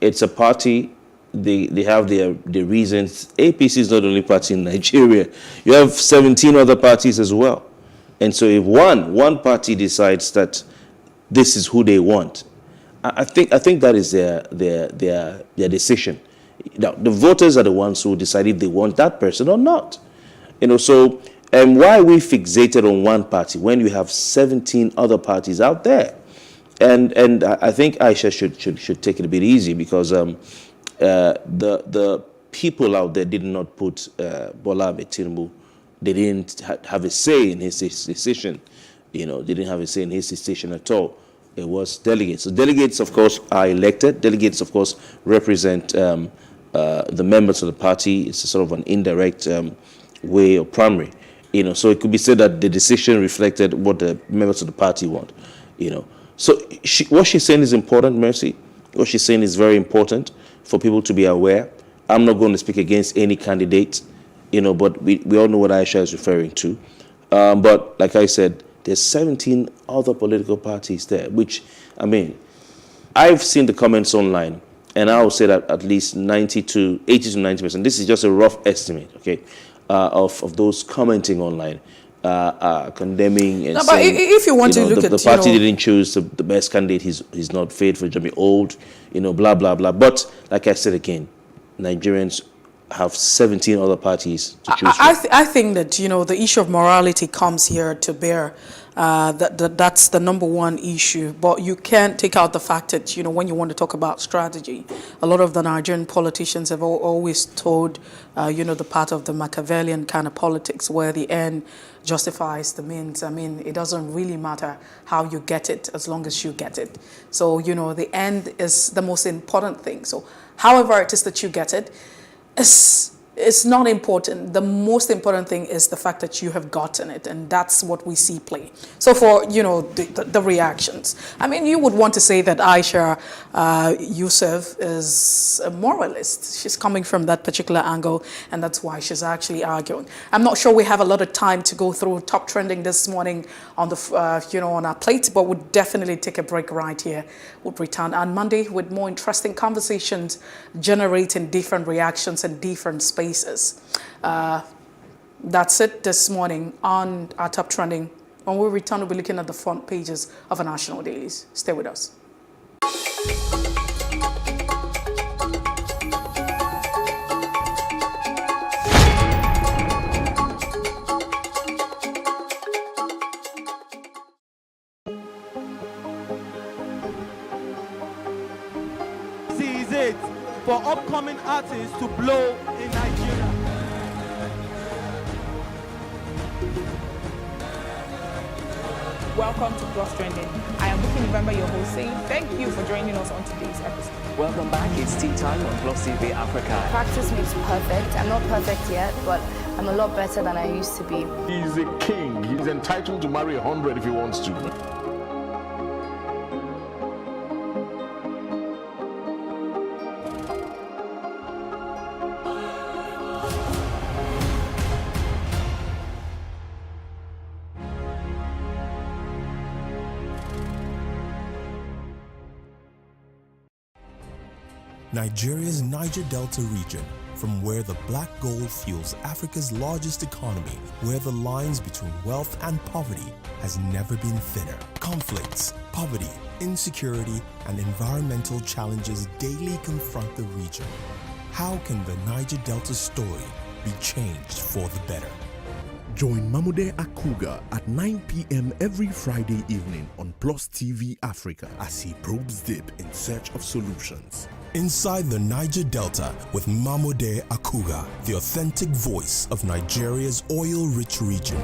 it's a party. They have their reasons. APC is not the only party in Nigeria. You have 17 other parties as well. And so if one party decides that this is who they want, I think that is their decision. Now, the voters are the ones who decide if they want that person or not. So why are we fixated on one party when you have 17 other parties out there? And I think Aisha should take it a bit easy, because the people out there did not put Bola Ahmed Tinubu. They didn't have a say in his decision. They didn't have a say in his decision at all. It was delegates. So delegates, of course, are elected. Delegates, of course, represent the members of the party. It's a sort of an indirect way of primary. So it could be said that the decision reflected what the members of the party want. So what she's saying is important, Mercy. What she's saying is very important for people to be aware. I'm not going to speak against any candidate, but we all know what Aisha is referring to. But like I said, there's 17 other political parties there, which, I've seen the comments online, and I would say that at least 80 to 90%, this is just a rough estimate, okay, of those commenting online, condemning and no, but saying, if you want to look at the party didn't choose the best candidate, he's not fit for Jimmy Old, blah, blah, blah. But like I said again, Nigerians have 17 other parties to choose from. I think that, the issue of morality comes here to bear. That's the number one issue. But you can't take out the fact that, when you want to talk about strategy, a lot of the Nigerian politicians have always told, the part of the Machiavellian kind of politics where the end justifies the means. I mean, it doesn't really matter how you get it as long as you get it. So, the end is the most important thing. So, however it is that you get it, it's not important. The most important thing is the fact that you have gotten it, and that's what we see play. So for, the reactions, I mean, you would want to say that Aisha Yusuf is a moralist. She's coming from that particular angle, and that's why she's actually arguing. I'm not sure we have a lot of time to go through top trending this morning on the, on our plate, but we'll definitely take a break right here. We'll return on Monday with more interesting conversations, generating different reactions and different spaces. That's it this morning on our top trending. When we return, we'll be looking at the front pages of our national dailies. Stay with us. For upcoming artists to blow in Nigeria. Welcome to Plus Trending. I am Bookie November, your host, saying thank you for joining us on today's episode. Welcome back. It's tea time on Plus TV Africa. Practice makes perfect. I'm not perfect yet, but I'm a lot better than I used to be. He's a king. He's entitled to marry 100 if he wants to. Nigeria's Niger Delta region, from where the black gold fuels Africa's largest economy, where the lines between wealth and poverty has never been thinner. Conflicts, poverty, insecurity, and environmental challenges daily confront the region. How can the Niger Delta story be changed for the better? Join Mamude Akuga at 9 p.m. every Friday evening on Plus TV Africa as he probes deep in search of solutions. Inside the Niger Delta with Mamude Akuga, the authentic voice of Nigeria's oil-rich region.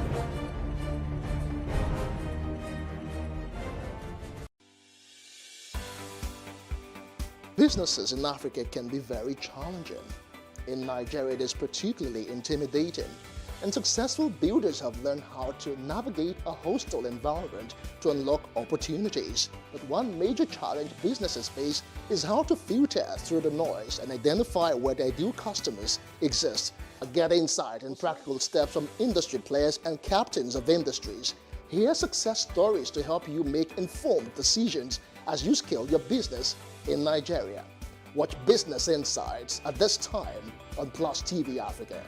Businesses in Africa can be very challenging. In Nigeria, it is particularly intimidating, and successful builders have learned how to navigate a hostile environment to unlock opportunities. But one major challenge businesses face is how to filter through the noise and identify where their ideal customers exist. Get insight and practical steps from industry players and captains of industries. Hear success stories to help you make informed decisions as you scale your business in Nigeria. Watch Business Insights at this time on Plus TV Africa.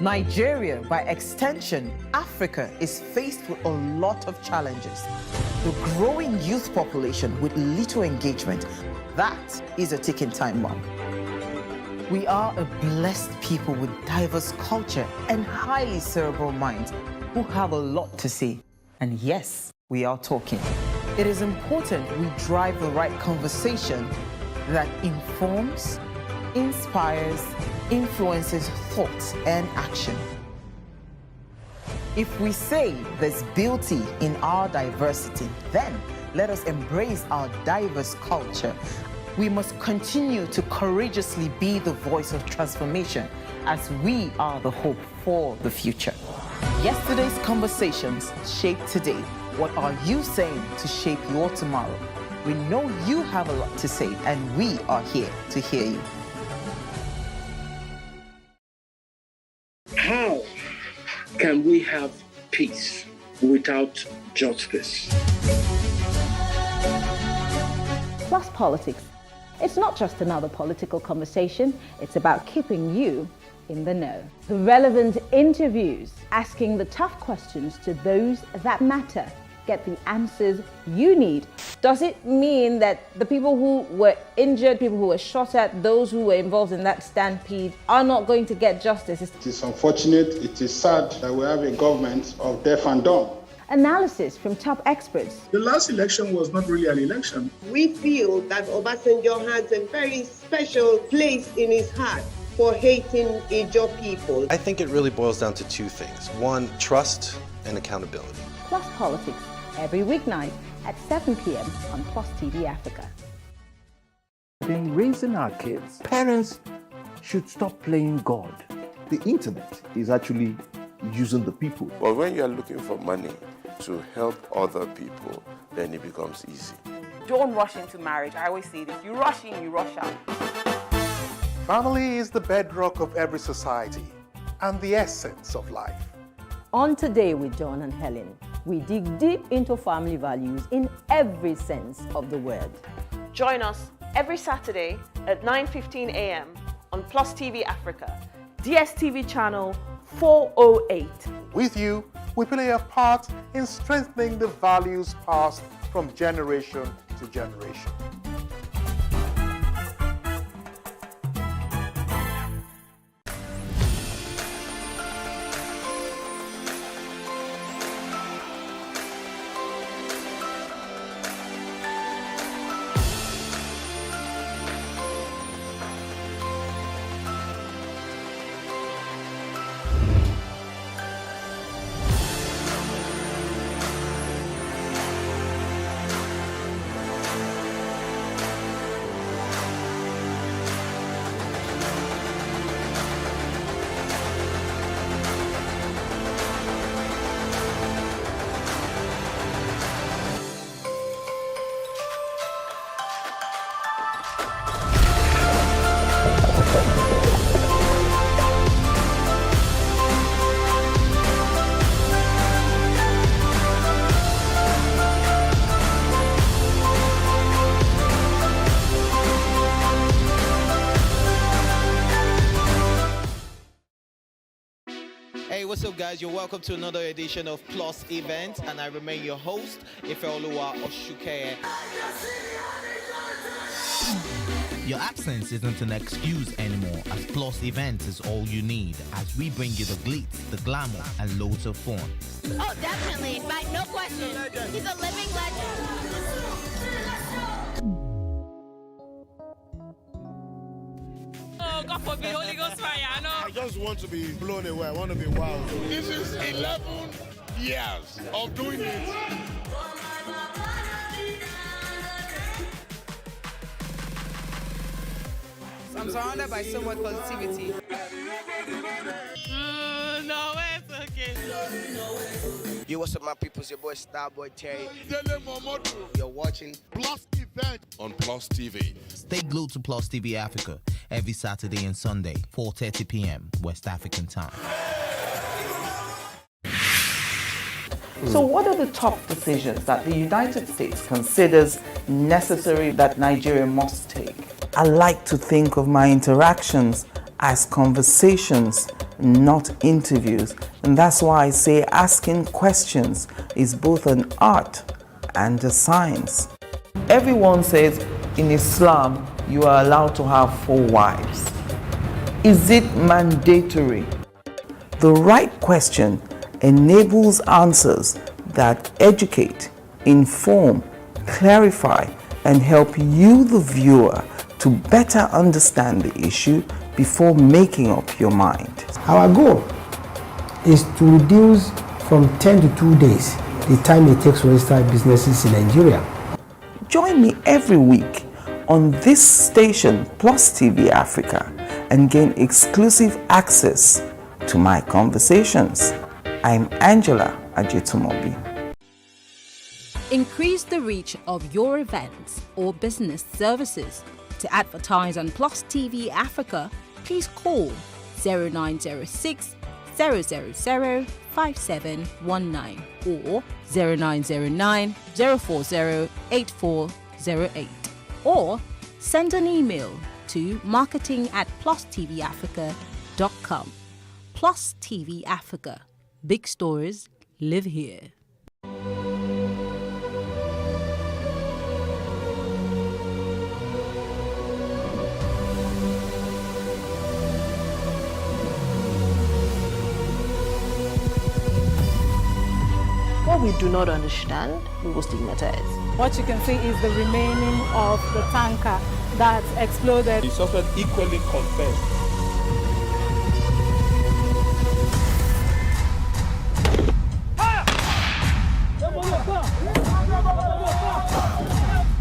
Nigeria, by extension, Africa, is faced with a lot of challenges. The growing youth population with little engagement, that is a ticking time bomb. We are a blessed people with diverse culture and highly cerebral minds who have a lot to say. And yes, we are talking. It is important we drive the right conversation that informs, inspires, influences thought and action. If we say there's beauty in our diversity, then let us embrace our diverse culture. We must continue to courageously be the voice of transformation as we are the hope for the future. Yesterday's conversations shape today. What are you saying to shape your tomorrow? We know you have a lot to say, and we are here to hear you. How can we have peace without justice. Plus Politics. It's not just another political conversation, it's about keeping you in the know. Relevant interviews, asking the tough questions to those that matter. Get the answers you need. Does it mean that the people who were injured, people who were shot at, those who were involved in that stampede are not going to get justice? It is unfortunate, it is sad that we have a government of deaf and dumb. Analysis from top experts. The last election was not really an election. We feel that Obasanjo has a very special place in his heart for hating Ijaw people. I think it really boils down to two things. One, trust and accountability. Plus Politics, every weeknight at 7 p.m. on Plus TV Africa. In raising our kids, parents should stop playing God. The internet is actually using the people. But when you are looking for money to help other people, then it becomes easy. Don't rush into marriage. I always say this. You rush in, you rush out. Family is the bedrock of every society and the essence of life. On Today with John and Helen, we dig deep into family values in every sense of the word. Join us every Saturday at 9:15 a.m. on Plus TV Africa, DSTV channel 408. With you, we play a part in strengthening the values passed from generation to generation. What's up, guys? You're welcome to another edition of Plus Event, and I remain your host, Ifeoluwa Oshukeye. Your absence isn't an excuse anymore, as Plus Events is all you need, as we bring you the glitz, the glamour, and loads of fun. Oh, definitely, right? No question. He's a living legend. Oh, God forbid, Holy Ghost fire, I know. I just want to be blown away. I want to be wild. This is 11 years of doing it. I'm surrounded by so much positivity. No, it's okay. Yo, what's up, my people? It's your boy Starboy Terry. You're watching Plus Event on Plus TV. Stay glued to Plus TV Africa every Saturday and Sunday, 4:30 p.m. West African time. So what are the top decisions that the United States considers necessary that Nigeria must take? I like to think of my interactions as conversations, not interviews. And that's why I say asking questions is both an art and a science. Everyone says in Islam you are allowed to have 4 wives. Is it mandatory? The right question enables answers that educate, inform, clarify, and help you, the viewer, to better understand the issue before making up your mind. Our goal is to reduce from 10 to 2 days the time it takes to register businesses in Nigeria. Join me every week on this station, Plus TV Africa, and gain exclusive access to my conversations. I'm Angela Ajetumobi. Increase the reach of your events or business services. To advertise on Plus TV Africa, please call 0906 0005719 or 0909 040 8408, or send an email to marketing@plustvafrica.com. Plus TV Africa. Big stories live here. What we do not understand, we will stigmatize. What you can see is the remaining of the tanker that exploded. The suspect equally confessed.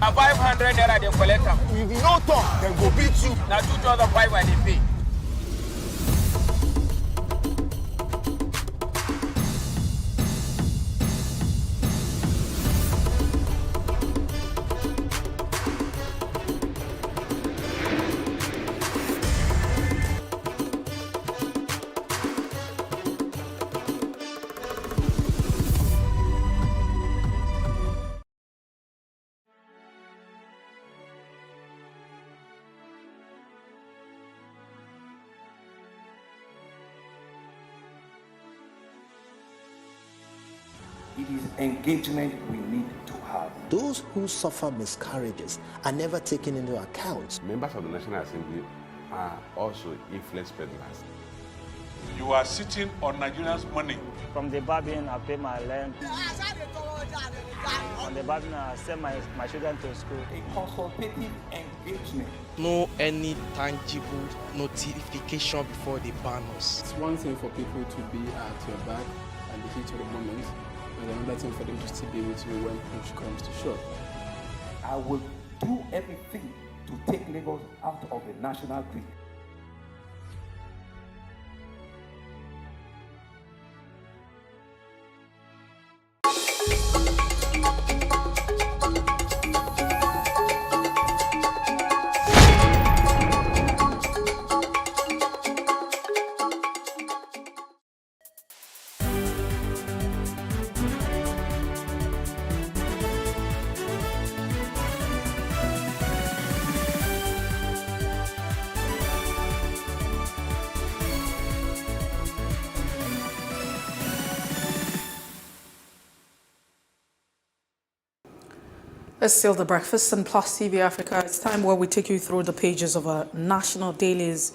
A 500 naira they collect them. If you no talk, then go beat you. Now 2,500 they pay. It is engagement we need to have. Those who suffer miscarriages are never taken into account. Members of the National Assembly are also influence peddlers. You are sitting on Nigerians' money. From the barbing, I pay my rent. From the barbing, I send my children to school. A consultative engagement. No any tangible notification before they ban us. It's one thing for people to be at your back and the heat of the moment, and another thing for them to still be with you when push comes to shove. I will do everything to take Lagos out of the national grid. It's still The Breakfast on Plus TV Africa. It's time where we take you through the pages of our national dailies.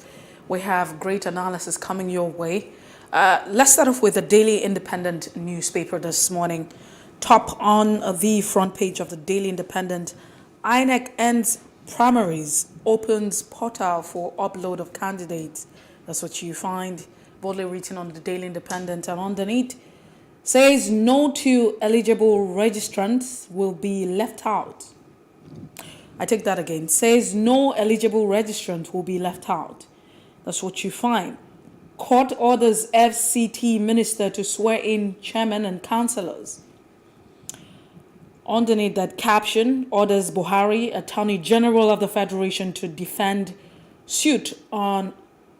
We have great analysis coming your way. Let's start off with the Daily Independent newspaper this morning. Top on the front page of the Daily Independent, INEC ends primaries, opens portal for upload of candidates. That's what you find boldly written on the Daily Independent, and underneath says no to eligible registrants will be left out. I take that again. Says no eligible registrant will be left out. That's what you find. Court orders FCT minister to swear in chairman and councillors. Underneath that caption, orders Buhari, Attorney General of the Federation, to defend suit on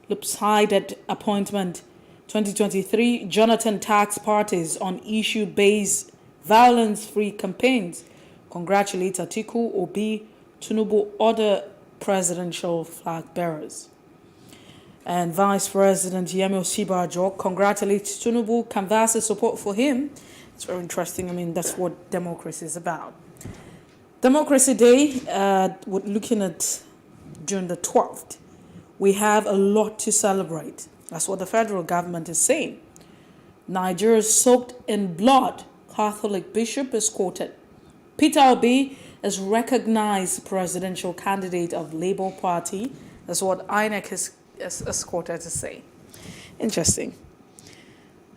lopsided appointment 2023, Jonathan tax parties on issue-based violence-free campaigns. Congratulates Atiku, Obi, Tinubu, other presidential flag bearers. And Vice President Yemi Osinbajo congratulates Tinubu, canvasses support for him. It's very interesting. I mean, that's what democracy is about. Democracy Day, we're looking at June the 12th. We have a lot to celebrate. That's what the federal government is saying. Nigeria soaked in blood, Catholic bishop is quoted. Peter Obi is recognized presidential candidate of Labour Party. That's what INEC is quoted to say. Interesting.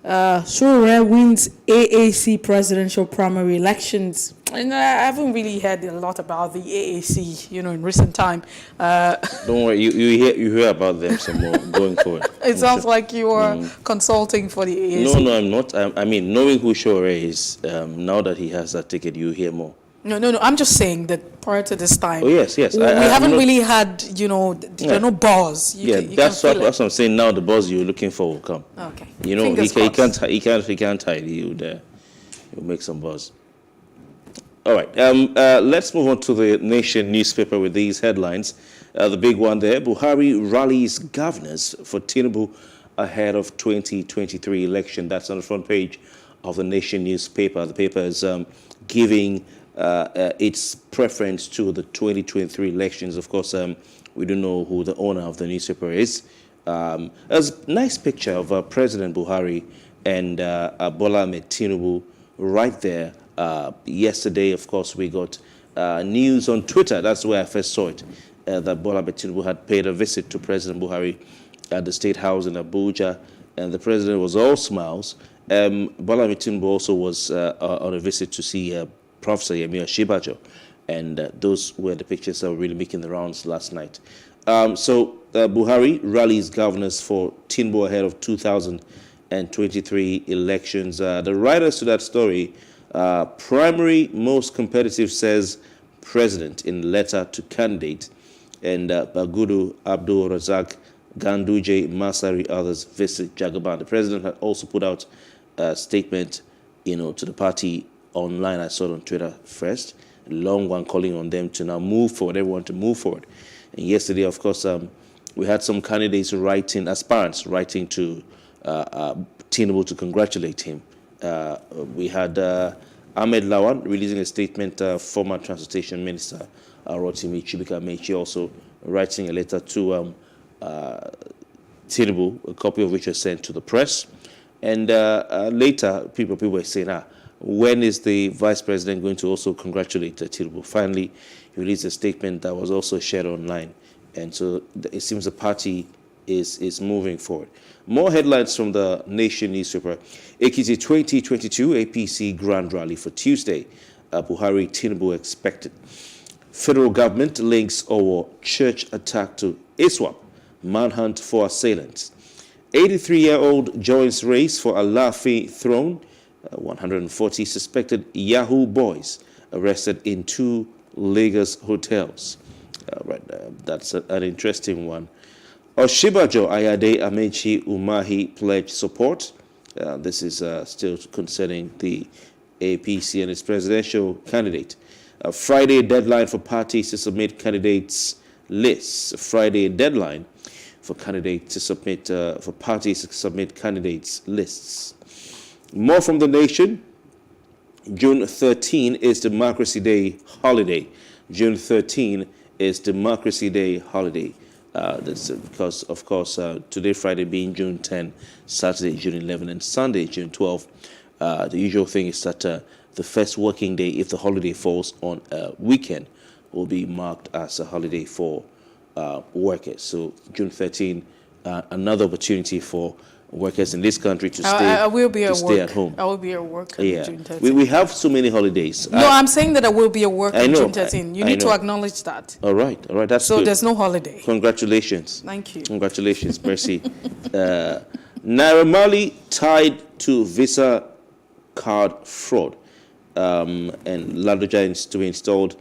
Sowore wins AAC presidential primary elections. And I haven't really heard a lot about the AAC, in recent time. Don't worry, you hear about them some more going forward. It sounds like you are consulting for the AAC. No, I'm not. I mean, knowing who Sowore is, now that he has that ticket, you hear more. No. I'm just saying that prior to this time. Oh, yes. We haven't really had, there are no bars. That's what I'm saying. Now the buzz you're looking for will come. Okay. He can't hide. He'll make some buzz. All right. Let's move on to the Nation newspaper with these headlines. The big one there: Buhari rallies governors for Tinubu ahead of 2023 election. That's on the front page of the Nation newspaper. The paper is giving its preference to the 2023 elections. Of course, we don't know who the owner of the newspaper is. There's a nice picture of President Buhari and Bola Ahmed Tinubu right there. Yesterday, of course, we got news on Twitter. That's where I first saw it, that Bola Ahmed Tinubu had paid a visit to President Buhari at the State House in Abuja, and the president was all smiles. Bola Ahmed Tinubu also was on a visit to see Professor Yemi Osinbajo, and those were the pictures that were really making the rounds last night. Buhari rallies governors for Tinubu ahead of 2023 elections. The writers to that story, primary most competitive, says president in letter to candidate, and Bagudu, Abdul Razak, Ganduje, Masari, others visit Jagaban. The president had also put out a statement, to the party online. I saw it on Twitter first, a long one calling on them to now move forward, everyone to move forward. And yesterday, of course, we had some candidates aspirants writing to Tinubu to congratulate him. We had Ahmed Lawan releasing a statement, former Transportation Minister Rotimi Chibuka-Mechi also writing a letter to Tinubu, a copy of which was sent to the press. And later, people were saying, when is the vice president going to also congratulate Tinubu? Finally, he released a statement that was also shared online. And so it seems the party is moving forward. More headlines from the Nation newspaper. Ekiti 2022 APC Grand Rally for Tuesday. Buhari Tinubu expected. Federal government links Owo church attack to ISWAP. Manhunt for assailants. 83-year-old joins race for Alafi throne. 140 suspected Yahoo boys arrested in 2 Lagos hotels. That's an interesting one. Osinbajo Ayade Amechi Umahi pledged support. This is still concerning the APC and its presidential candidate. Friday deadline for parties to submit candidates lists. Friday deadline for candidates to submit for parties to submit candidates lists. More from the Nation. June 13 is Democracy Day holiday. June 13 is Democracy Day holiday. That's because, of course, today, Friday being June 10, Saturday, June 11, and Sunday, June 12. The usual thing is that the first working day, if the holiday falls on a weekend, will be marked as a holiday for workers. So June 13, another opportunity for workers in this country to stay at home. I will be at work on June 13. We have so many holidays. No, I'm saying that I will be at work on June 13. You need to acknowledge that. All right, that's so good. There's no holiday. Congratulations. Thank you. Congratulations, Mercy. Naira Marley tied to Visa card fraud. And Ladoja is to be installed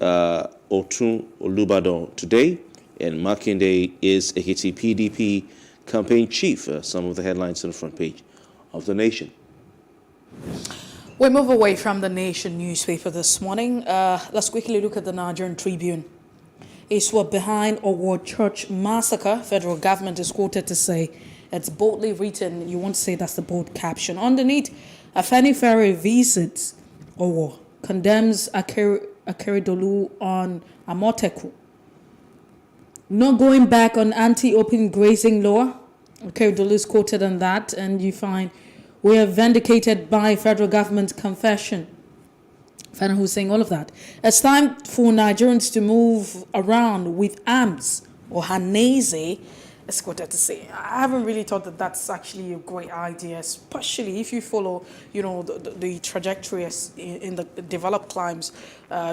Otun Olubadan today. And Makinde is Ekiti PDP campaign chief. Some of the headlines on the front page of the Nation. We move away from the Nation newspaper this morning. Let's quickly look at the Nigerian Tribune. ISWAP behind Owo Church massacre. Federal government is quoted to say it's boldly written. You won't say that's the bold caption. Underneath, Afenifere visits Owo, condemns Akeredolu on Amoteku. Not going back on anti-open grazing law. Akeredolu is quoted on that, and you find we are vindicated by federal government confession. Fana who's saying all of that. It's time for Nigerians to move around with arms, or Haneze, is quoted to say. I haven't really thought that that's actually a great idea, especially if you follow, the trajectory in the developed climes.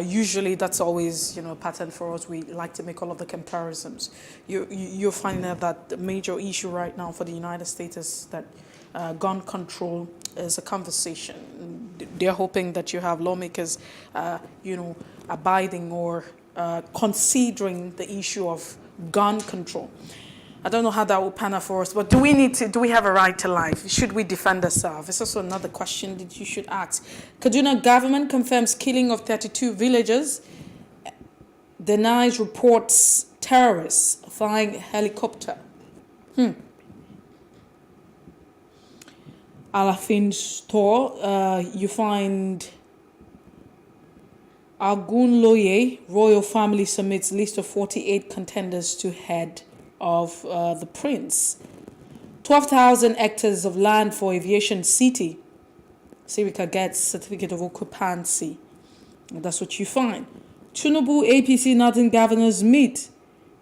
Usually that's always, a pattern for us. We like to make all of the comparisons. You're finding that the major issue right now for the United States is that gun control is a conversation. they're hoping that you have lawmakers, abiding or considering the issue of gun control. I don't know how that will pan out for us, but do we have a right to life? Should we defend ourselves? It's also another question that you should ask. Kaduna government confirms killing of 32 villagers, denies reports terrorists flying helicopter. Alafin store, you find Agunloye Royal Family submits list of 48 contenders to head of the prince. 12,000 hectares of land for aviation city. Sirika gets certificate of occupancy. That's what you find. Tinubu APC Northern governors meet.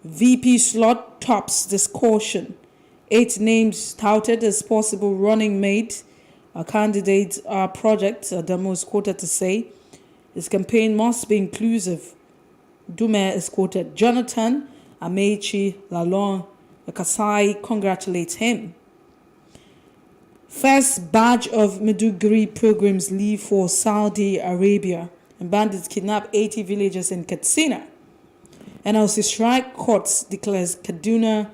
VP slot tops discussion. 8 names touted as possible running mate. A candidate project, Adamo is quoted to say, his campaign must be inclusive. Dume is quoted, Jonathan Amechi Lalong Kasai congratulates him. First batch of Meduguri pilgrims leave for Saudi Arabia, and bandits kidnap 80 villagers in Katsina. NLC strike courts declares Kaduna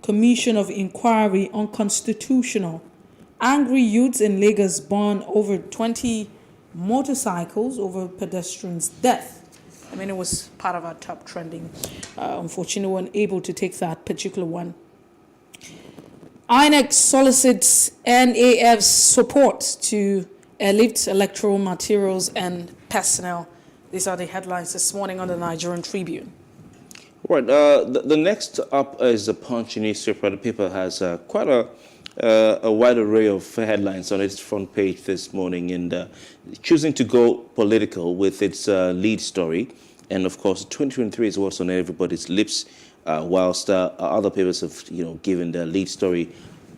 Commission of Inquiry unconstitutional. Angry youths in Lagos burn over 20 motorcycles over pedestrians' death. I mean, it was part of our top trending. Unfortunately, we weren't able to take that particular one. INEC solicits NAF's support to airlift electoral materials and personnel. These are the headlines this morning on the Nigerian Tribune. Right. The next up is the Punch newspaper. The paper has quite a wide array of headlines on its front page this morning, and choosing to go political with its lead story. And of course, 2023 is what's on everybody's lips, whilst other papers have, given their lead story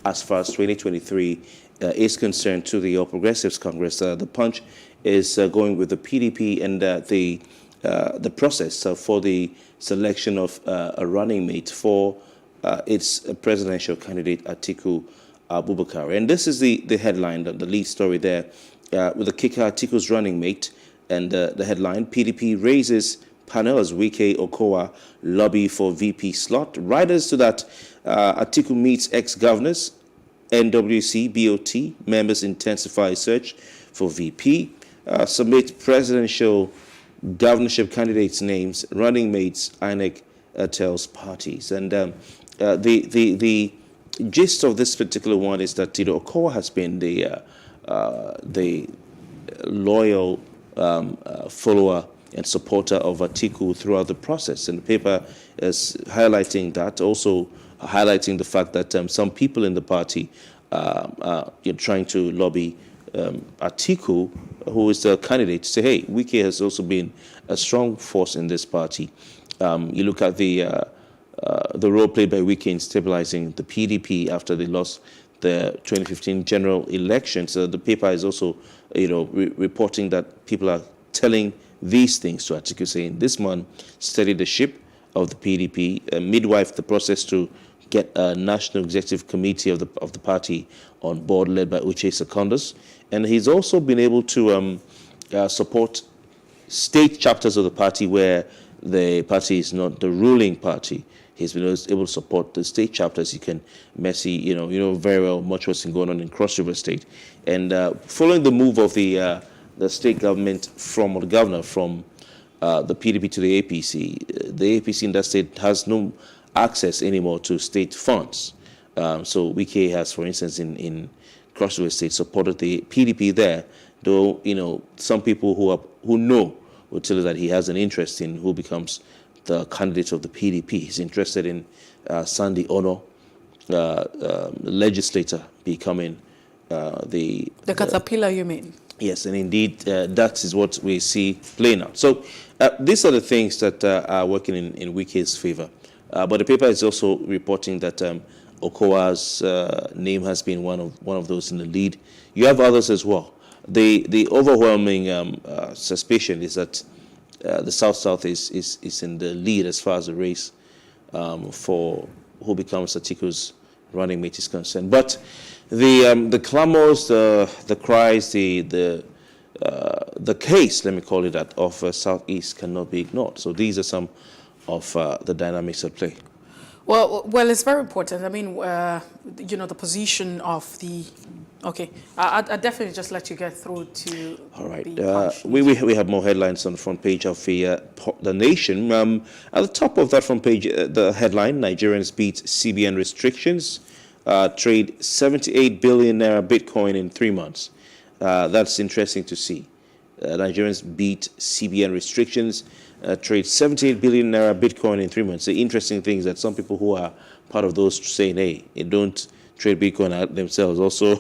as far as 2023 is concerned to the All Progressives Congress. The Punch is going with the PDP and the process for the selection of a running mate for its presidential candidate Atiku Abubakar. And this is the headline, the lead story there, with the kicker Atiku's running mate. And the headline, PDP raises panels, Wike Okowa lobby for VP slot. Riders to that, Atiku meets ex-governors, NWC, BOT, members intensify search for VP, submit presidential governorship candidates' names, running mates, INEC tells parties. And the gist of this particular one is that Okowa has been the loyal follower and supporter of Atiku throughout the process. And the paper is highlighting that, also highlighting the fact that some people in the party are trying to lobby Atiku, who is the candidate, to say, hey, Wike has also been a strong force in this party. You look at the role played by Wike in stabilizing the PDP after they lost the 2015 general election. So the paper is also, reporting that people are telling these things to Atiku, saying this man steadied the ship of the PDP, midwife the process to get a national executive committee of the party on board, led by Uche Secondus, and he's also been able to support state chapters of the party where the party is not the ruling party. He's been able to support the state chapters. You can, Messi, you know very well much what's been going on in Cross River State, and following the move of the state government from, or the governor from the PDP to the APC in that state has no access anymore to state funds. So Wike has, for instance, in Cross River State, supported the PDP there, though some people who know will tell you that he has an interest in who becomes the candidate of the PDP. He's interested in Sandy Ono, legislator, becoming the caterpillar, you mean? Yes, and indeed, that is what we see playing out. So these are the things that are working in Wike's favor. But the paper is also reporting that Okowa's name has been one of those in the lead. You have others as well. The overwhelming suspicion is that the South is in the lead as far as the race for who becomes Atiku's running mate is concerned. But the clamors, the cries, the the case, let me call it that, of Southeast cannot be ignored. So these are some of the dynamics at play. Well, it's very important. I mean, the position of the. Okay, I definitely just let you get through to. All right. We have more headlines on the front page of the Nation. At the top of that front page, the headline: Nigerians beat CBN restrictions, trade 78 billion naira Bitcoin in 3 months. That's interesting to see. Nigerians beat CBN restrictions, trade 78 billion naira Bitcoin in 3 months. The interesting thing is that some people who are part of those saying, hey, they don't trade Bitcoin out themselves, also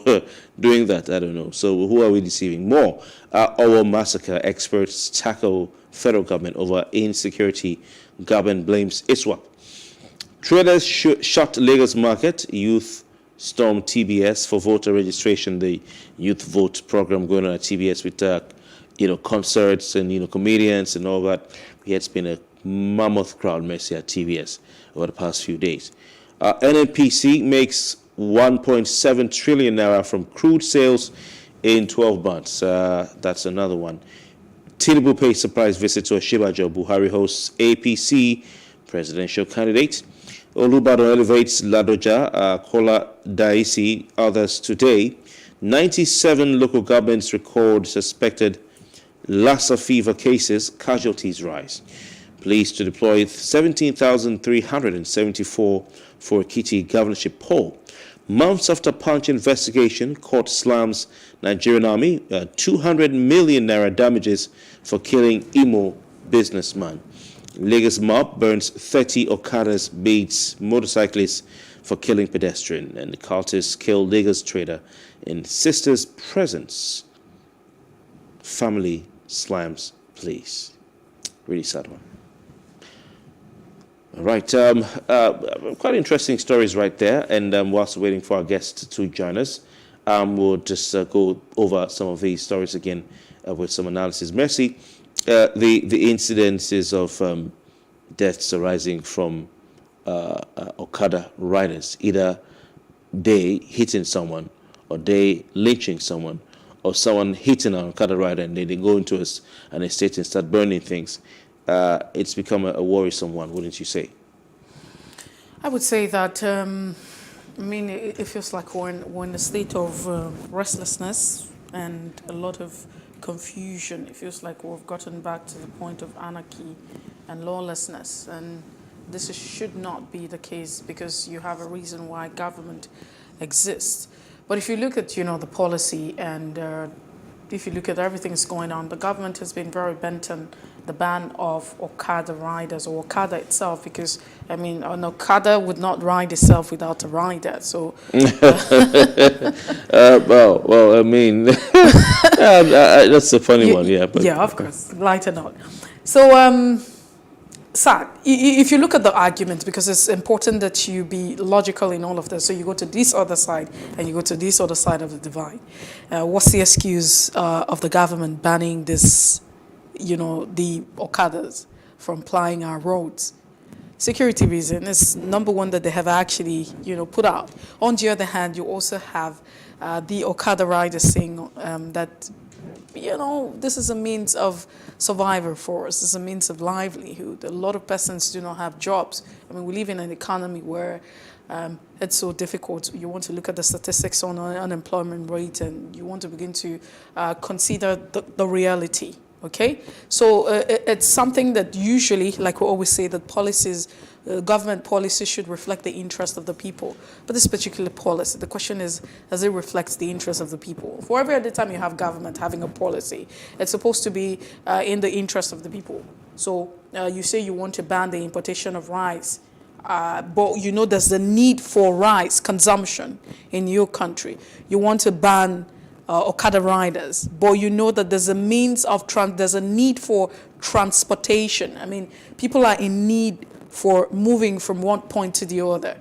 doing that, I don't know. So who are we deceiving? More. Owo massacre, experts tackle federal government over insecurity. Government blames ISWAP. Traders shut Lagos market. Youth storm TBS for voter registration. The youth vote program going on at TBS with concerts and comedians and all that. It's been a mammoth crowd messy at TBS over the past few days. NNPC makes 1.7 trillion naira from crude sales in 12 months. That's another one. Tinubu pays surprise visit to Oshibajo. Buhari hosts APC presidential candidate. Olubadan elevates Ladoja, Kola Daisy, others today. 97 local governments record suspected Lassa fever cases, casualties rise. Police to deploy 17,374 for Ekiti governorship poll. Months after punch investigation, court slams Nigerian army, 200 million naira damages for killing Imo businessman. Lagos mob burns 30 Okadas, beats motorcyclists for killing pedestrian. And the cultists kill Lagos trader in sister's presence. Family slams police. Really sad one. All right, quite interesting stories right there. And whilst waiting for our guest to join us, we'll just go over some of these stories again with some analysis. Mercy, the incidences of deaths arising from Okada riders, either they hitting someone or they lynching someone, or someone hitting an Okada rider and then they go into an estate and start burning things. It's become a worrisome one, wouldn't you say? I would say that, it feels like we're in a state of restlessness and a lot of confusion. It feels like we've gotten back to the point of anarchy and lawlessness. And this should not be the case, because you have a reason why government exists. But if you look at, the policy and if you look at everything that's going on, the government has been very bent on the ban of Okada riders, or Okada itself, because, an Okada would not ride itself without a rider. So, that's a funny one, yeah. But. Yeah, of course, lighter note. So, sad. If you look at the argument, because it's important that you be logical in all of this. So you go to this other side and you go to this other side of the divide. What's the excuse of the government banning this, the Okadas from plying our roads? Security reason is number one that they have actually, put out. On the other hand, you also have the Okada riders saying that, this is a means of survival for us. It's a means of livelihood. A lot of persons do not have jobs. We live in an economy where it's so difficult. You want to look at the statistics on unemployment rate, and you want to begin to consider the reality. Okay? So it's something that usually, like we always say, that policies, government policies should reflect the interest of the people. But this particular policy, the question is, does it reflect the interest of the people? For every other time you have government having a policy, it's supposed to be in the interest of the people. So you say you want to ban the importation of rice, but there's the need for rice consumption in your country. You want to ban Okada riders, but that there's a means of there's a need for transportation. People are in need for moving from one point to the other,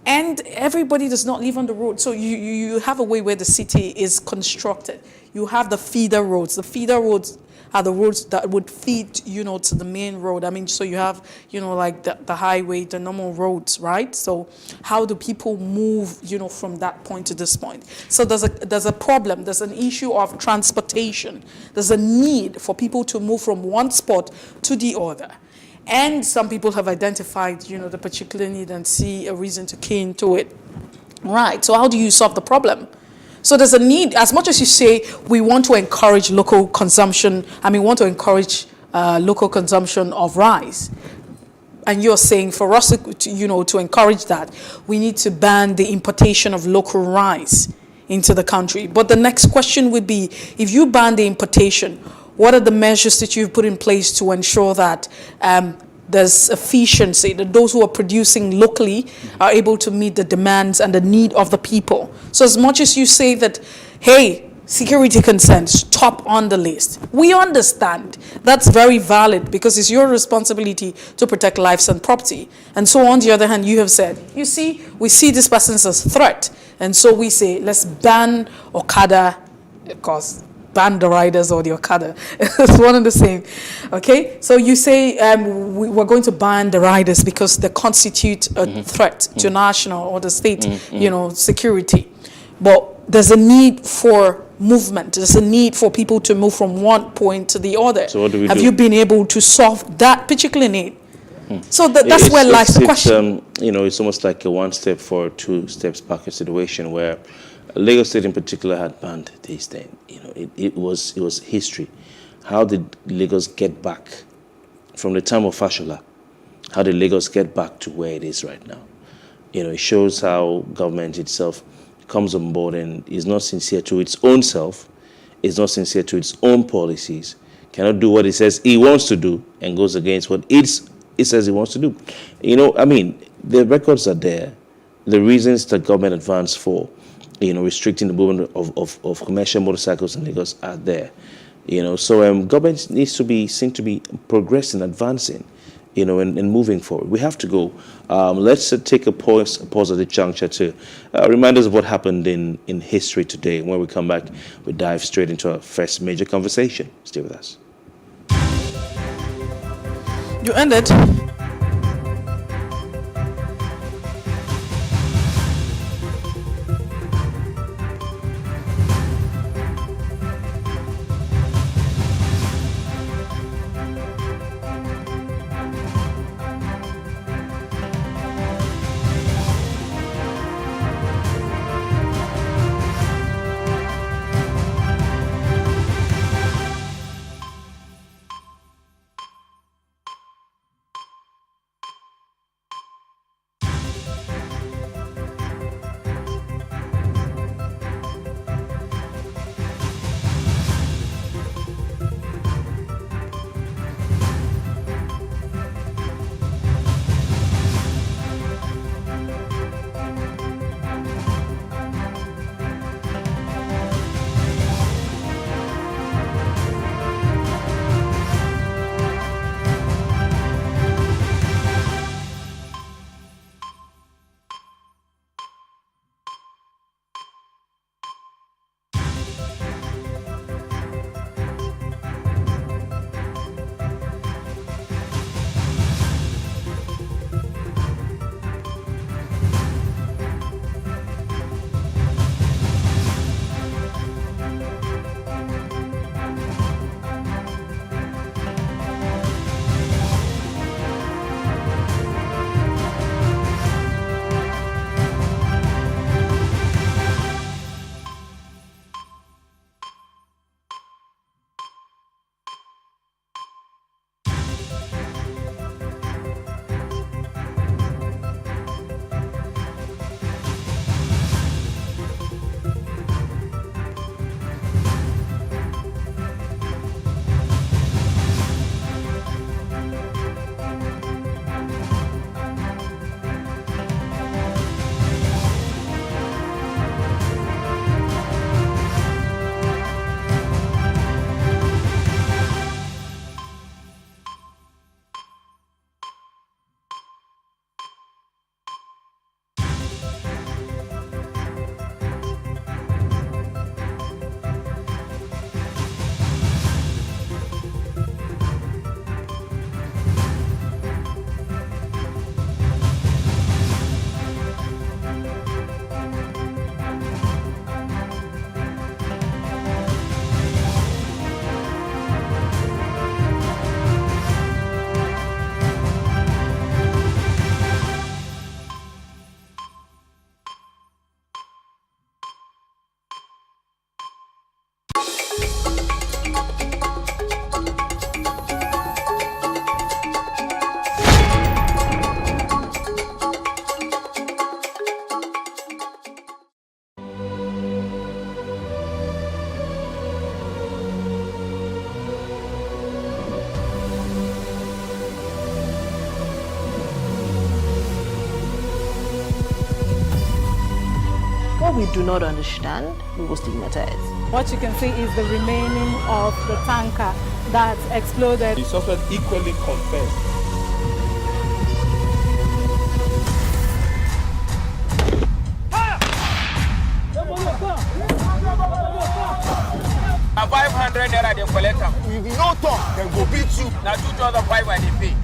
and everybody does not live on the road. So you have a way where the city is constructed. You have the feeder roads. The feeder roads are the roads that would feed, to the main road. I mean, so you have, like the highway, the normal roads, right? So how do people move, from that point to this point? So there's a problem. There's an issue of transportation. There's a need for people to move from one spot to the other. And some people have identified, the particular need and see a reason to key into it. Right, so how do you solve the problem? So there's a need, as much as you say we want to encourage local consumption, local consumption of rice. And you're saying for us to encourage that, we need to ban the importation of local rice into the country. But the next question would be, if you ban the importation, what are the measures that you've put in place to ensure that there's efficiency, that those who are producing locally are able to meet the demands and the need of the people? So as much as you say that, hey, security concerns top on the list, we understand that's very valid because it's your responsibility to protect lives and property. And so on the other hand, you have said, you see, we see this person as a threat. And so we say, let's ban Okada, of course, ban the riders or the Okada. It's one and the same. Okay? So you say we're going to ban the riders because they constitute a threat to national or the state, security. But there's a need for movement. There's a need for people to move from one point to the other. So what do we Have do? you been able to solve that particular need? So that's where lies the question. It's almost like a one step forward, two steps back situation where Lagos State in particular had banned this thing. It was history. How did Lagos get back from the time of Fashola? How did Lagos get back to where it is right now? It shows how government itself comes on board and is not sincere to its own self, is not sincere to its own policies, cannot do what it says it wants to do, and goes against what it says it wants to do. The records are there. The reasons that government advanced for restricting the movement of commercial motorcycles in Lagos are there. So government needs to be seen to be progressing, advancing, and moving forward. We have to go. Let's take a pause at the juncture to remind us of what happened in history today. When we come back, we dive straight into our first major conversation. Stay with us. You ended. What we do not understand, we will stigmatize. What you can see is the remaining of the tanker that exploded. The suspect equally confessed. Now 500 naira they collect them. If you no talk, then go beat you. Now 2,500 when they pay.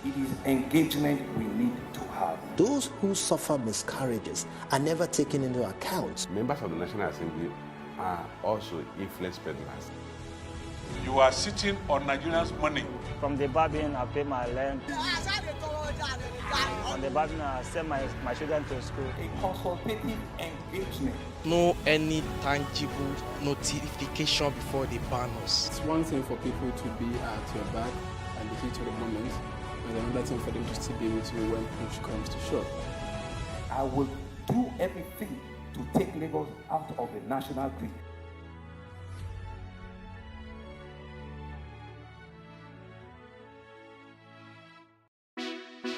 It is engagement we need to have. Those who suffer miscarriages are never taken into account. Members of the National Assembly are also influence peddlers. You are sitting on Nigerians' money. From the barbing, I pay my rent. On the barbing, I send my children to school. A consultative engagement. No any tangible notification before they ban us. It's one thing for people to be at your back and the heat of the moment, and another thing for them to still be with you when push comes to shove. I will do everything to take Lagos out of the national grid.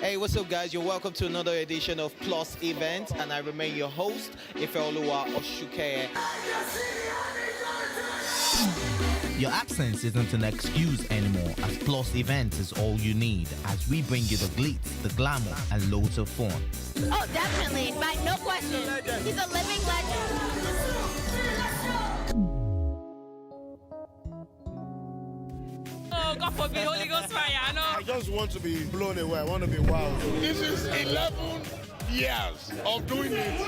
Hey, what's up, guys? You're welcome to another edition of Plus Event, and I remain your host, Ifeoluwa Oshukeye. Your absence isn't an excuse anymore, as Plus Events is all you need, as we bring you the glitz, the glamour, and loads of fun. Oh, definitely. By no question. He's a living legend. Oh, God forbid, Holy Ghost fire, I know. I just want to be blown away. I want to be wild. This is 11 years of doing it.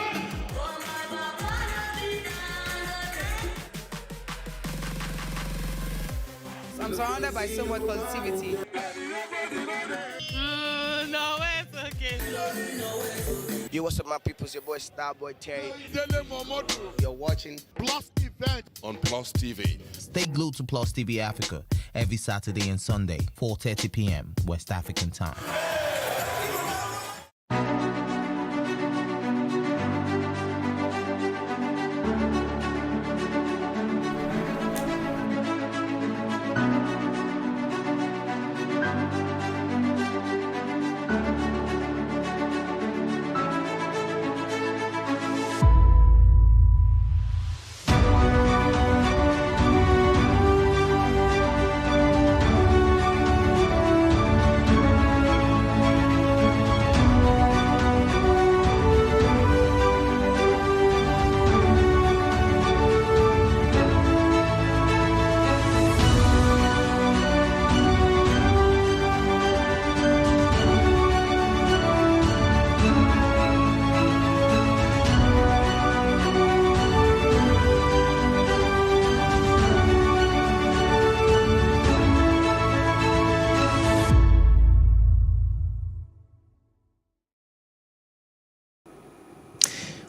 I'm surrounded by so much positivity. No, it's okay. Yo, what's up, my people? It's your boy Starboy Terry. You're watching Plus Event on Plus TV. Stay glued to Plus TV Africa every Saturday and Sunday, 4:30 p.m. West African time.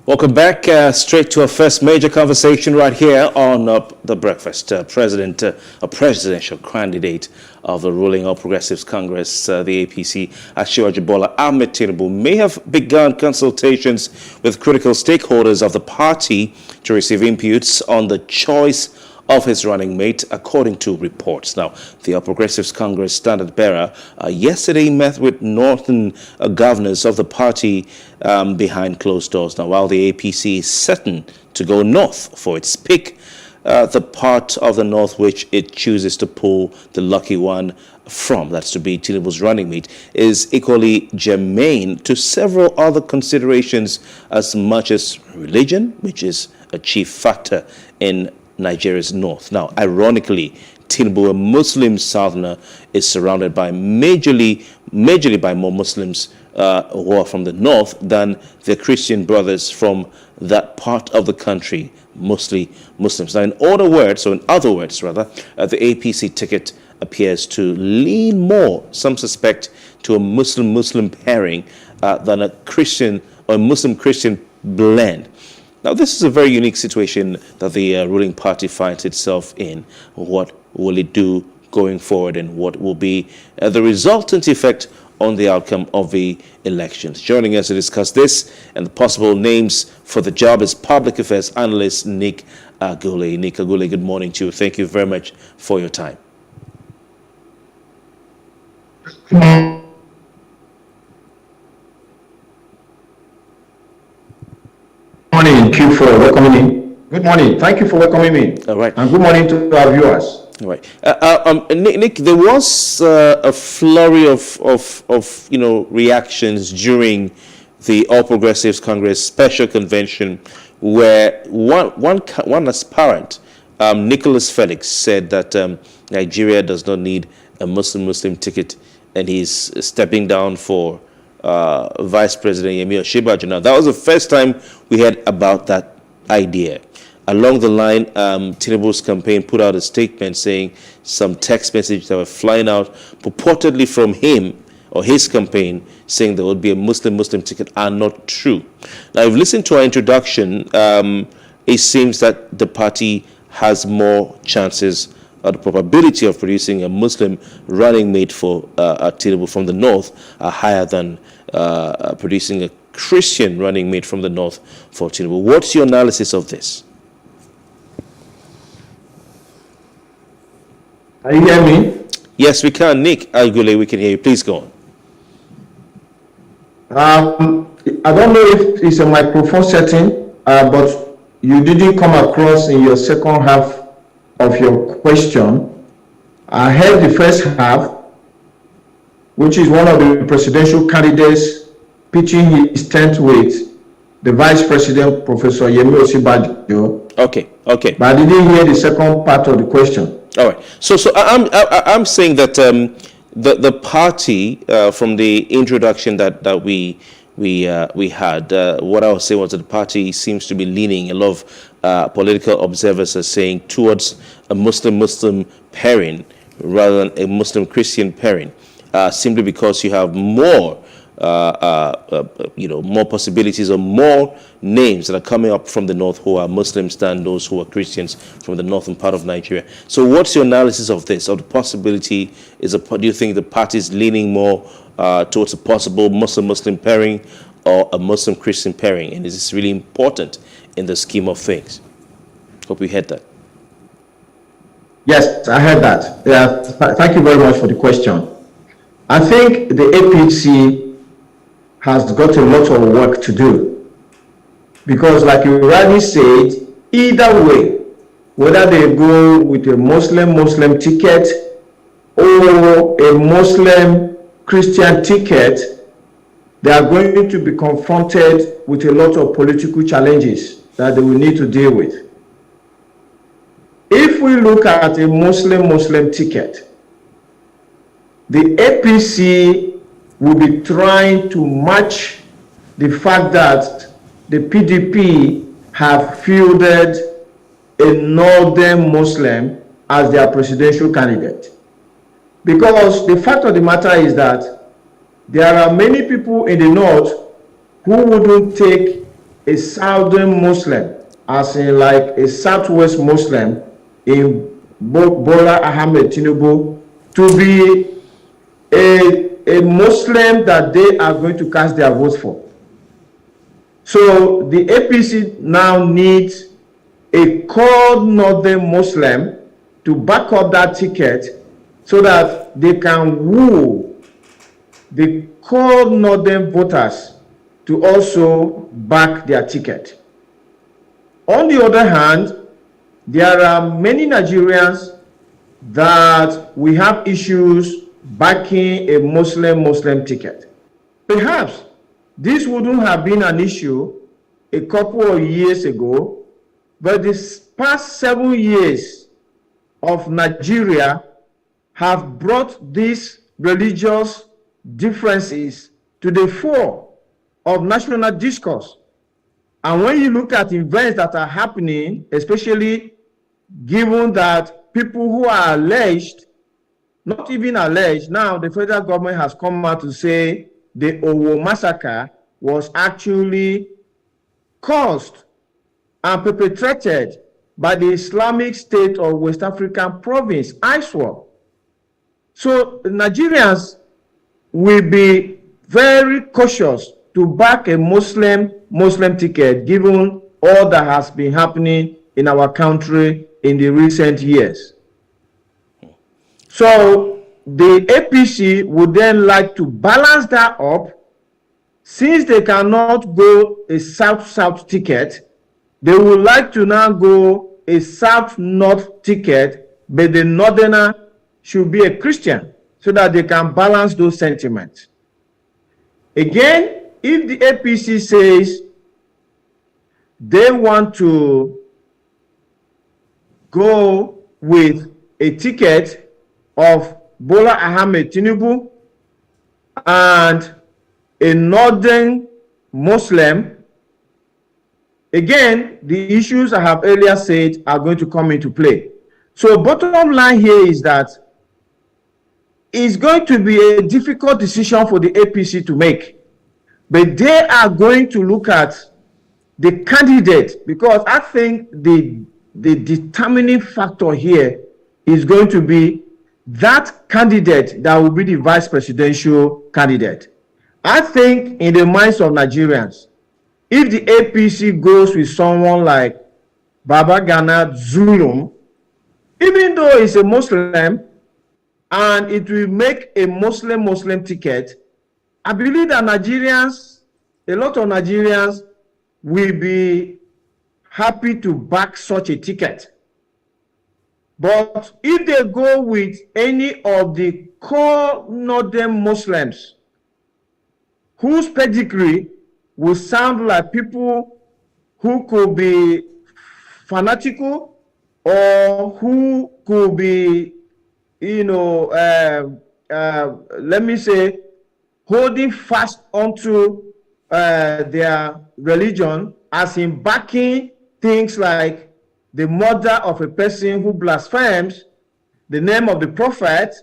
Welcome back. Straight to our first major conversation right here on The Breakfast. A presidential candidate of the ruling All Progressives Congress, the APC, Asiwaju Bola Ahmed Tinubu, may have begun consultations with critical stakeholders of the party to receive inputs on the choice of his running mate, according to reports. Now, the All Progressives Congress standard bearer yesterday met with northern governors of the party behind closed doors. Now, while the APC is certain to go north for its pick, the part of the north which it chooses to pull the lucky one from, that's to be Tinubu's running mate, is equally germane to several other considerations, as much as religion, which is a chief factor in Nigeria's north. Now, ironically, Tinubu, a Muslim southerner, is surrounded by majorly by more Muslims who are from the north than their Christian brothers from that part of the country, mostly Muslims. Now, in other words, the APC ticket appears to lean more, some suspect, to a Muslim pairing than a Christian or Muslim-Christian blend. Now, this is a very unique situation that the ruling party finds itself in. What will it do going forward, and what will be the resultant effect on the outcome of the elections? Joining us to discuss this and the possible names for the job is public affairs analyst Nick Agule. Nick Agule, good morning to you. Thank you very much for your time. Good morning, thank you for welcoming me. Good morning, thank you for welcoming me. All right. And good morning to our viewers. All right. Nick, there was a flurry of reactions during the All Progressives Congress special convention, where one aspirant, Nicholas Felix, said that Nigeria does not need a Muslim ticket, and he's stepping down for Vice President Yemi Osinbajo. Now, that was the first time we heard about that idea. Along the line, Tinubu's campaign put out a statement saying some text messages that were flying out purportedly from him or his campaign saying there would be a Muslim ticket are not true. Now, if you listen to our introduction, it seems that the party has more chances, or the probability of producing a Muslim running mate for Tinubu from the north are higher than producing a Christian running mate from the north for Tinubu. What's your analysis of this? Can you hear me? Yes, we can. Nick Agule, we can hear you. Please go on. I don't know if it's a microphone setting, but you didn't come across in your second half of your question. I heard the first half, which is one of the presidential candidates pitching his tent with the Vice President, Professor Yemi Osinbajo. Okay. But I didn't hear the second part of the question. All right. So I'm saying that the party from the introduction that we had, what I would say was that the party seems to be leaning, a lot of political observers are saying, towards a Muslim pairing rather than a Muslim-Christian pairing, simply because you have more more possibilities or more names that are coming up from the north who are Muslims than those who are Christians from the northern part of Nigeria. So what's your analysis of this, or the possibility? Do you think the party is leaning more towards a possible Muslim pairing or a Muslim-Christian pairing? And is this really important in the scheme of things? Hope you heard that. Yes, I heard that. Yeah, thank you very much for the question. I think the APC has got a lot of work to do, because like you rightly said, either way, whether they go with a Muslim ticket or a Muslim Christian ticket, they are going to be confronted with a lot of political challenges that they will need to deal with. If we look at a Muslim ticket, the APC will be trying to match the fact that the PDP have fielded a northern Muslim as their presidential candidate. Because the fact of the matter is that there are many people in the north who wouldn't take a southern Muslim, as in like a southwest Muslim, in Bola Ahmed Tinubu, to be a Muslim that they are going to cast their votes for. So the APC now needs a core northern Muslim to back up that ticket so that they can woo the core northern voters to also back their ticket. On the other hand, there are many Nigerians that we have issues backing a Muslim ticket. Perhaps this wouldn't have been an issue a couple of years ago, but this past 7 years of Nigeria have brought these religious differences to the fore of national discourse. And when you look at events that are happening, especially given that people who are alleged, not even alleged, now the federal government has come out to say the Owo massacre was actually caused and perpetrated by the Islamic State of West African Province, ISWAP. So Nigerians will be very cautious to back a Muslim ticket, given all that has been happening in our country in the recent years. So the APC would then like to balance that up. Since they cannot go a South-South ticket, they would like to now go a South-North ticket, but the Northerner should be a Christian so that they can balance those sentiments. Again, if the APC says they want to go with a ticket of Bola Ahmed Tinubu and a northern Muslim, again, the issues I have earlier said are going to come into play. So bottom line here is that it's going to be a difficult decision for the APC to make. But they are going to look at the candidate, because I think the determining factor here is going to be that candidate that will be the vice presidential candidate. I think in the minds of Nigerians, if the APC goes with someone like Babagana Zulum, even though he's a Muslim and it will make a Muslim ticket, I believe that Nigerians, a lot of Nigerians will be happy to back such a ticket. But if they go with any of the core northern Muslims whose pedigree will sound like people who could be fanatical or who could be, let me say, holding fast onto their religion, as in backing things like the murder of a person who blasphemes the name of the prophet,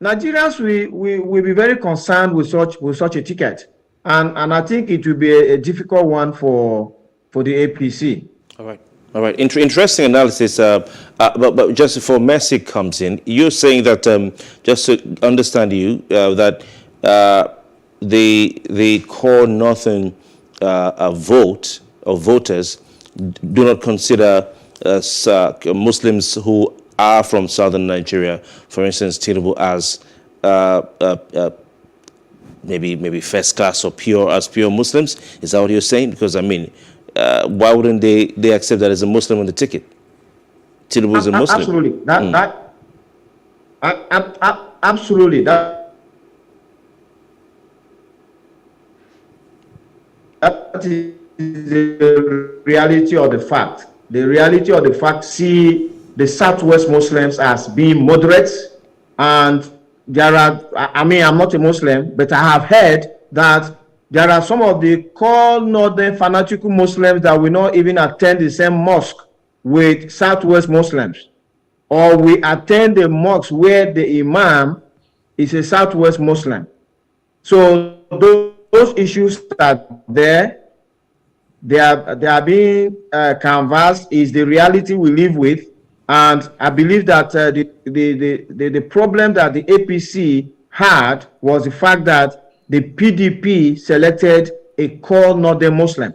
Nigerians will be very concerned with such a ticket. And I think it will be a difficult one for the APC. All right. Interesting analysis. But just before Mercy comes in, you're saying that, just to understand you, that the core northern vote or voters do not consider Muslims who are from southern Nigeria, for instance, Tinubu, as maybe first class or pure Muslims. Is that what you're saying? Because I mean, why wouldn't they accept that as a Muslim on the ticket? Tinubu is a Muslim. Absolutely. Absolutely. That is the reality of the fact. The reality of the fact, see the Southwest Muslims as being moderates, and there are, I mean, I'm not a Muslim, but I have heard that there are some of the core northern fanatical Muslims that will not even attend the same mosque with Southwest Muslims, or we attend the mosque where the imam is a Southwest Muslim. So those issues are there. They are being canvassed, is the reality we live with. And I believe that the problem that the APC had was the fact that the PDP selected a core northern Muslim,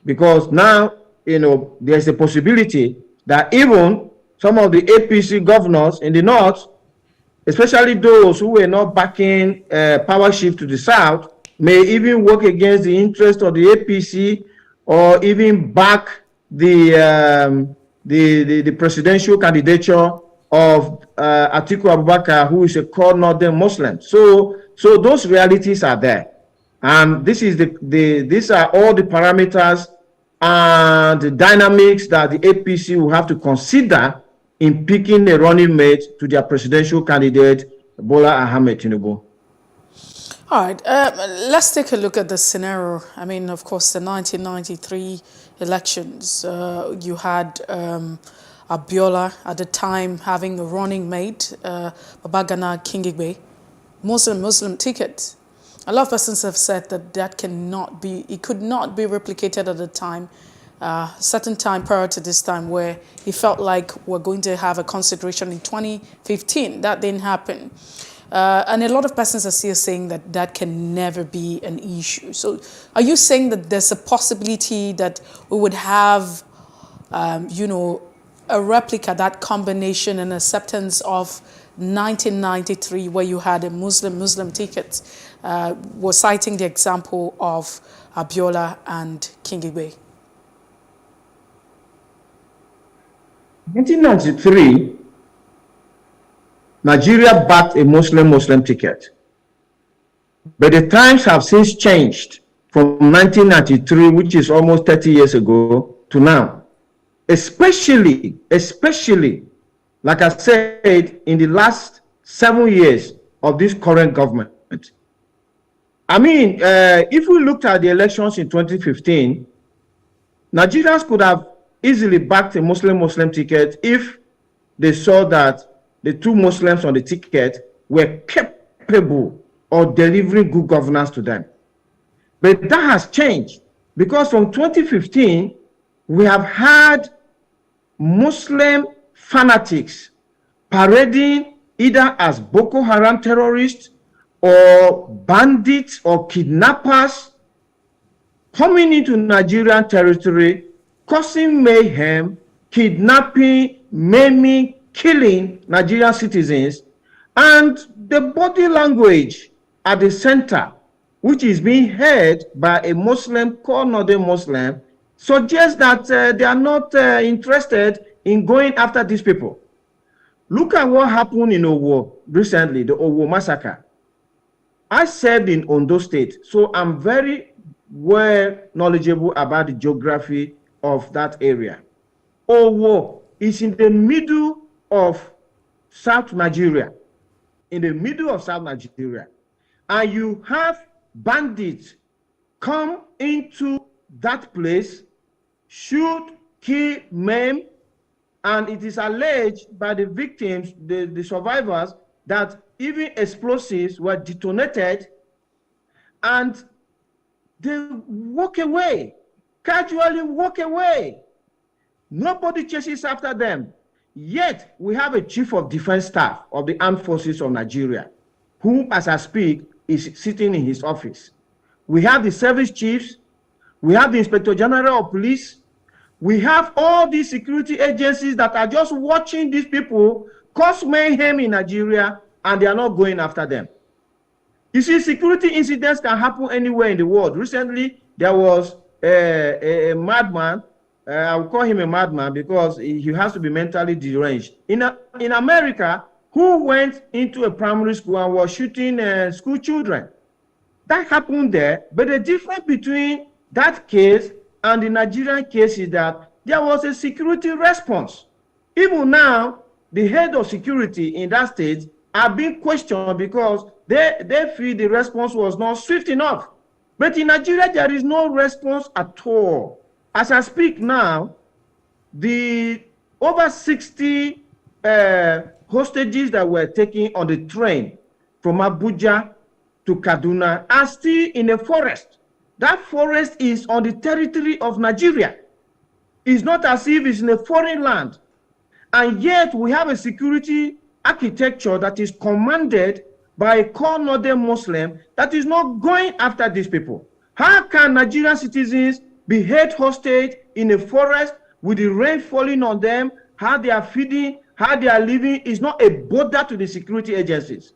because now, there's a possibility that even some of the APC governors in the north, especially those who were not backing power shift to the south, may even work against the interest of the APC, or even back the presidential candidature of Atiku Abubakar, who is a core northern Muslim. So those realities are there, and this is these are all the parameters and the dynamics that the APC will have to consider in picking a running mate to their presidential candidate, Bola Ahmed Tinubu. All right, let's take a look at the scenario. I mean, of course, the 1993 elections, you had Abiola at the time having a running mate, Babagana Kingibe, Muslim ticket. A lot of persons have said that cannot be, it could not be replicated at the time, certain time prior to this time where he felt like we're going to have a consideration in 2015. That didn't happen. And a lot of persons are still saying that can never be an issue. So are you saying that there's a possibility that we would have, a replica, that combination and acceptance of 1993 where you had a Muslim ticket? We're citing the example of Abiola and Kingibe. 1993, Nigeria backed a Muslim ticket. But the times have since changed from 1993, which is almost 30 years ago, to now. Especially, like I said, in the last 7 years of this current government. I mean, if we looked at the elections in 2015, Nigerians could have easily backed a Muslim ticket if they saw that the two Muslims on the ticket were capable of delivering good governance to them. But that has changed because from 2015, we have had Muslim fanatics parading either as Boko Haram terrorists or bandits or kidnappers coming into Nigerian territory, causing mayhem, kidnapping, maiming, killing Nigerian citizens, and the body language at the center, which is being heard by a Muslim, called Northern Muslim, suggests that they are not interested in going after these people. Look at what happened in Owo recently, the Owo massacre. I served in Ondo State, so I'm very well knowledgeable about the geography of that area. Owo is in the middle of South Nigeria, and you have bandits come into that place, shoot, kill, maim, and it is alleged by the victims, the survivors, that even explosives were detonated, and they walk away, casually walk away. Nobody chases after them. Yet, we have a chief of defense staff of the armed forces of Nigeria, who, as I speak, is sitting in his office. We have the service chiefs, we have the Inspector General of Police, we have all these security agencies that are just watching these people cause mayhem in Nigeria, and they are not going after them. You see, security incidents can happen anywhere in the world. Recently, there was a madman. I will call him a madman because he has to be mentally deranged. In America, who went into a primary school and was shooting school children. That happened there, but the difference between that case and the Nigerian case is that there was a security response. Even now, the head of security in that state are being questioned because they feel the response was not swift enough. But in Nigeria, there is no response at all. As I speak now, the over 60 hostages that were taken on the train from Abuja to Kaduna are still in a forest. That forest is on the territory of Nigeria. It's not as if it's in a foreign land. And yet we have a security architecture that is commanded by a core Northern Muslim that is not going after these people. How can Nigerian citizens be held hostage in a forest with the rain falling on them, how they are feeding, how they are living is not a bother to the security agencies.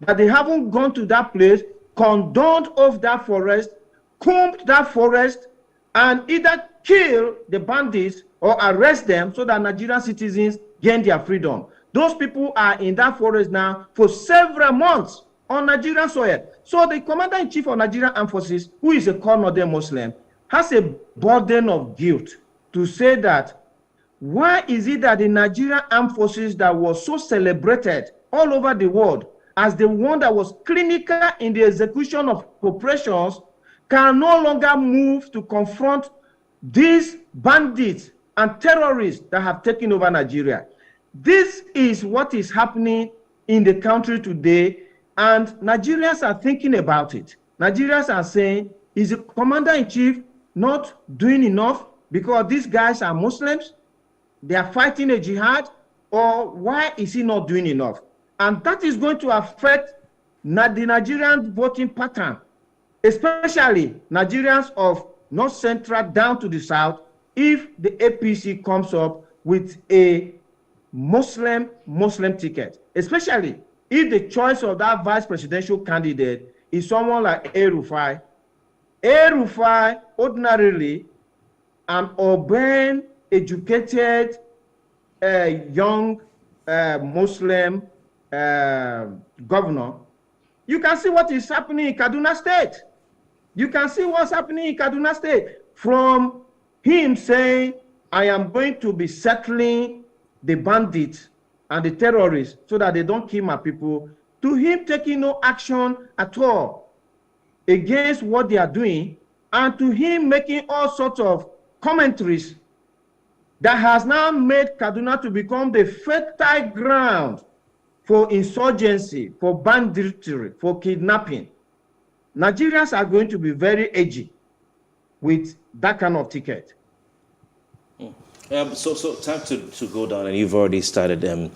But they haven't gone to that place, condoned off that forest, combed that forest, and either kill the bandits or arrest them so that Nigerian citizens gain their freedom. Those people are in that forest now for several months on Nigerian soil. So the Commander-in-Chief of Nigerian Armed Forces, who is a core Northern Muslim, has a burden of guilt to say that why is it that the Nigerian Armed Forces that was so celebrated all over the world as the one that was clinical in the execution of operations, can no longer move to confront these bandits and terrorists that have taken over Nigeria. This is what is happening in the country today, and Nigerians are thinking about it. Nigerians are saying, is the commander-in-chief not doing enough because these guys are Muslims? They are fighting a jihad, or why is he not doing enough? And that is going to affect the Nigerian voting pattern, especially Nigerians of North Central down to the South, if the APC comes up with a Muslim ticket, especially if the choice of that vice presidential candidate is someone like El-Rufai. El-Rufai, ordinarily, an urban, educated, young Muslim governor. You can see what is happening in Kaduna State. You can see what's happening in Kaduna State. From him saying, I am going to be settling the bandits and the terrorists so that they don't kill my people, to him taking no action at all against what they are doing, and to him making all sorts of commentaries that has now made Kaduna to become the fertile ground for insurgency, for banditry, for kidnapping. Nigerians are going to be very edgy with that kind of ticket. So time to go down, and you've already started,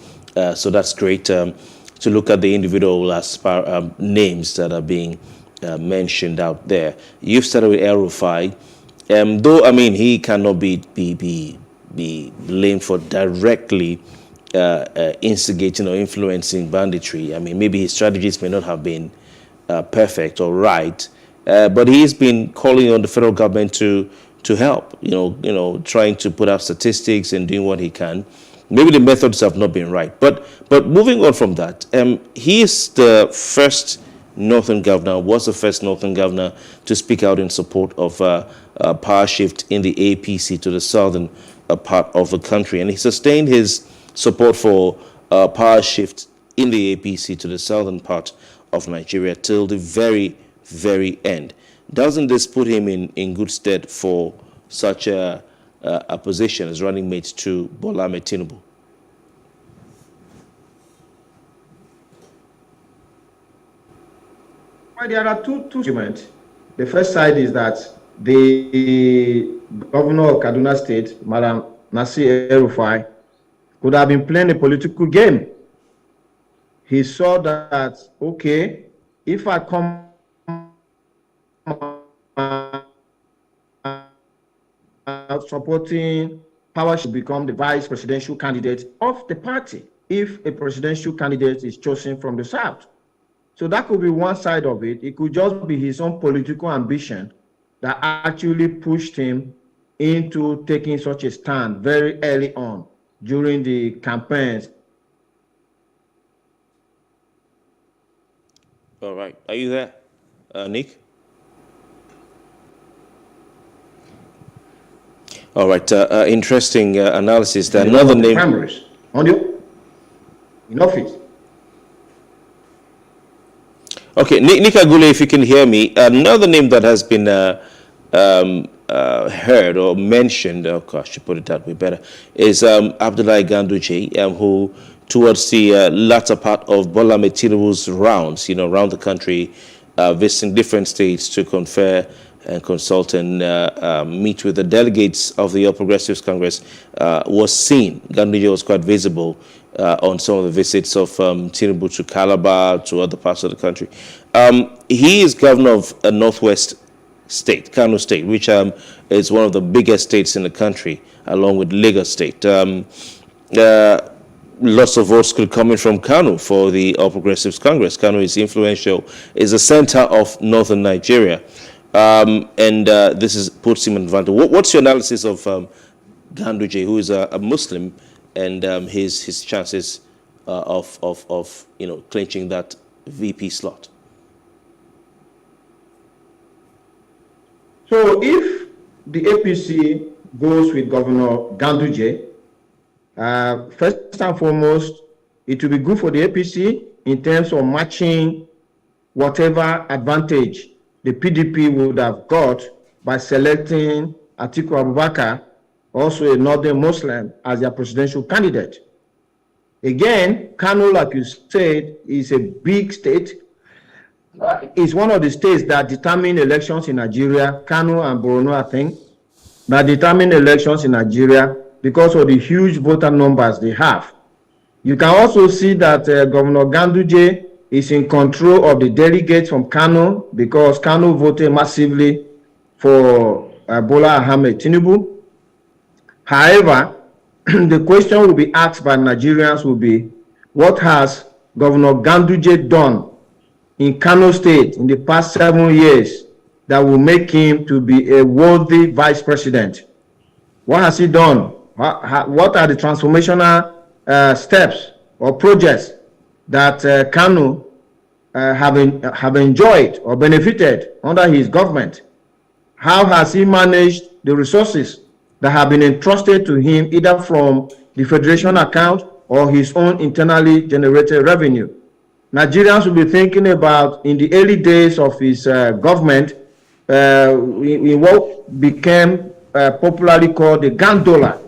so that's great, to look at the individual names that are being mentioned out there. You've started with El-Rufai, though, I mean, he cannot be blamed for directly instigating or influencing banditry. I mean, maybe his strategies may not have been perfect or right, but he's been calling on the federal government to help, trying to put out statistics and doing what he can. Maybe the methods have not been right, but moving on from that, he is the first northern governor, was the first northern governor to speak out in support of a power shift in the APC to the southern part of the country, and he sustained his support for power shift in the APC to the southern part of Nigeria till the very, very end. Doesn't this put him in good stead for such a position as running mate to Bola Ahmed Tinubu? Well, there are two arguments. The first side is that the governor of Kaduna State, Madam Nasir El-Rufai, could have been playing a political game. He saw that, okay, if I come supporting power, should become the vice presidential candidate of the party if a presidential candidate is chosen from the South. So that could be one side of it. It could just be his own political ambition that actually pushed him into taking such a stand very early on during the campaigns. All right. Are you there, Nick? All right. Interesting analysis. There another name. Cameras on you in office. Okay, Nick Agule, if you can hear me, another name that has been heard or mentioned, oh gosh, to put it that way better, is Abdullahi Ganduje, who towards the latter part of Bola Ahmed Tinubu's rounds, around the country, visiting different states to confer and consult and meet with the delegates of the All Progressives Congress, was seen. Ganduje was quite visible on some of the visits of Tinubu to Calabar, to other parts of the country. He is governor of a northwest state, Kano State, which is one of the biggest states in the country, along with Lagos State. Lots of votes could come in from Kano for the All Progressives Congress. Kano is influential, is the center of northern Nigeria. This puts him in advantage. What's your analysis of Ganduje, who is a Muslim, and his chances of clinching that VP slot? So if the APC goes with Governor Ganduje, first and foremost, it will be good for the APC in terms of matching whatever advantage the PDP would have got by selecting Atiku Abubakar, also a northern Muslim, as their presidential candidate. Again, Kano, like you said, is a big state. It's one of the states that determine elections in Nigeria, Kano and Borno, I think, that determine elections in Nigeria because of the huge voter numbers they have. You can also see that Governor Ganduje is in control of the delegates from Kano because Kano voted massively for Bola Ahmed Tinubu. However, the question will be asked by Nigerians will be, what has Governor Ganduje done in Kano State in the past 7 years that will make him to be a worthy vice president? What has he done? What are the transformational steps or projects that Kano have enjoyed or benefited under his government? How has he managed the resources that have been entrusted to him either from the federation account or his own internally generated revenue? Nigerians will be thinking about, in the early days of his government, in what became popularly called the Gandola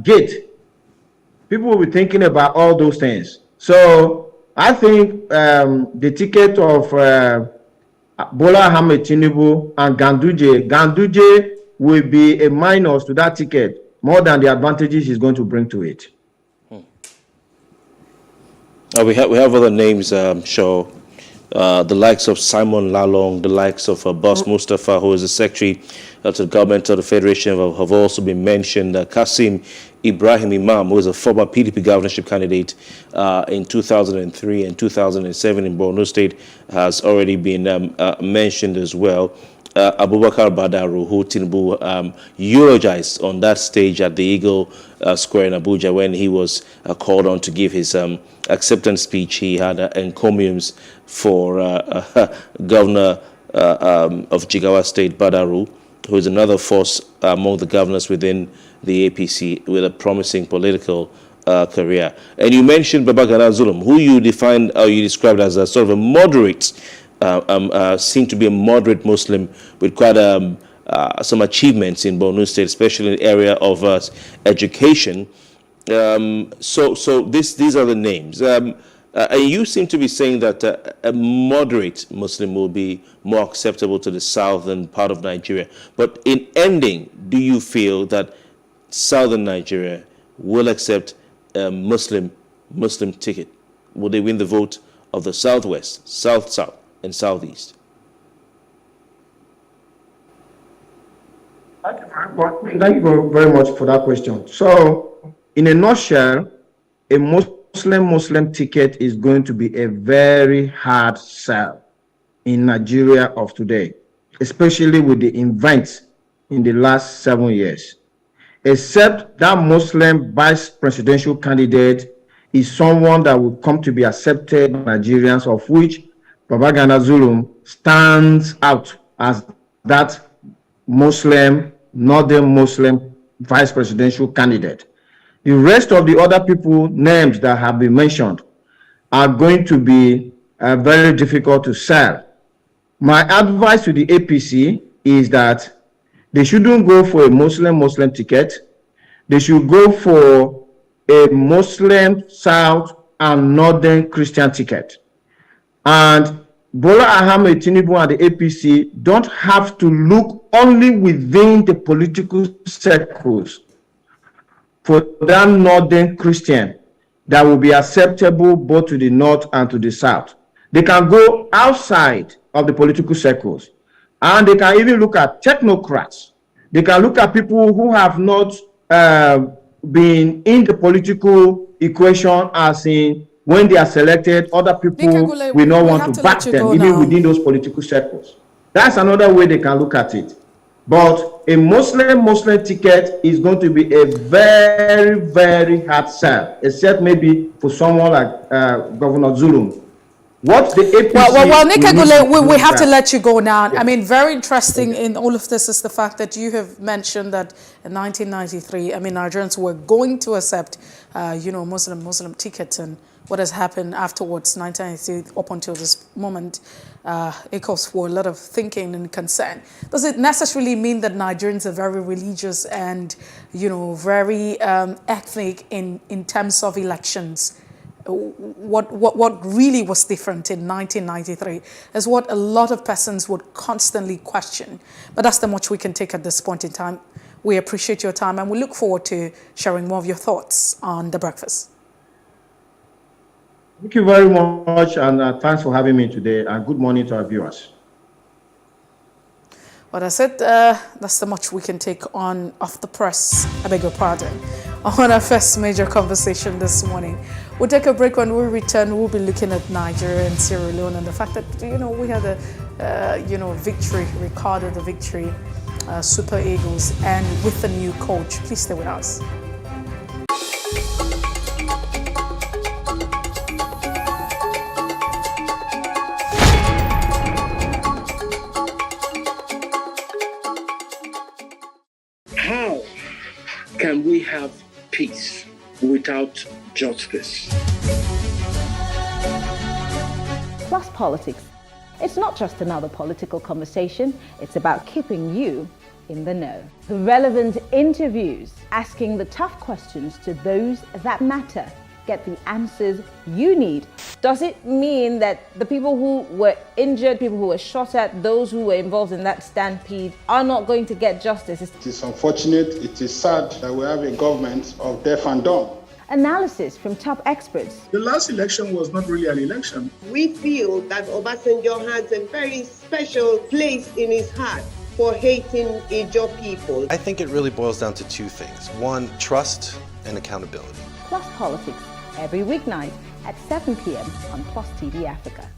Gate. People will be thinking about all those things. So I think the ticket of Bola Ahmed Tinubu and Ganduje will be a minus to that ticket more than the advantages he's going to bring to it. We have other names, Shaw. The likes of Simon Lalong, the likes of Boss Mustafa, who is the secretary to the government of the Federation, have also been mentioned. Kasim Ibrahim Imam, who is a former PDP governorship candidate in 2003 and 2007 in Borno State, has already been mentioned as well. Abubakar Badaru, who Tinubu eulogized on that stage at the Eagle Square in Abuja when he was called on to give his acceptance speech. He had encomiums for Governor of Jigawa State, Badaru, who is another force among the governors within the APC with a promising political career. And you mentioned Babagana Zulum, who you defined, or you described as a sort of a moderate, seemed to be a moderate Muslim with quite some achievements in Borno State, especially in the area of education. So these are the names. And you seem to be saying that a moderate Muslim will be more acceptable to the southern part of Nigeria. But in ending, do you feel that southern Nigeria will accept a Muslim ticket? Will they win the vote of the southwest, south, and southeast? Thank you very much for that question. So, in a nutshell, a Muslim ticket is going to be a very hard sell in Nigeria of today, especially with the events in the last 7 years. Except that Muslim vice presidential candidate is someone that will come to be accepted by Nigerians, of which Babagana Zulum stands out as that northern Muslim vice presidential candidate. The rest of the other people names that have been mentioned are going to be very difficult to sell. My advice to the APC is that they shouldn't go for a Muslim ticket. They should go for a Muslim South and Northern Christian ticket. And Bola Ahmed Tinubu and the APC don't have to look only within the political circles for that Northern Christian that will be acceptable both to the north and to the south. They can go outside of the political circles, and they can even look at technocrats. They can look at people who have not been in the political equation, as in when they are selected, other people will not want to back them, even within those political circles. That's another way they can look at it. But a Muslim ticket is going to be a very, very hard sell, except maybe for someone like Governor Zulum. What the APC... Well, Nikegule, we have to let you go now. Yeah. I mean, very interesting in all of this is the fact that you have mentioned that in 1993, I mean, Nigerians were going to accept, Muslim tickets, and what has happened afterwards, 1993 up until this moment, it calls for a lot of thinking and concern. Does it necessarily mean that Nigerians are very religious and, very ethnic in terms of elections? What really was different in 1993 is what a lot of persons would constantly question. But that's the much we can take at this point in time. We appreciate your time and we look forward to sharing more of your thoughts on The Breakfast. Thank you very much, and thanks for having me today, and good morning to our viewers. Well, that's it. That's the much we can take on Off the Press, I beg your pardon, on our first major conversation this morning. We'll take a break. When we return, we'll be looking at Nigeria and Sierra Leone and the fact that, we had a, victory, recorded the victory, Super Eagles, and with the new coach. Please stay with us. How can we have peace without justice? Plus Politics. It's not just another political conversation, it's about keeping you in the know. The relevant interviews, asking the tough questions to those that matter. Get the answers you need. Does it mean that the people who were injured, people who were shot at, those who were involved in that stampede are not going to get justice? It is unfortunate, it is sad that we have a government of deaf and dumb. Analysis from top experts. The last election was not really an election. We feel that Obasanjo has a very special place in his heart for hating Ijaw people. I think it really boils down to two things. One, trust and accountability. Plus Politics, every weeknight at 7 p.m. on Plus TV Africa.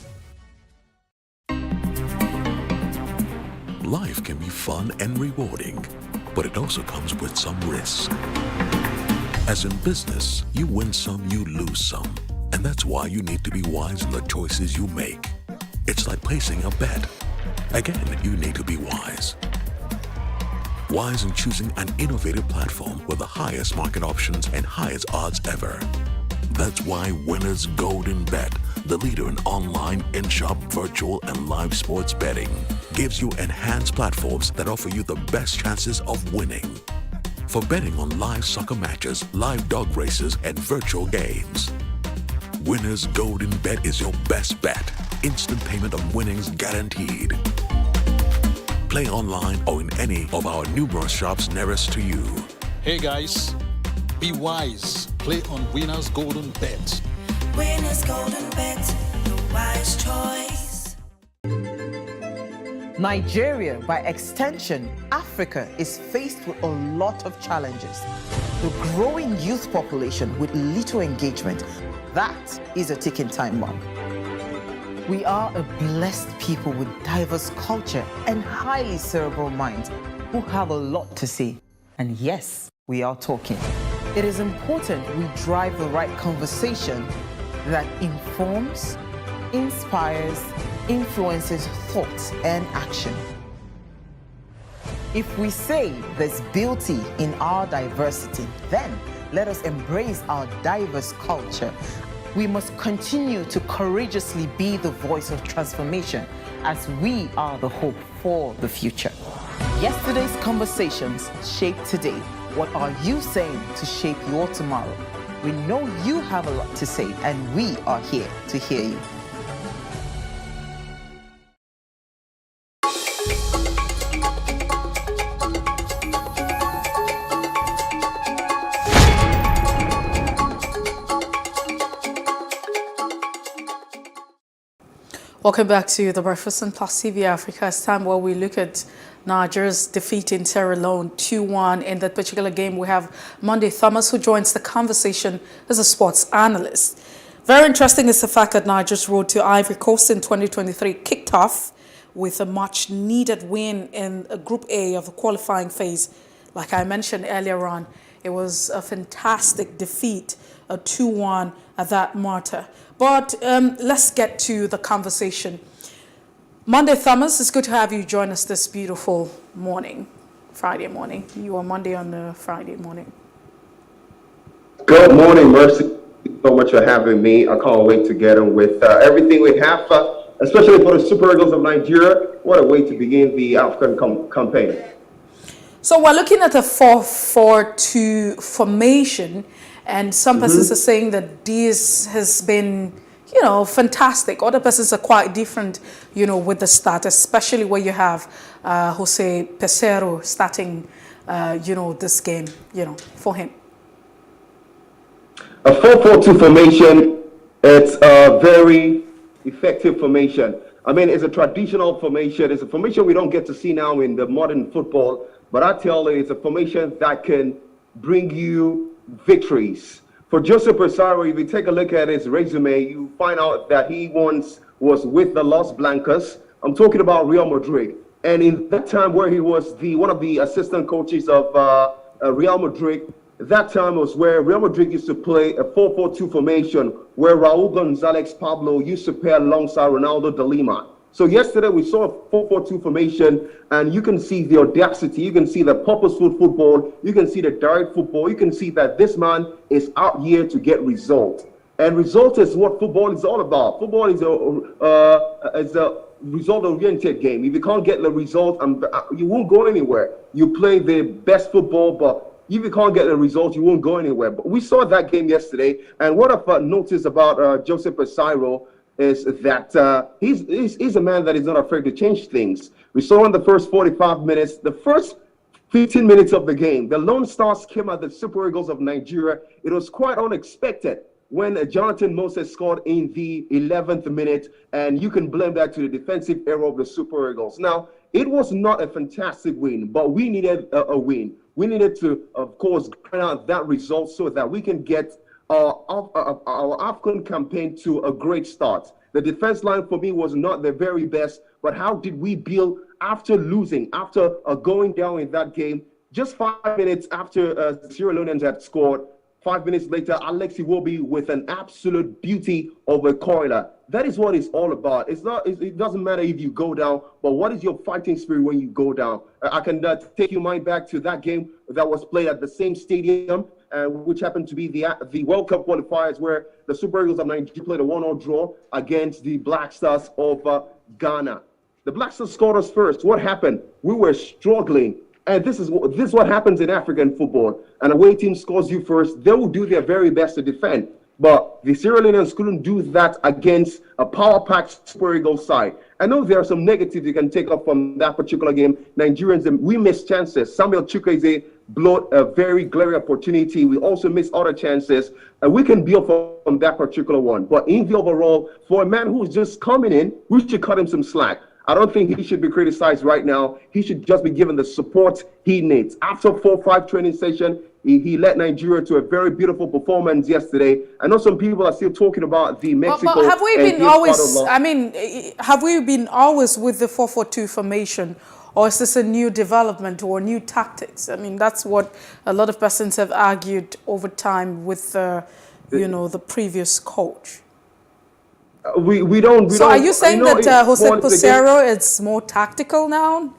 Life can be fun and rewarding, but it also comes with some risk. As in business, you win some, you lose some. And that's why you need to be wise in the choices you make. It's like placing a bet. Again, you need to be wise. Wise in choosing an innovative platform with the highest market options and highest odds ever. That's why Winners Golden Bet, the leader in online, in-shop, virtual, and live sports betting, gives you enhanced platforms that offer you the best chances of winning. For betting on live soccer matches, live dog races, and virtual games. Winners Golden Bet is your best bet. Instant payment of winnings guaranteed. Play online or in any of our numerous shops nearest to you. Hey guys, be wise. Play on Winners Golden Bet. Winners Golden Bet, the wise choice. Nigeria, by extension, Africa, is faced with a lot of challenges. The growing youth population with little engagement, that is a ticking time bomb. We are a blessed people with diverse culture and highly cerebral minds who have a lot to say. And yes, we are talking. It is important we drive the right conversation that informs, inspires, influences thoughts and action. If we say there's beauty in our diversity, then let us embrace our diverse culture. We must continue to courageously be the voice of transformation as we are the hope for the future. Yesterday's conversations shape today. What are you saying to shape your tomorrow? We know you have a lot to say, and we are here to hear you. Welcome back to The Breakfast on Plus TV Africa. It's time where we look at Nigeria's defeat in Sierra Leone 2-1. In that particular game, we have Monday Thomas, who joins the conversation as a sports analyst. Very interesting is the fact that Nigeria's road to Ivory Coast in 2023 kicked off with a much-needed win in Group A of the qualifying phase. Like I mentioned earlier on, it was a fantastic defeat, a 2-1 at that matter. But let's get to the conversation. Monday Thomas, it's good to have you join us this beautiful morning, Friday morning. You are Monday on the Friday morning. Good morning, Mercy. so much for having me. I can't wait to get on with everything we have, especially for the Super Eagles of Nigeria. What a way to begin the African campaign. So we're looking at a 4-4-2 formation, and some persons are saying that this has been, fantastic. Other persons are quite different, with the start, especially where you have Jose Peseiro starting, this game, for him. A 4-4-2 formation, it's a very effective formation. I mean, it's a traditional formation. It's a formation we don't get to see now in the modern football. But I tell you, it's a formation that can bring you victories. For Joseph Peseiro, if you take a look at his resume, you find out that he once was with the Los Blancos. I'm talking about Real Madrid. And in that time where he was one of the assistant coaches of Real Madrid, that time was where Real Madrid used to play a 4-4-2 formation where Raul Gonzalez Pablo used to play alongside Ronaldo de Lima. So yesterday we saw a 4-4-2 formation, and you can see the audacity, you can see the purposeful football, you can see the direct football, you can see that this man is out here to get results. And result is what football is all about. Football is a result-oriented game. If you can't get the result, you won't go anywhere. You play the best football, but if you can't get the result, you won't go anywhere. But we saw that game yesterday, and what I've noticed about Joseph Peseiro is that he's a man that is not afraid to change things. We saw in the first 45 minutes, the first 15 minutes of the game, the Lone Stars came at the Super Eagles of Nigeria. It was quite unexpected when Jonathan Moses scored in the 11th minute, and you can blame that to the defensive error of the Super Eagles. Now, it was not a fantastic win, but we needed a win. We needed to, of course, grind out that result so that we can get our African campaign to a great start. The defense line for me was not the very best, but how did we build after losing, after going down in that game? Just 5 minutes after Sierra Leoneans had scored, 5 minutes later, Alex Iwobi with an absolute beauty of a corner. That is what it's all about. It doesn't matter if you go down, but what is your fighting spirit when you go down? I can take your mind back to that game that was played at the same stadium, which happened to be the World Cup qualifiers, where the Super Eagles of Nigeria played a 1-1 draw against the Black Stars of Ghana. The Black Stars scored us first. What happened? We were struggling. And this is what happens in African football. And away team scores you first, they will do their very best to defend. But the Sierra Leoneans couldn't do that against a power-packed Super Eagles side. I know there are some negatives you can take up from that particular game. Nigerians, we missed chances. Samuel Chukwueze blew a very glaring opportunity. We also missed other chances. And we can build from that particular one. But in the overall, for a man who's just coming in, we should cut him some slack. I don't think he should be criticized right now. He should just be given the support he needs. After 4-5 training session, he led Nigeria to a very beautiful performance yesterday. I know some people are still talking about the Mexico. But have we been always? I mean, have we been always with the 4-4-2 formation, or is this a new development or new tactics? I mean, that's what a lot of persons have argued over time with the previous coach. We don't. So are you saying that Jose Peseiro is more tactical now?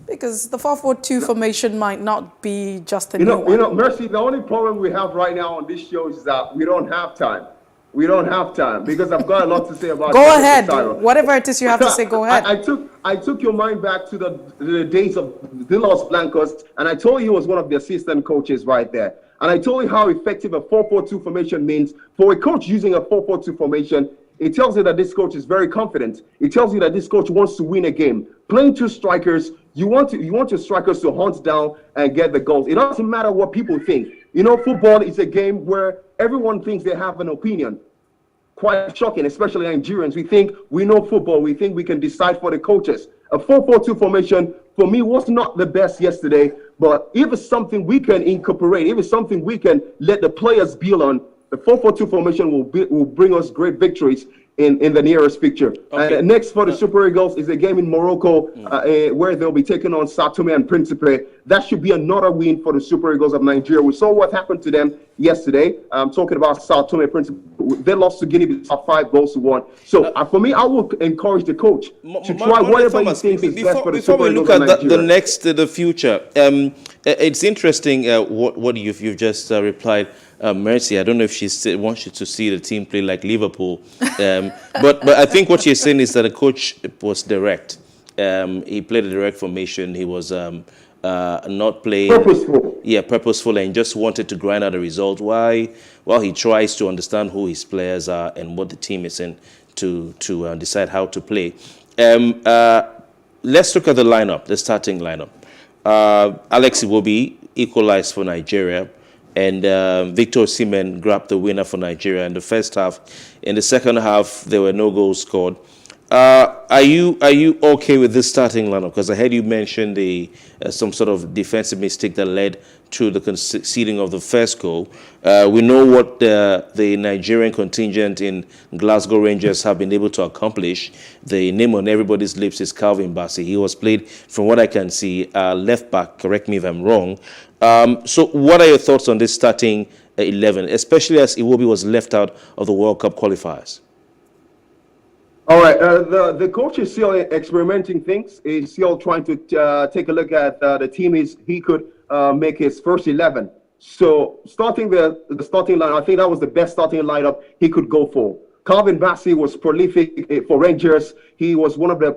Because the 4-4-2 formation might not be just a new one. Mercy, the only problem we have right now on this show is that we don't have time. We don't have time because I've got a lot to say about Go ahead. Whatever it is you have to say, go ahead. I took your mind back to the days of the Los Blancos, and I told you he was one of the assistant coaches right there. And I told you how effective a 4-4-2 formation means. For a coach using a 4-4-2 formation, it tells you that this coach is very confident. It tells you that this coach wants to win a game. Playing two strikers, you want your strikers to hunt down and get the goals. It doesn't matter what people think. Football is a game where everyone thinks they have an opinion. Quite shocking, especially Nigerians. We think we know football. We think we can decide for the coaches. A 4-4-2 formation, for me, was not the best yesterday. But if it's something we can incorporate, if it's something we can let the players build on, the 4-4-2 formation will bring us great victories in the nearest picture. Okay. Next for the Super Eagles is a game in Morocco where they'll be taking on Sao Tome and Principe. That should be another win for the Super Eagles of Nigeria. We saw what happened to them yesterday. I'm talking about Sao Tome and Principe. They lost to Guinea-Bissau 5-1. So for me, I will encourage the coach to try whatever he thinks is best for the Super Eagles of Nigeria. Before we look at the future, it's interesting what you've just replied. Mercy. I don't know if she wants you to see the team play like Liverpool. But I think what you're saying is that the coach was direct. He played a direct formation. He was not playing... Purposeful. Yeah, purposeful, and just wanted to grind out a result. Why? Well, he tries to understand who his players are and what the team is in to decide how to play. Let's look at the lineup, the starting lineup. Alex Iwobi equalized for Nigeria, and Victor Osimhen grabbed the winner for Nigeria in the first half. In the second half, there were no goals scored. Are you okay with this starting lineup? Because I heard you mention some sort of defensive mistake that led to the conceding of the first goal. We know what the Nigerian contingent in Glasgow Rangers have been able to accomplish. The name on everybody's lips is Calvin Bassey. He was played, from what I can see, left back. Correct me if I'm wrong. So what are your thoughts on this starting 11, especially as Iwobi was left out of the World Cup qualifiers? All right, the coach is still experimenting things. He's still trying to take a look at the team he could make his first 11. So starting the starting line, I think that was the best starting lineup he could go for. Calvin Bassey was prolific for Rangers. He was one of the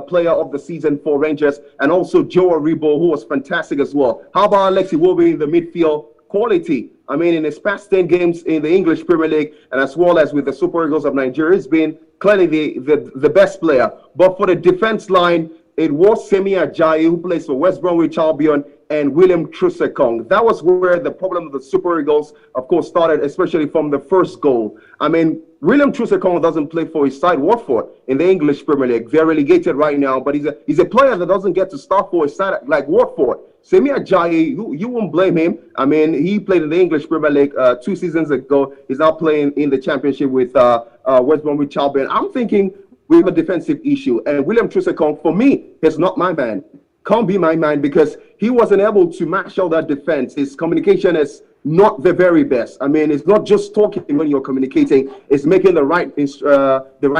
player of the season for Rangers, and also Joe Aribo, who was fantastic as well. How about Alex Iwobi in the midfield? Quality. I mean, in his past 10 games in the English Premier League, and as well as with the Super Eagles of Nigeria, he's been clearly the best player. But for the defense line, it was Semi Ajayi, who plays for West Bromwich Albion, and William Troost-Ekong. That was where the problem of the Super Eagles, of course, started, especially from the first goal. I mean, William Troost-Ekong doesn't play for his side, Watford, in the English Premier League. They're relegated right now, but he's a player that doesn't get to start for his side like Watford. Semi Ajayi, you won't blame him. I mean, he played in the English Premier League 2 seasons ago. He's now playing in the Championship with West Bromwich Albion. I'm thinking we have a defensive issue. And William Troost-Ekong, for me, is not my man. Can't be my man because he wasn't able to match all that defense. His communication is not the very best. I mean, it's not just talking when you're communicating. It's making the right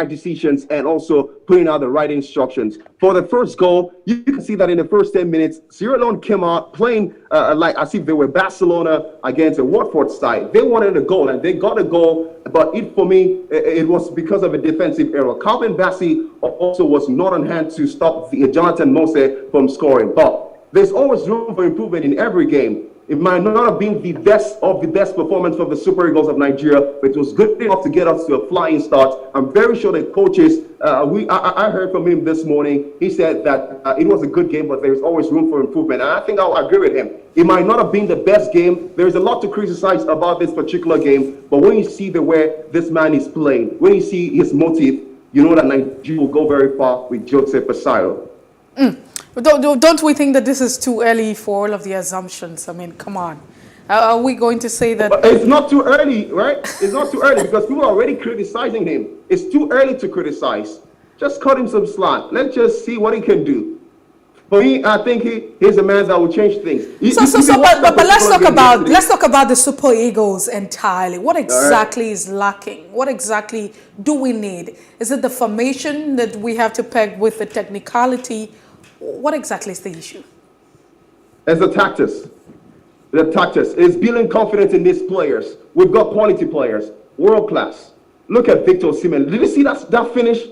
decisions and also putting out the right instructions. For the first goal, you can see that in the first 10 minutes, Sierra Leone came out playing like as if they were Barcelona against a Watford side. They wanted a goal and they got a goal, but for me, it was because of a defensive error. Calvin Bassey also was not on hand to stop Jonathan Mose from scoring. But there's always room for improvement in every game. It might not have been the best of the best performance of the Super Eagles of Nigeria, but it was good enough to get us to a flying start. I'm very sure the coaches, I heard from him this morning. He said that it was a good game, but there's always room for improvement. And I think I'll agree with him. It might not have been the best game. There's a lot to criticize about this particular game. But when you see the way this man is playing, when you see his motive, you know that Nigeria will go very far with Joseph Asaro. Don't we think that this is too early for all of the assumptions? I mean, come on. Are we going to say that... But it's not too early, right? It's not too early because people are already criticizing him. It's too early to criticize. Just cut him some slack. Let's just see what he can do. For me, I think he's a man that will change things. But let's talk about the Super Eagles entirely. What exactly is lacking? What exactly do we need? Is it the formation that we have to peg with the technicality? What exactly is the issue? It's the tactics. The tactics is building confidence in these players. We've got quality players, world class. Look at Victor Osimhen. Did you see that finish?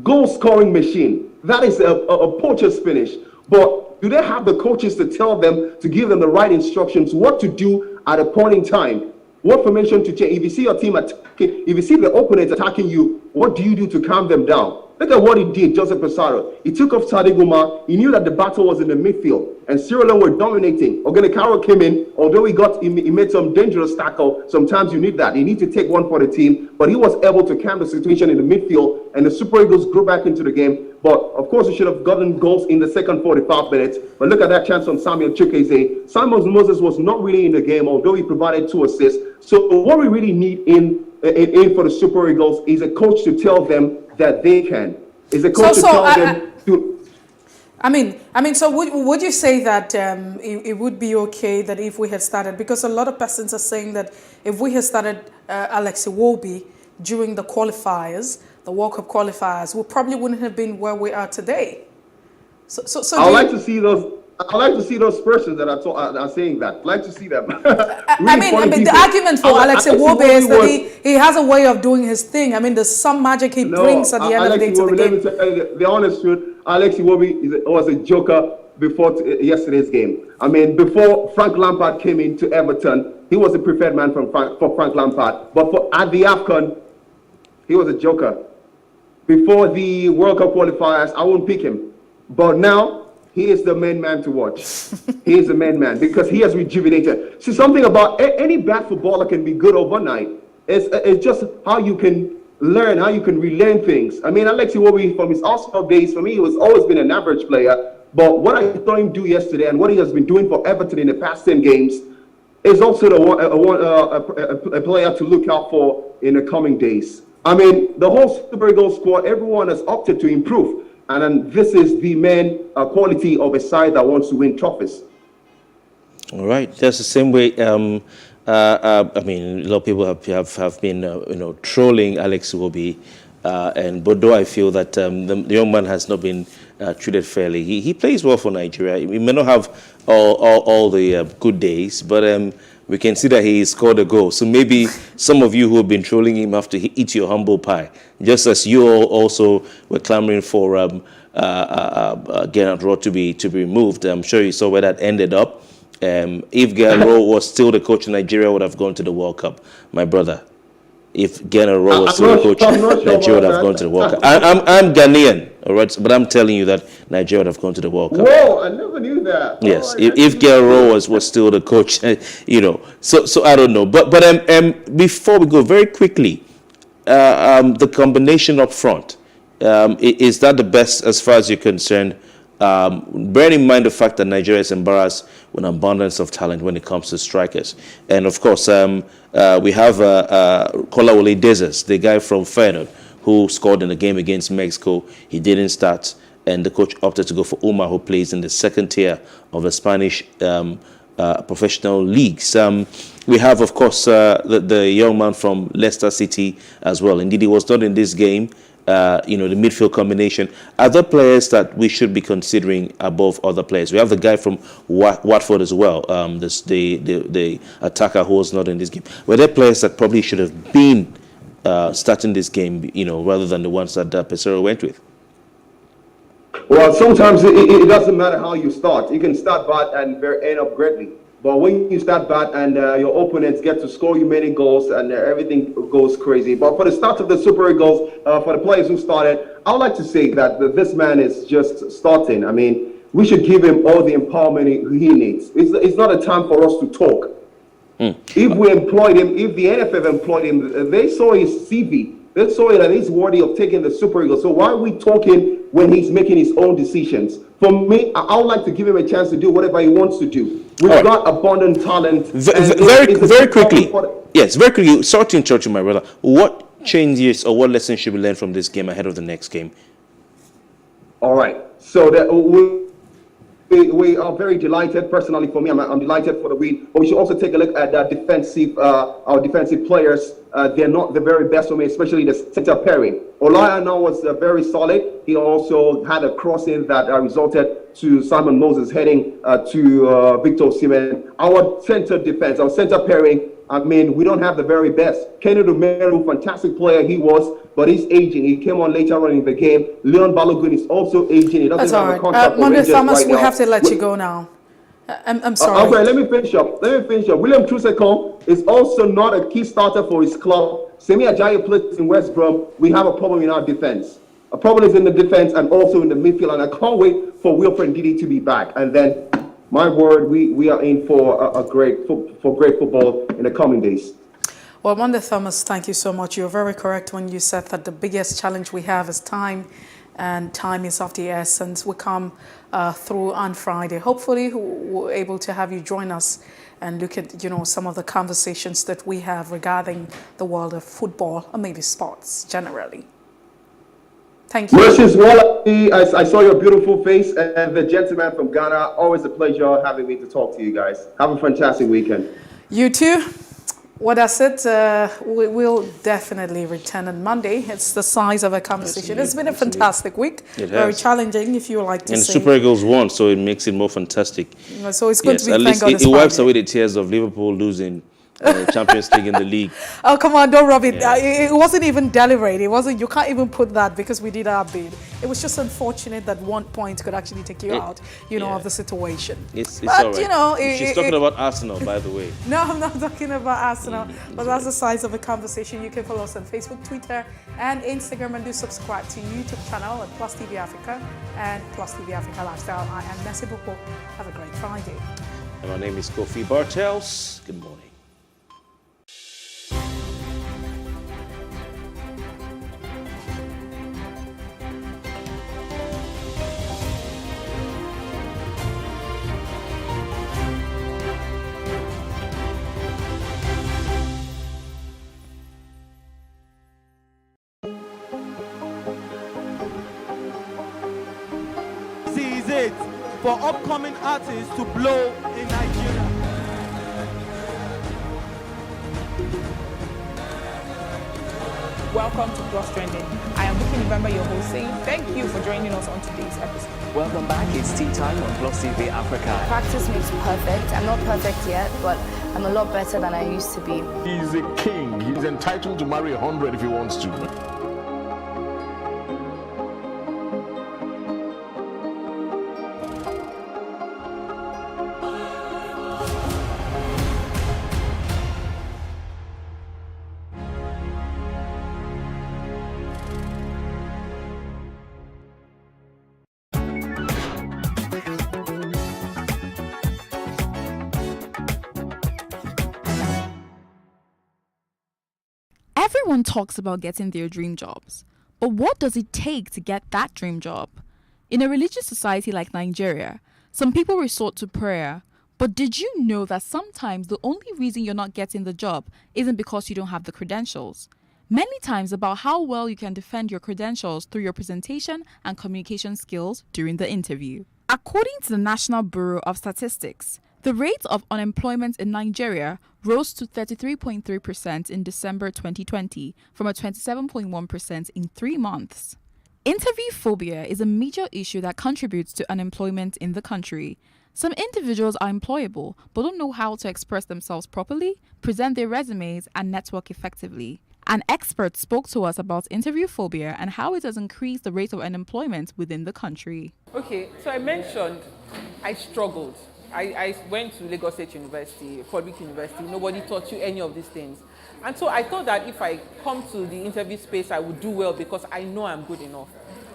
Goal scoring machine. That is a poacher's finish. But do they have the coaches to tell them, to give them the right instructions, what to do at a point in time? What formation to change? If you see your team attacking, if you see the opponent attacking you, what do you do to calm them down? Look at what he did, Joseph Asaro. He took off Sadiq Umar. He knew that the battle was in the midfield. And Sierra Leone were dominating. Ogenekaro came in. Although he made some dangerous tackle, sometimes you need that. You need to take one for the team. But he was able to calm the situation in the midfield. And the Super Eagles grew back into the game. But, of course, he should have gotten goals in the second 45 minutes. But look at that chance on Samuel Chukwueze. Simon Moses was not really in the game, although he provided 2 assists. So what we really need in for the Super Eagles is a coach to tell them that they can. Is a coach to tell them to... I mean, so would you say that it would be okay that if we had started, because a lot of persons are saying that if we had started Alex Iwobi during the qualifiers, the World Cup qualifiers, we probably wouldn't have been where we are today. So I'd like to see those. I like to see those persons that are saying that. I like to see them. I mean, the argument for Alex Iwobi is that he has a way of doing his thing. I mean, there's some magic he brings at the end of the day to the game. Let me tell you the honest truth. Alex Iwobi was a joker before yesterday's game. I mean, before Frank Lampard came into Everton, he was the preferred man for Frank Lampard. But at the AFCON, he was a joker. Before the World Cup qualifiers, I won't pick him. But now, he is the main man to watch. He is the main man because he has rejuvenated. See, something about any bad footballer can be good overnight. It's just how you can learn, how you can relearn things. I mean, Alex Iwobi, from his Arsenal days, for me, he was always been an average player. But what I saw him do yesterday and what he has been doing for Everton in the past 10 games is also a player to look out for in the coming days. I mean, the whole Super Eagles squad, everyone has opted to improve. And then this is the main quality of a side that wants to win trophies. All right, that's the same way. I mean, a lot of people have been trolling Alex Iwobi, but though I feel that the young man has not been treated fairly. He plays well for Nigeria. He may not have all the good days, but we can see that he scored a goal. So maybe some of you who have been trolling him have to eat your humble pie, just as you all also were clamoring for Gernot Rohr to be removed. I'm sure you saw where that ended up. If Gernot Rohr was still the coach, Nigeria would have gone to the World Cup, my brother. If Gernot Rohr was still the coach, Nigeria would have gone to the World Cup. I'm Ghanaian, all right, but I'm telling you that Nigeria would have gone to the World Cup. Whoa, I never knew that. Yes, if Gernot Rohr was still the coach, So I don't know. But before we go, very quickly, the combination up front, is that the best as far as you're concerned? Bearing in mind the fact that Nigeria is embarrassed with an abundance of talent when it comes to strikers. And of course, we have Kolawole Dezes, the guy from Feyenoord, who scored in the game against Mexico. He didn't start, and the coach opted to go for Umar, who plays in the second tier of the Spanish professional leagues. We have, of course, the young man from Leicester City as well. Indeed, he was not in this game. The midfield combination. Other players that we should be considering above other players. We have the guy from Watford as well. The attacker who was not in this game. Were there players that probably should have been starting this game, rather than the ones that Pesero went with? Well, sometimes it doesn't matter how you start. You can start bad and end up greatly. But when you start bad and your opponents get to score you many goals and everything goes crazy. But for the start of the Super Eagles, for the players who started, I would like to say that this man is just starting. I mean, we should give him all the empowerment he needs. It's not a time for us to talk. If we employed him, if the NFF employed him, they saw his CV. They saw that he's worthy of taking the Super Eagles. So why are we talking when he's making his own decisions? For me, I would like to give him a chance to do whatever he wants to do. We've got abundant talent. Very quickly. Yes, very quickly. Sorry to interrupt you, my brother. What changes or what lessons should we learn from this game ahead of the next game? All right. So that we are very delighted. Personally, for me, I'm delighted for the win. But we should also take a look at our defensive players. They're not the very best for me, especially the center pairing. Olayana was very solid. He also had a crossing that resulted to Simon Moses heading to Victor Osimhen. Our center pairing, I mean, we don't have the very best. Kennedy Umeru, fantastic player he was, but he's aging. He came on later on in the game. Leon Balogun is also aging. He doesn't have a contract for Rangers Thomas, right we now. have to let you go now. I'm sorry. Okay, let me finish up. William Troost-Ekong is also not a key starter for his club. Semi Ajayi plays in West Brom. We have a problem in our defense. A problem is in the defense and also in the midfield. And I can't wait for Wilfred Ndidi to be back. And then, my word, we are in for great football in the coming days. Well, Monday Thomas, thank you so much. You're very correct when you said that the biggest challenge we have is time, and time is of the essence. We come through on Friday. Hopefully, we're able to have you join us and look at, some of the conversations that we have regarding the world of football or maybe sports generally. Thank you. Mrs. Wallachy, I saw your beautiful face, and the gentleman from Ghana. Always a pleasure having me to talk to you guys. Have a fantastic weekend. You too. Well, that's it. We will definitely return on Monday. It's the size of a conversation. It's been a fantastic week. It Very has. challenging, if you like to And say. Super Eagles won, so it makes it more fantastic. So it's good to be, at thank least God it's it wipes Friday. away the tears of Liverpool losing Champions League in the league. Oh, come on, don't rub it. Yeah. It wasn't even deliberate. It wasn't. You can't even put that because we did our bid. It was just unfortunate that 1 point could actually take you out, of the situation. It's But, all right. you know, She's talking about Arsenal, by the way. No, I'm not talking about Arsenal, but that's the size of a conversation. You can follow us on Facebook, Twitter, and Instagram, and do subscribe to YouTube channel at Plus TV Africa and Plus TV Africa Lifestyle. I am Messi Boko. Have a great Friday. And my name is Kofi Bartels. Good morning. Is it for upcoming artists to blow in Nigeria? Welcome to Plus Trending. I am Buki November, your host, saying thank you for joining us on today's episode. Welcome back. It's tea time on Plus TV Africa. Practice makes perfect. I'm not perfect yet, but I'm a lot better than I used to be. He's a king. He's entitled to marry 100 if he wants to. Everyone talks about getting their dream jobs, but what does it take to get that dream job? In a religious society like Nigeria, some people resort to prayer, but did you know that sometimes the only reason you're not getting the job isn't because you don't have the credentials? Many times about how well you can defend your credentials through your presentation and communication skills during the interview. According to the National Bureau of Statistics, the rate of unemployment in Nigeria rose to 33.3% in December 2020 from a 27.1% in 3 months. Interview phobia is a major issue that contributes to unemployment in the country. Some individuals are employable but don't know how to express themselves properly, present their resumes, and network effectively. An expert spoke to us about interview phobia and how it has increased the rate of unemployment within the country. Okay, so I mentioned I struggled. I went to Lagos State University, public university. Nobody taught you any of these things. And so I thought that if I come to the interview space, I would do well because I know I'm good enough.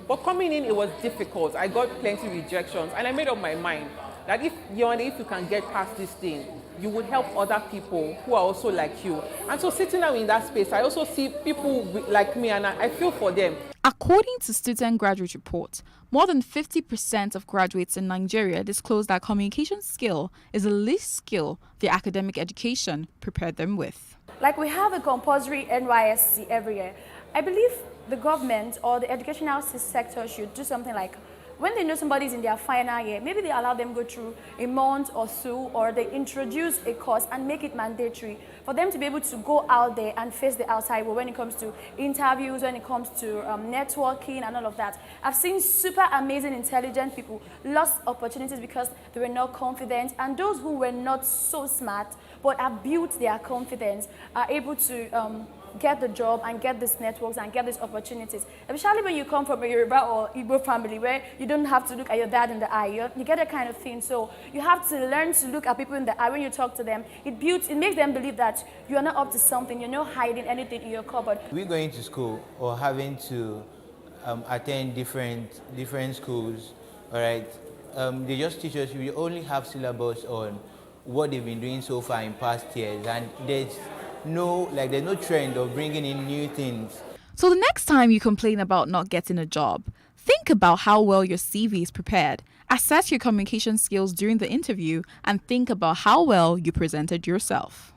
But coming in, it was difficult. I got plenty of rejections. And I made up my mind that if you can get past this thing, you would help other people who are also like you. And so sitting down in that space, I also see people like me and I feel for them. According to Student Graduate Report, more than 50% of graduates in Nigeria disclose that communication skill is the least skill their academic education prepared them with. Like we have a compulsory NYSC every year. I believe the government or the educational sector should do something like when they know somebody's in their final year, maybe they allow them go through a month or so, or they introduce a course and make it mandatory for them to be able to go out there and face the outside world when it comes to interviews, when it comes to networking and all of that. I've seen super amazing, intelligent people lost opportunities because they were not confident, and those who were not so smart but have built their confidence are able to get the job and get these networks and get these opportunities. Especially when you come from a Yoruba or Igbo family where you don't have to look at your dad in the eye. You get that kind of thing. So you have to learn to look at people in the eye when you talk to them. It makes them believe that you are not up to something. You're not hiding anything in your cupboard. We're going to school or having to attend different schools, all right? They just teach us, we only have syllabus on what they've been doing so far in past years, and there's no trend of bringing in new things. So the next time you complain about not getting a job, think about how well your CV is prepared. Assess your communication skills during the interview and think about how well you presented yourself.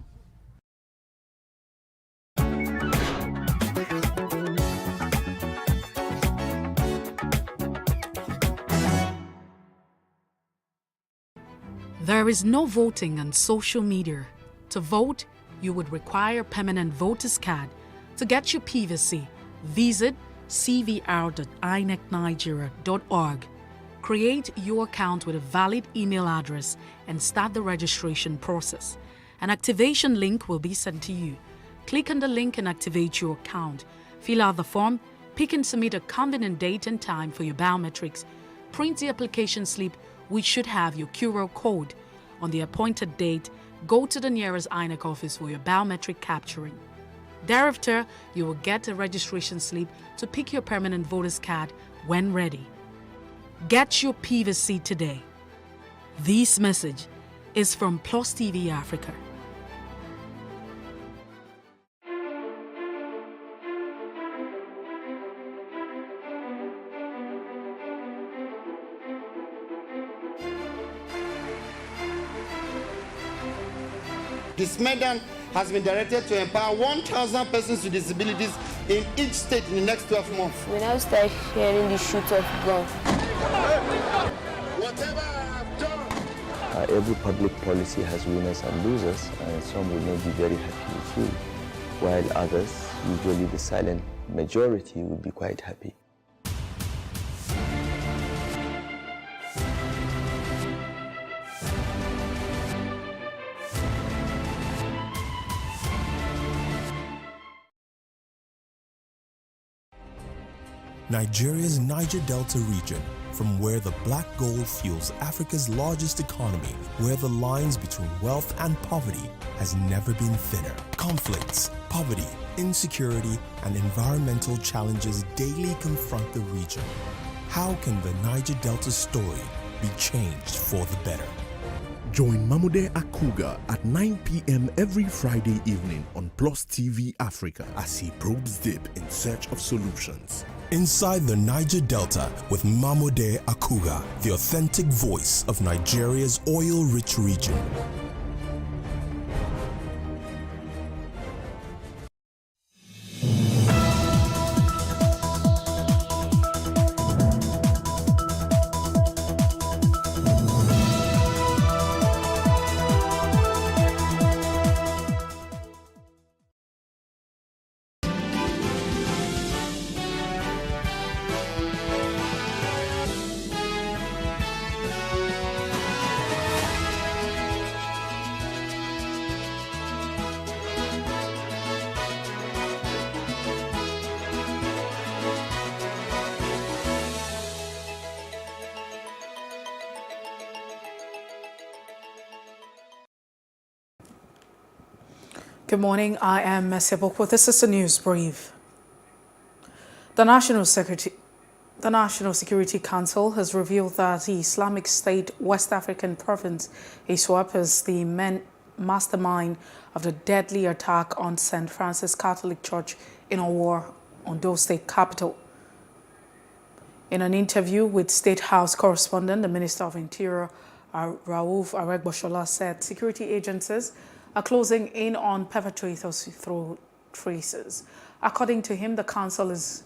There is no voting on social media. To vote, you would require a permanent voter's card. To get your PVC, visit cvr.inecnigeria.org. Create your account with a valid email address and start the registration process. An activation link will be sent to you. Click on the link and activate your account. Fill out the form, pick and submit a convenient date and time for your biometrics. Print the application slip, which should have your QR code. On the appointed date, go to the nearest INEC office for your biometric capturing. Thereafter, you will get a registration slip to pick your permanent voter's card when ready. Get your PVC today. This message is from Plus TV Africa. This medal has been directed to empower 1,000 persons with disabilities in each state in the next 12 months. We now start hearing the shoot of gun. Whatever I have done. Every public policy has winners and losers, and some will not be very happy with you, while others, usually the silent majority, will be quite happy. Nigeria's Niger Delta region, from where the black gold fuels Africa's largest economy, where the lines between wealth and poverty has never been thinner. Conflicts, poverty, insecurity, and environmental challenges daily confront the region. How can the Niger Delta story be changed for the better? Join Mamude Akuga at 9 p.m. every Friday evening on Plus TV Africa as he probes deep in search of solutions. Inside the Niger Delta with Mamude Akuga, the authentic voice of Nigeria's oil-rich region. Good morning, I am Messia Boko. This is the news brief. The National Security Council has revealed that the Islamic State West African province, ISWAP, is the mastermind of the deadly attack on St. Francis Catholic Church in Owo, Ondo State capital. In an interview with State House correspondent, the Minister of Interior, Rauf Aregbesola, said security agencies are closing in on perpetrators through traces. According to him, the council is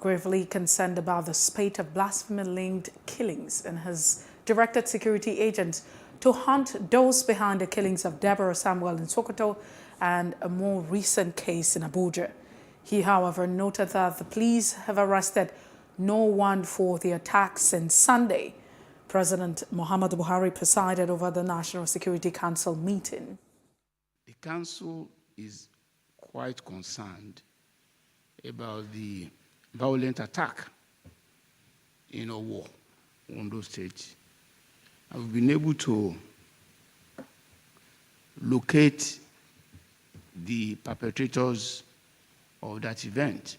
gravely concerned about the spate of blasphemy-linked killings and has directed security agents to hunt those behind the killings of Deborah Samuel in Sokoto and a more recent case in Abuja. He, however, noted that the police have arrested no one for the attack since Sunday. President Muhammadu Buhari presided over the National Security Council meeting. The Council is quite concerned about the violent attack in Owo, Ondo State. I've been able to locate the perpetrators of that event,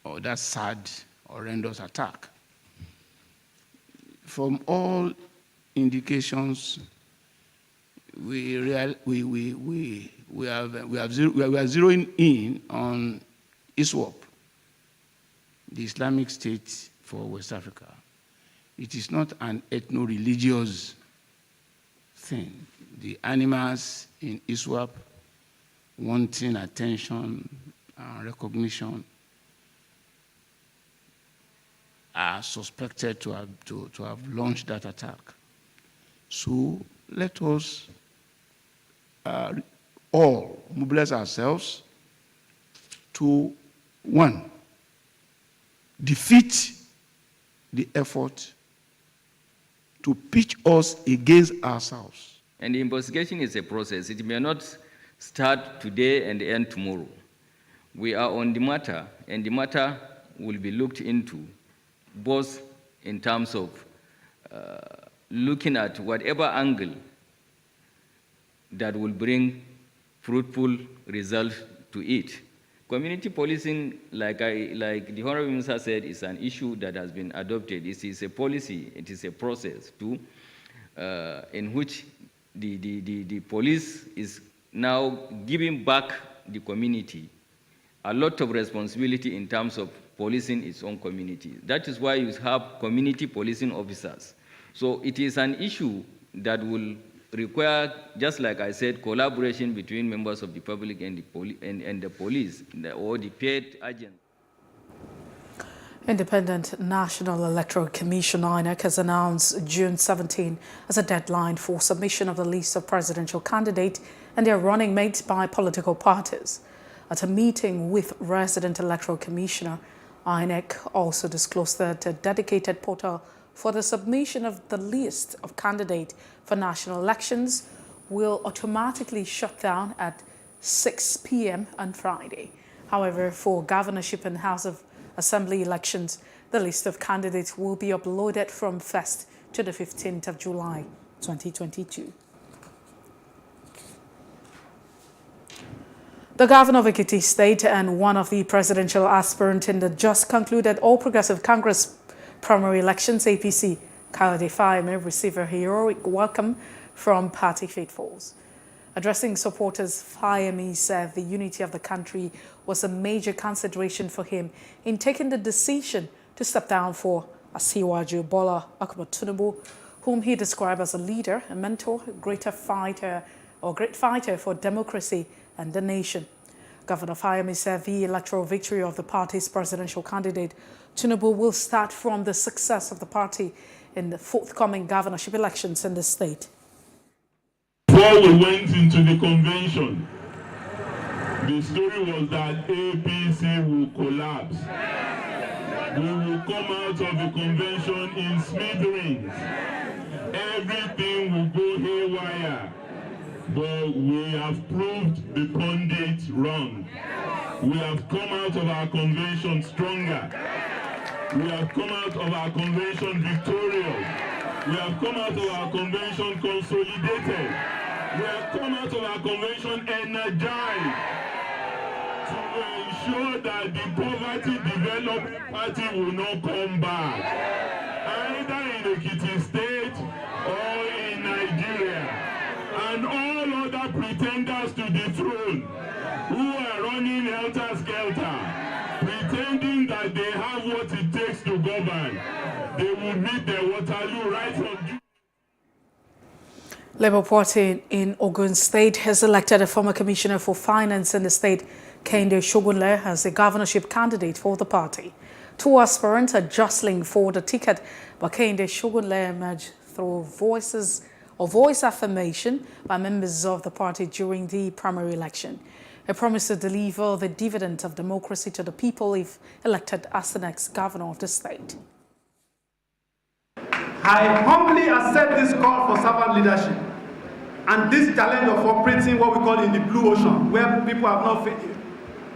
or that sad, horrendous attack. From all indications, we are zeroing in on ISWAP, the Islamic State for West Africa. It is not an ethno-religious thing. The animals in ISWAP wanting attention and recognition are suspected to have launched that attack. So let us all mobilize ourselves to, one, defeat the effort to pitch us against ourselves. And the investigation is a process. It may not start today and end tomorrow. We are on the matter, and the matter will be looked into, both in terms of looking at whatever angle that will bring fruitful results to it. Community policing, like the Honorable Minister said, is an issue that has been adopted. It is a policy, it is a process in which the police is now giving back the community a lot of responsibility in terms of policing its own community. That is why you have community policing officers. So it is an issue that will require, just like I said, collaboration between members of the public and the police or the paid agents. Independent National Electoral Commission (INEC) has announced June 17 as a deadline for submission of the list of presidential candidates and their running mates by political parties. At a meeting with resident electoral commissioner, INEC also disclosed that a dedicated portal for the submission of the list of candidates for national elections will automatically shut down at 6 p.m. on Friday. However, for governorship and House of Assembly elections, the list of candidates will be uploaded from 1st to the 15th of July 2022. The governor of Ekiti State and one of the presidential aspirants in the just concluded All Progressive Congress primary elections, APC, Kayode Fayemi, received a heroic welcome from party faithfuls. Addressing supporters, Fayemi said the unity of the country was a major consideration for him in taking the decision to step down for Asiwaju Bola Ahmed Tinubu, whom he described as a leader, a mentor, a great fighter for democracy and the nation. Governor Fayemi said the electoral victory of the party's presidential candidate, Tinubu, will start from the success of the party in the forthcoming governorship elections in the state. Before we went into the convention, the story was that APC will collapse. We will come out of the convention in smithereens. Everything will go haywire. But we have proved the pundits wrong. We have come out of our convention stronger. We have come out of our convention victorious. We have come out of our convention consolidated. We have come out of our convention energized to ensure that the poverty development party will not come back, either in Ekiti State or in Nigeria. And all other pretenders to the throne who are running helter-skelter, pretending that they have what it takes to govern, they will meet their Waterloo right from Labour Party in Ogun State has elected a former commissioner for finance in the state, Kehinde Shogunle, as a governorship candidate for the party. Two aspirants are jostling for the ticket, but Kehinde Shogunle emerged through voice affirmation by members of the party during the primary election. He promised to deliver the dividend of democracy to the people if elected as the next governor of the state. I humbly accept this call for servant leadership and this challenge of operating what we call in the blue ocean, where people have not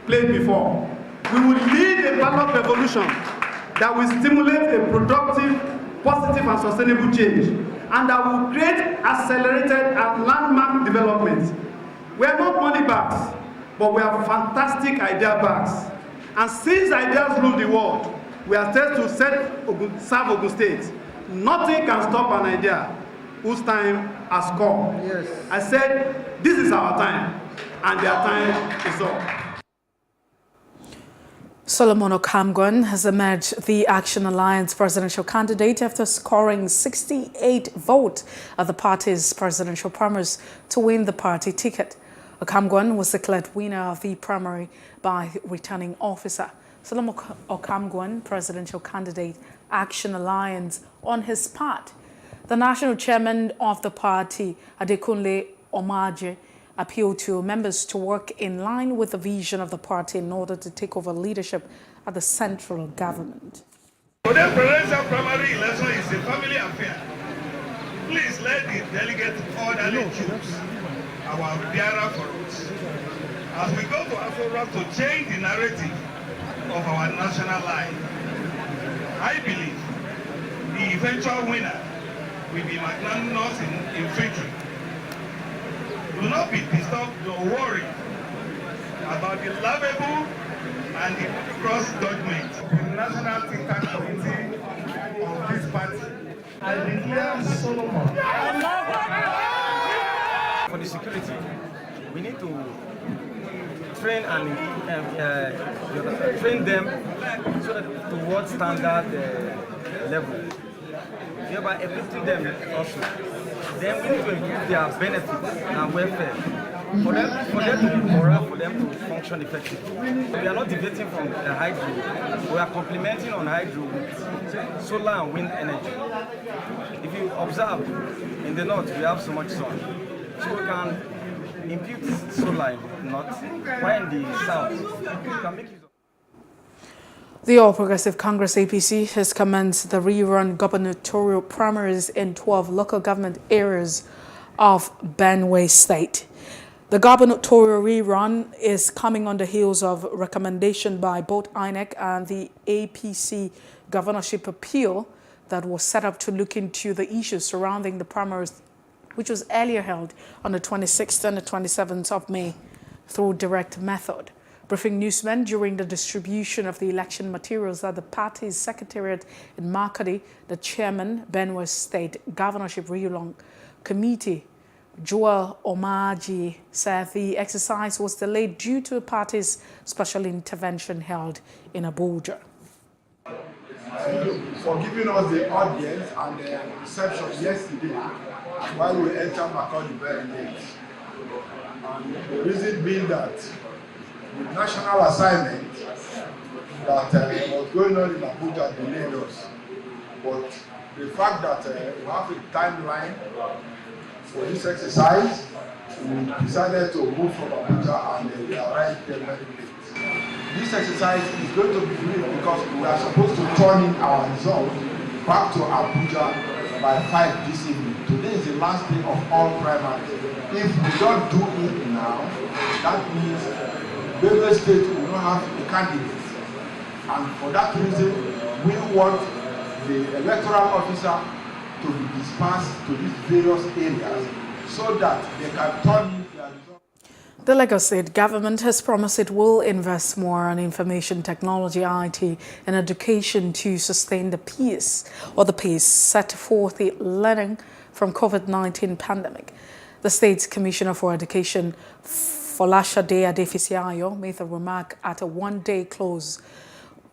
played before. We will lead a ballot revolution that will stimulate a productive, positive and sustainable change, and that will create accelerated and landmark development. We are not money bags, but we are fantastic idea bags. And since ideas rule the world, we are set to serve Ogun State. Nothing can stop an idea whose time has come. Yes. I said, this is our time, and their time is up. Solomon Okamgwan has emerged the Action Alliance presidential candidate after scoring 68 votes at the party's presidential primaries to win the party ticket. Okamgwan was declared winner of the primary by returning officer. Solomon Okamgwan, presidential candidate, Action Alliance, on his part. The national chairman of the party, Adekunle Omaje, appealed to members to work in line with the vision of the party in order to take over leadership at the central government. For the presidential primary election is a family affair. Please let the delegates orderly choose our bearer for us. As we go to Afro to change the narrative of our national life, I believe the eventual winner will be magnanimous in victory. Do not be disturbed or worried about the laughable and the cross judgment. The National Think Tank Committee of this party, I declare Solomon. For the security, we need to train train them so that towards standard level, thereby equipping them also. Then we need to improve their benefits and welfare for them to be moral, for them to function effectively. We are not deviating from the hydro. We are complementing on hydro with solar and wind energy. If you observe, in the north we have so much sun, so we can impute solar in the north, while in the south we can make use of. The All Progressive Congress APC has commenced the rerun gubernatorial primaries in 12 local government areas of Benue State. The gubernatorial rerun is coming on the heels of recommendation by both INEC and the APC governorship appeal that was set up to look into the issues surrounding the primaries, which was earlier held on the 26th and the 27th of May through direct method. Briefing newsmen during the distribution of the election materials at the party's secretariat in Makadi, the chairman, Benue State Governorship Rerun Committee, Joel Omaji, said the exercise was delayed due to the party's special intervention held in Abuja. For giving us the audience and the reception yesterday while we entered Makadi very late. And the reason being that the national assignment that was going on in Abuja delayed us. But the fact that we have a timeline for this exercise, we decided to move from Abuja and we arrived there very late. This exercise is going to be brief because we are supposed to turn in our results back to Abuja by 5 this evening. Today is the last day of all primaries. If we don't do it now, that means Benue State will not have a candidate. And for that reason, we want the electoral officer to be dispersed to these various areas so that they can turn in their results. The Lagos State government has promised it will invest more on information technology, IT, and education to sustain the pace set forth the learning from COVID-19 pandemic. The state's Commissioner for Education, Folashade Adefisiayo, made the remark at a one-day close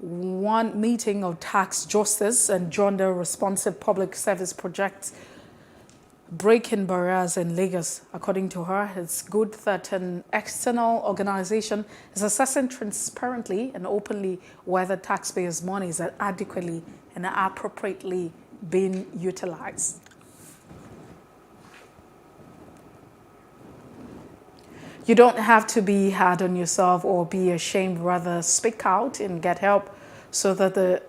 meeting of tax justice and gender responsive public service projects breaking barriers in Lagos. According to her, it's good that an external organization is assessing transparently and openly whether taxpayers' monies are adequately and appropriately being utilized. You don't have to be hard on yourself or be ashamed, rather speak out and get help so that the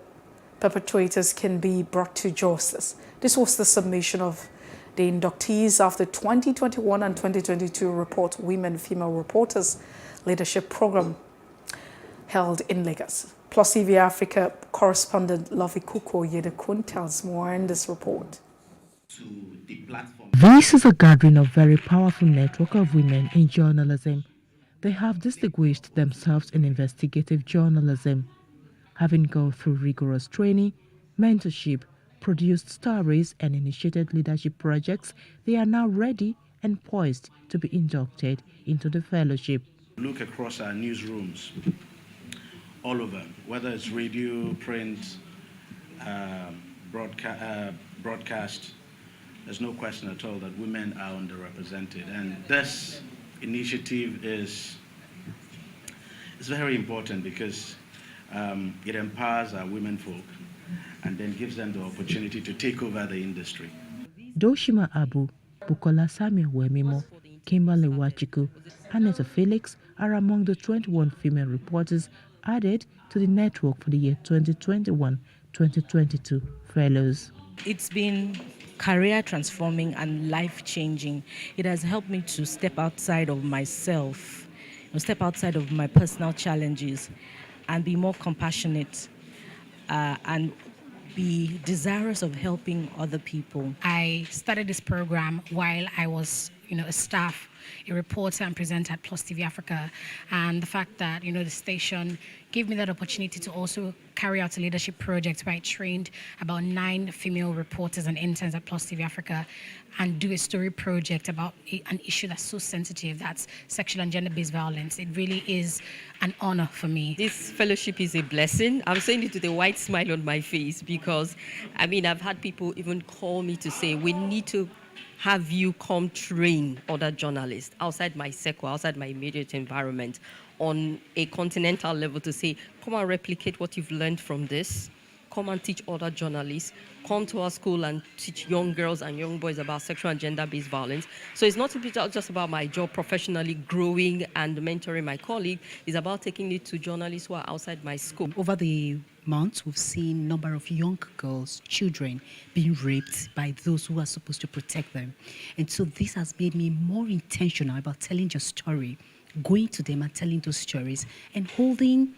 perpetrators can be brought to justice. This was the submission of the inductees of the 2021 and 2022 Report Women Female Reporters Leadership Program held in Lagos. Plus TV Africa correspondent Lovey Kuko Yedekun tells more in this report. This is a gathering of very powerful network of women in journalism. They have distinguished themselves in investigative journalism. Having gone through rigorous training, mentorship, produced stories and initiated leadership projects, they are now ready and poised to be inducted into the fellowship. Look across our newsrooms all over, whether it's radio, print, broadcast, there's no question at all that women are underrepresented. And this initiative is very important because it empowers our women folk and then gives them the opportunity to take over the industry. Doshima Abu, Bukola Samuel Wemimo, Kimberly Wachiku, Annetta Felix are among the 21 female reporters added to the network for the year 2021-2022 fellows. It's been career transforming and life changing. It has helped me to step outside of myself, step outside of my personal challenges and be more compassionate and be desirous of helping other people. I started this program while I was, a staff, a reporter and presenter at Plus TV Africa, and the fact that, the station gave me that opportunity to also carry out a leadership project where I trained about 9 female reporters and interns at Plus TV Africa and do a story project about an issue that's so sensitive, that's sexual and gender-based violence. It really is an honor for me. This fellowship is a blessing. I'm saying it with a wide smile on my face because, I've had people even call me to say, we need to have you come train other journalists outside my circle, outside my immediate environment, on a continental level to say, come and replicate what you've learned from this. Come and teach other journalists. Come to our school and teach young girls and young boys about sexual and gender-based violence. So it's not just about my job professionally growing and mentoring my colleague. It's about taking it to journalists who are outside my scope. Over the months, we've seen a number of young girls, children, being raped by those who are supposed to protect them. And so this has made me more intentional about telling your story, going to them and telling those stories, and holding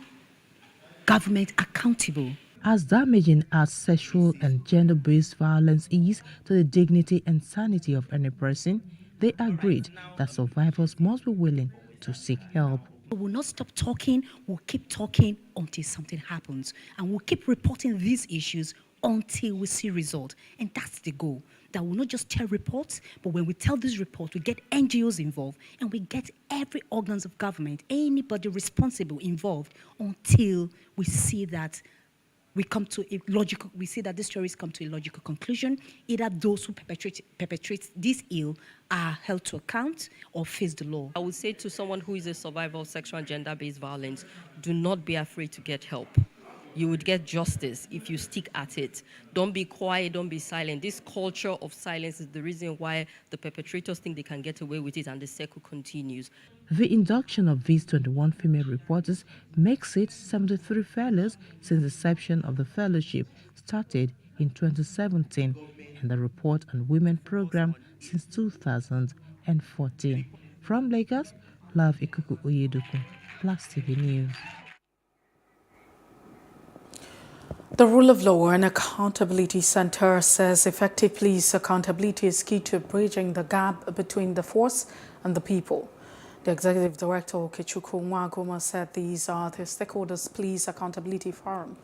government accountable. As damaging as sexual and gender-based violence is to the dignity and sanity of any person, they agreed that survivors must be willing to seek help. We'll not stop talking, we'll keep talking until something happens. And we'll keep reporting these issues until we see result. And that's the goal, that we'll not just tell reports, but when we tell these reports, we get NGOs involved and we get every organs of government, anybody responsible involved until we see that we see that these stories come to a logical conclusion. Either those who perpetrate this ill are held to account or face the law. I would say to someone who is a survivor of sexual and gender-based violence, do not be afraid to get help. You would get justice if you stick at it. Don't be quiet, don't be silent. This culture of silence is the reason why the perpetrators think they can get away with it and the cycle continues. The induction of these 21 female reporters makes it 73 fellows since the inception of the fellowship started in 2017 and the Report on Women program since 2014. From Lagos, Love Ikuku Oyeduku, Plus TV News. The Rule of Law and Accountability Center says effective police accountability is key to bridging the gap between the force and the people. The Executive Director, Okechukwu Nwagoma, said these are the Stakeholders Police Accountability Forum.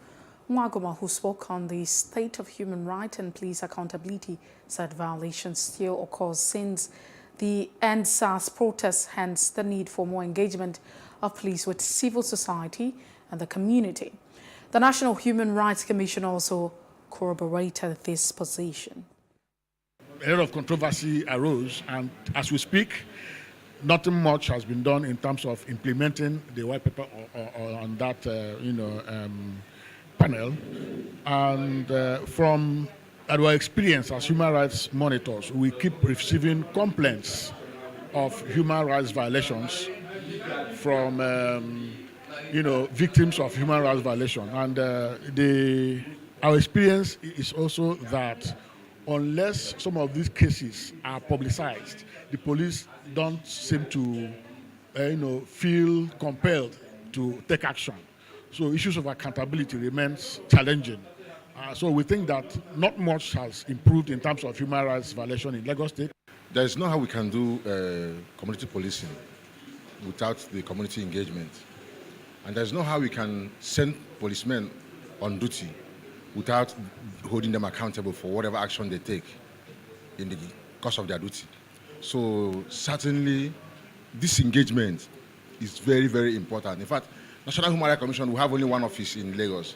Nwagoma, who spoke on the state of human rights and police accountability, said violations still occur since the End SARS protests, hence the need for more engagement of police with civil society and the community. The National Human Rights Commission also corroborated this position. A lot of controversy arose, and as we speak, nothing much has been done in terms of implementing the white paper on that, panel. And from our experience as human rights monitors, we keep receiving complaints of human rights violations from, victims of human rights violation. And our experience is also that unless some of these cases are publicized, the police don't seem to, feel compelled to take action. So issues of accountability remains challenging. So we think that not much has improved in terms of human rights violation in Lagos State. There is no how we can do community policing without the community engagement. And there's no how we can send policemen on duty without holding them accountable for whatever action they take in the course of their duty. So certainly, this engagement is very, very important. In fact, National Human Rights Commission, we have only one office in Lagos,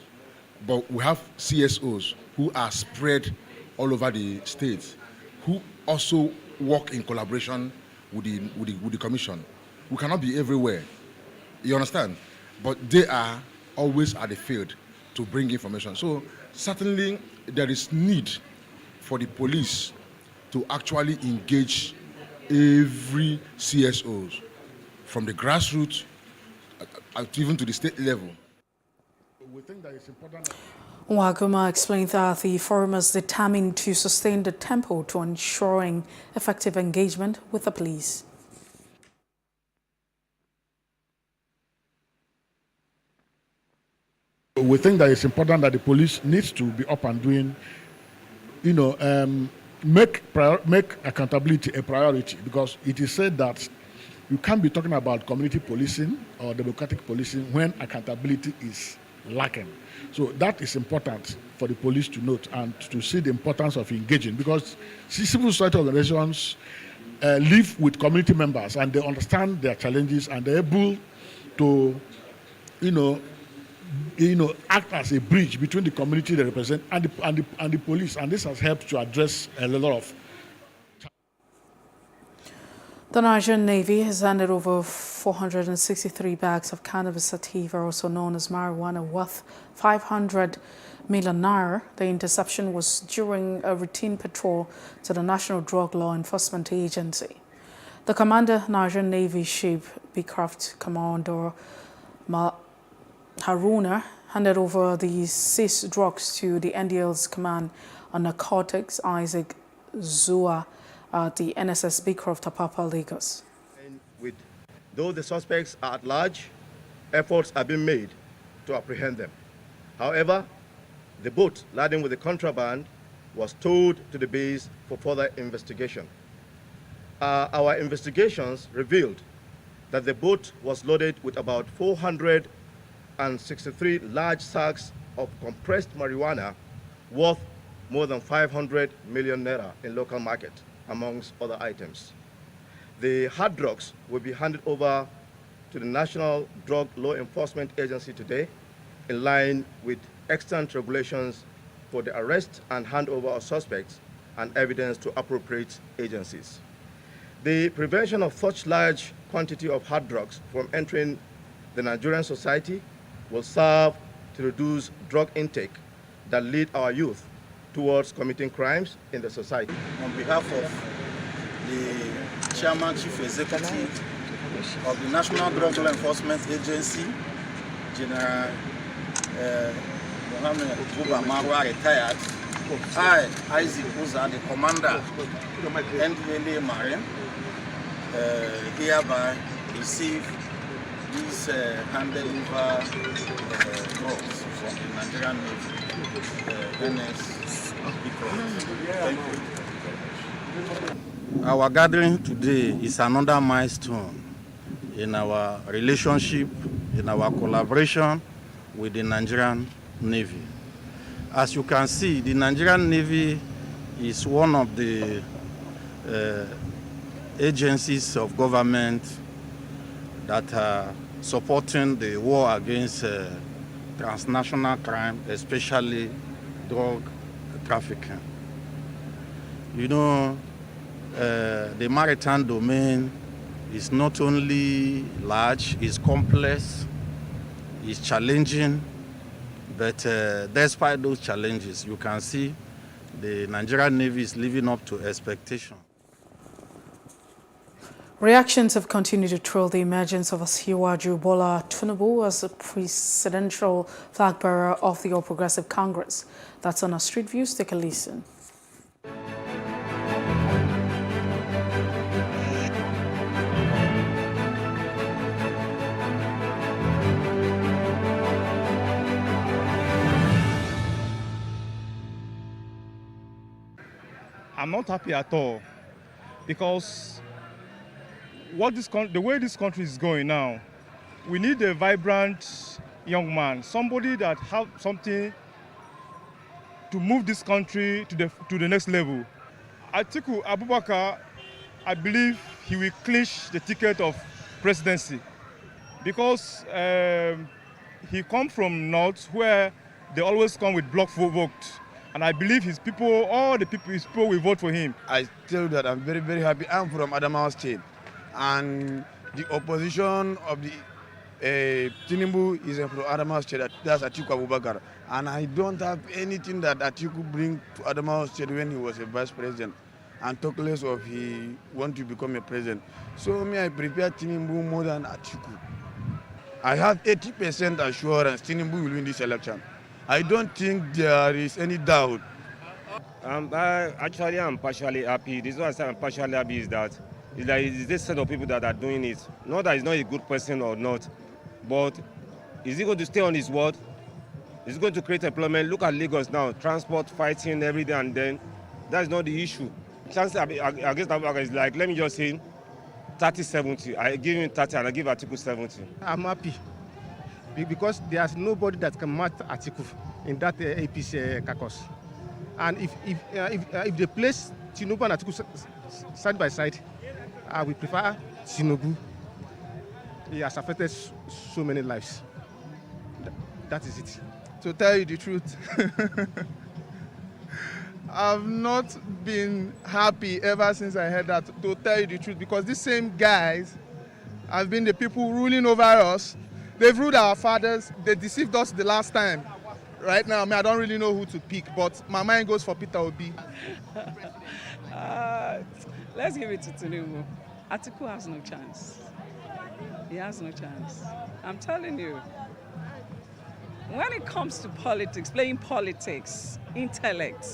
but we have CSOs who are spread all over the state, who also work in collaboration with the commission. We cannot be everywhere, you understand? But they are always at the field to bring information. So certainly, there is need for the police to actually engage every CSOs, from the grassroots even to the state level. We think that it's important. Nwaguma explained that the forum is determined to sustain the tempo to ensuring effective engagement with the police. We think that it's important that the police needs to be up and doing, make accountability a priority, because it is said that you can't be talking about community policing or democratic policing when accountability is lacking. So that is important for the police to note and to see the importance of engaging, because civil society organizations live with community members and they understand their challenges and they're able to, act as a bridge between the community they represent and the police, and this has helped to address a lot of. The Nigerian Navy has handed over 463 bags of cannabis sativa, also known as marijuana, worth 500 million naira. The interception was during a routine patrol to the National Drug Law Enforcement Agency. The Commander, Nigerian Navy Ship Beecraft Commander Haruna, handed over the seized drugs to the NDL's Command on Narcotics, Isaac Zua, at the NSS Beecroft, Apapa, Lagos. Though the suspects are at large, efforts are being made to apprehend them. However, the boat laden with the contraband was towed to the base for further investigation. Our investigations revealed that the boat was loaded with about 463 large sacks of compressed marijuana worth more than 500 million naira in local market, amongst other items. The hard drugs will be handed over to the National Drug Law Enforcement Agency today, in line with extant regulations for the arrest and handover of suspects and evidence to appropriate agencies. The prevention of such large quantity of hard drugs from entering the Nigerian society will serve to reduce drug intake that lead our youth towards committing crimes in the society. On behalf of the Chairman Chief Executive of the National Drug Law Enforcement Agency, General Mohammed Buba Marwa, retired, I, Isaac Uza, the Commander, NDLA Marine, hereby receive these handed over drugs from the Nigerian Navy, NS. Thank you. Our gathering today is another milestone in our relationship, in our collaboration with the Nigerian Navy. As you can see, the Nigerian Navy is one of the agencies of government that are supporting the war against transnational crime, especially drug trafficking. You know, the maritime domain is not only large, it's complex, it's challenging, but despite those challenges, you can see the Nigerian Navy is living up to expectation. Reactions have continued to trail the emergence of Asiwaju Bola Tinubu as a presidential flag bearer of the All Progressive Congress. That's on our Street Views. Take a listen. I'm not happy at all, because the way this country is going now, we need a vibrant young man, somebody that has something to move this country to the next level. Atiku Abubakar, I believe he will clinch the ticket of presidency, because he comes from North, where they always come with block vote. And I believe his people, his people will vote for him. I tell you that I'm very, very happy. I'm from Adamawa State. And the opposition of the Tinubu is from Adamawa State. That's Atiku Abubakar. And I don't have anything that Atiku bring to Adamawa State when he was a vice president. and talk less of he want to become a president. So me, I prepare Tinubu more than Atiku. I have 80% assurance Tinubu will win this election. I don't think there is any doubt. Actually, I'm partially happy. The reason why I say I'm partially happy is that it's this set of people that are doing it. Not that he's not a good person or not, but is he going to stay on his word? Is he going to create employment? Look at Lagos now, transport, fighting, every day, and then that's not the issue. Chances against Abubakar is like, let me just say, 30-70. I give him 30 and I give Atiku 70. I'm happy because there's nobody that can match Atiku in that APC caucus. And if they place Tinubu and Atiku side by side, I will prefer Tinubu. He has affected so many lives. That is it. To tell you the truth, I've not been happy ever since I heard that, to tell you the truth, because these same guys have been the people ruling over us. They've ruled our fathers. They deceived us the last time. Right now, I don't really know who to pick, but my mind goes for Peter Obi. Let's give it to Tinubu. Atiku has no chance. He has no chance. I'm telling you. When it comes to politics, playing politics, intellect,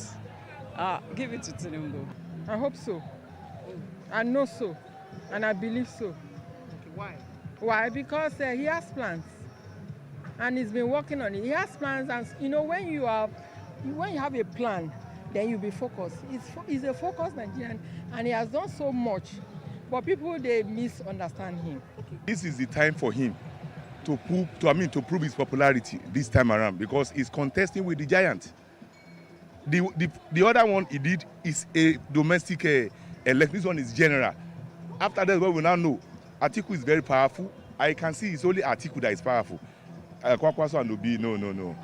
give it to Tinubu. I hope so. I know so. And I believe so. Okay, why? Why? Because he has plans. And he's been working on it. He has plans, and you know, when you have a plan, then you'll be focused. He's a focused Nigerian, and he has done so much, but people, they misunderstand him. This is the time for him to prove his popularity this time around, because he's contesting with the giant. The other one he did is a domestic election. This one is general. After that, what we now know, Atiku is very powerful. I can see it's only Atiku that is powerful. Kwakwaso and Obi, no.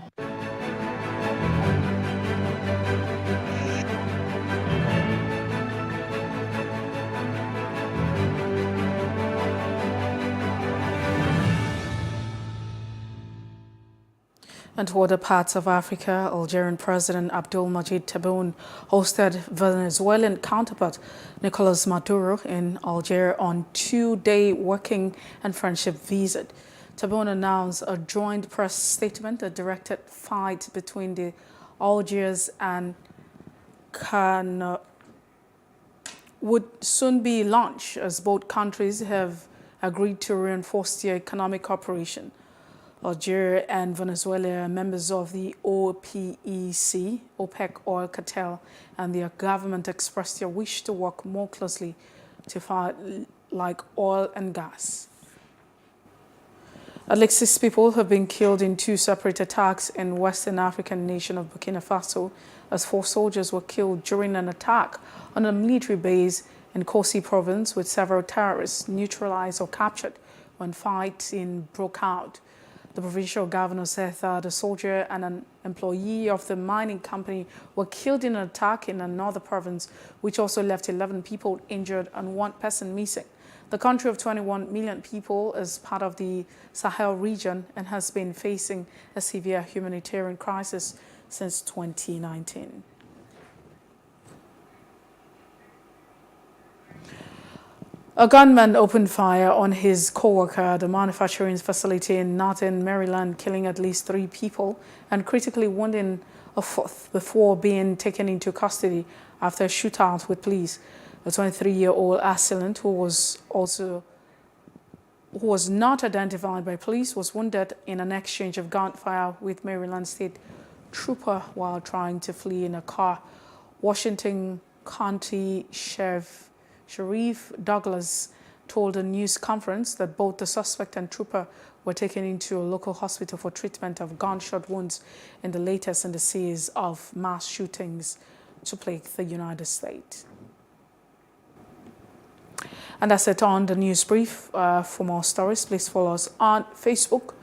And to other parts of Africa, Algerian President Abdelmadjid Tebboune hosted Venezuelan counterpart Nicolas Maduro in Algiers on 2-day working and friendship visit. Tebboune announced a joint press statement that directed fight between the Algiers and Cana would soon be launched, as both countries have agreed to reinforce their economic cooperation. Algeria and Venezuela are members of the OPEC, OPEC oil cartel, and their government expressed their wish to work more closely to fight like oil and gas. At least 6 people have been killed in 2 separate attacks in Western African nation of Burkina Faso, as 4 soldiers were killed during an attack on a military base in Kosi province, with several terrorists neutralized or captured when fighting broke out. The provincial governor said that a soldier and an employee of the mining company were killed in an attack in another province, which also left 11 people injured and 1 person missing. The country of 21 million people is part of the Sahel region and has been facing a severe humanitarian crisis since 2019. A gunman opened fire on his co-worker at a manufacturing facility in Northern Maryland, killing at least 3 people and critically wounding a 4th before being taken into custody after a shootout with police. A 23-year-old assailant who was not identified by police was wounded in an exchange of gunfire with Maryland State Trooper while trying to flee in a car. Washington County Sheriff Douglas told a news conference that both the suspect and trooper were taken into a local hospital for treatment of gunshot wounds in the latest in the series of mass shootings to plague the United States. And that's it on the news brief. For more stories, please follow us on Facebook,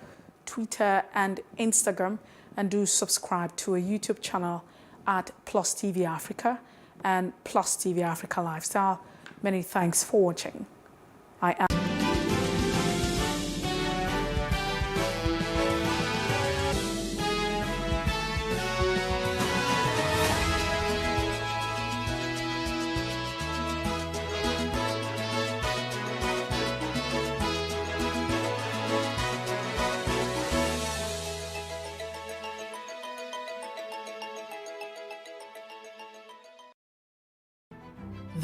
Twitter, and Instagram, and do subscribe to our YouTube channel at Plus TV Africa and Plus TV Africa Lifestyle. Many thanks for watching. I am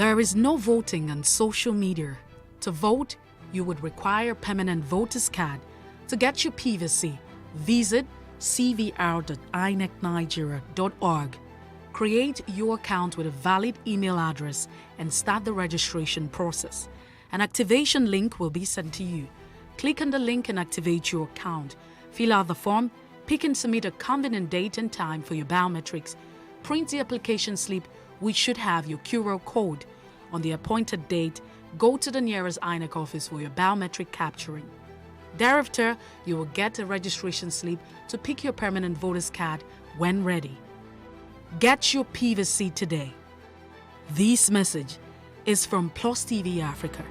There is no voting on social media. To vote, you would require permanent voter's card. To get your PVC, visit cvr.inecnigeria.org. Create your account with a valid email address and start the registration process. An activation link will be sent to you. Click on the link and activate your account. Fill out the form, pick and submit a convenient date and time for your biometrics. Print the application slip, which should have your QR code. On the appointed date, go to the nearest INEC office for your biometric capturing. Thereafter, you will get a registration slip to pick your permanent voter's card when ready. Get your PVC today. This message is from Plus TV Africa.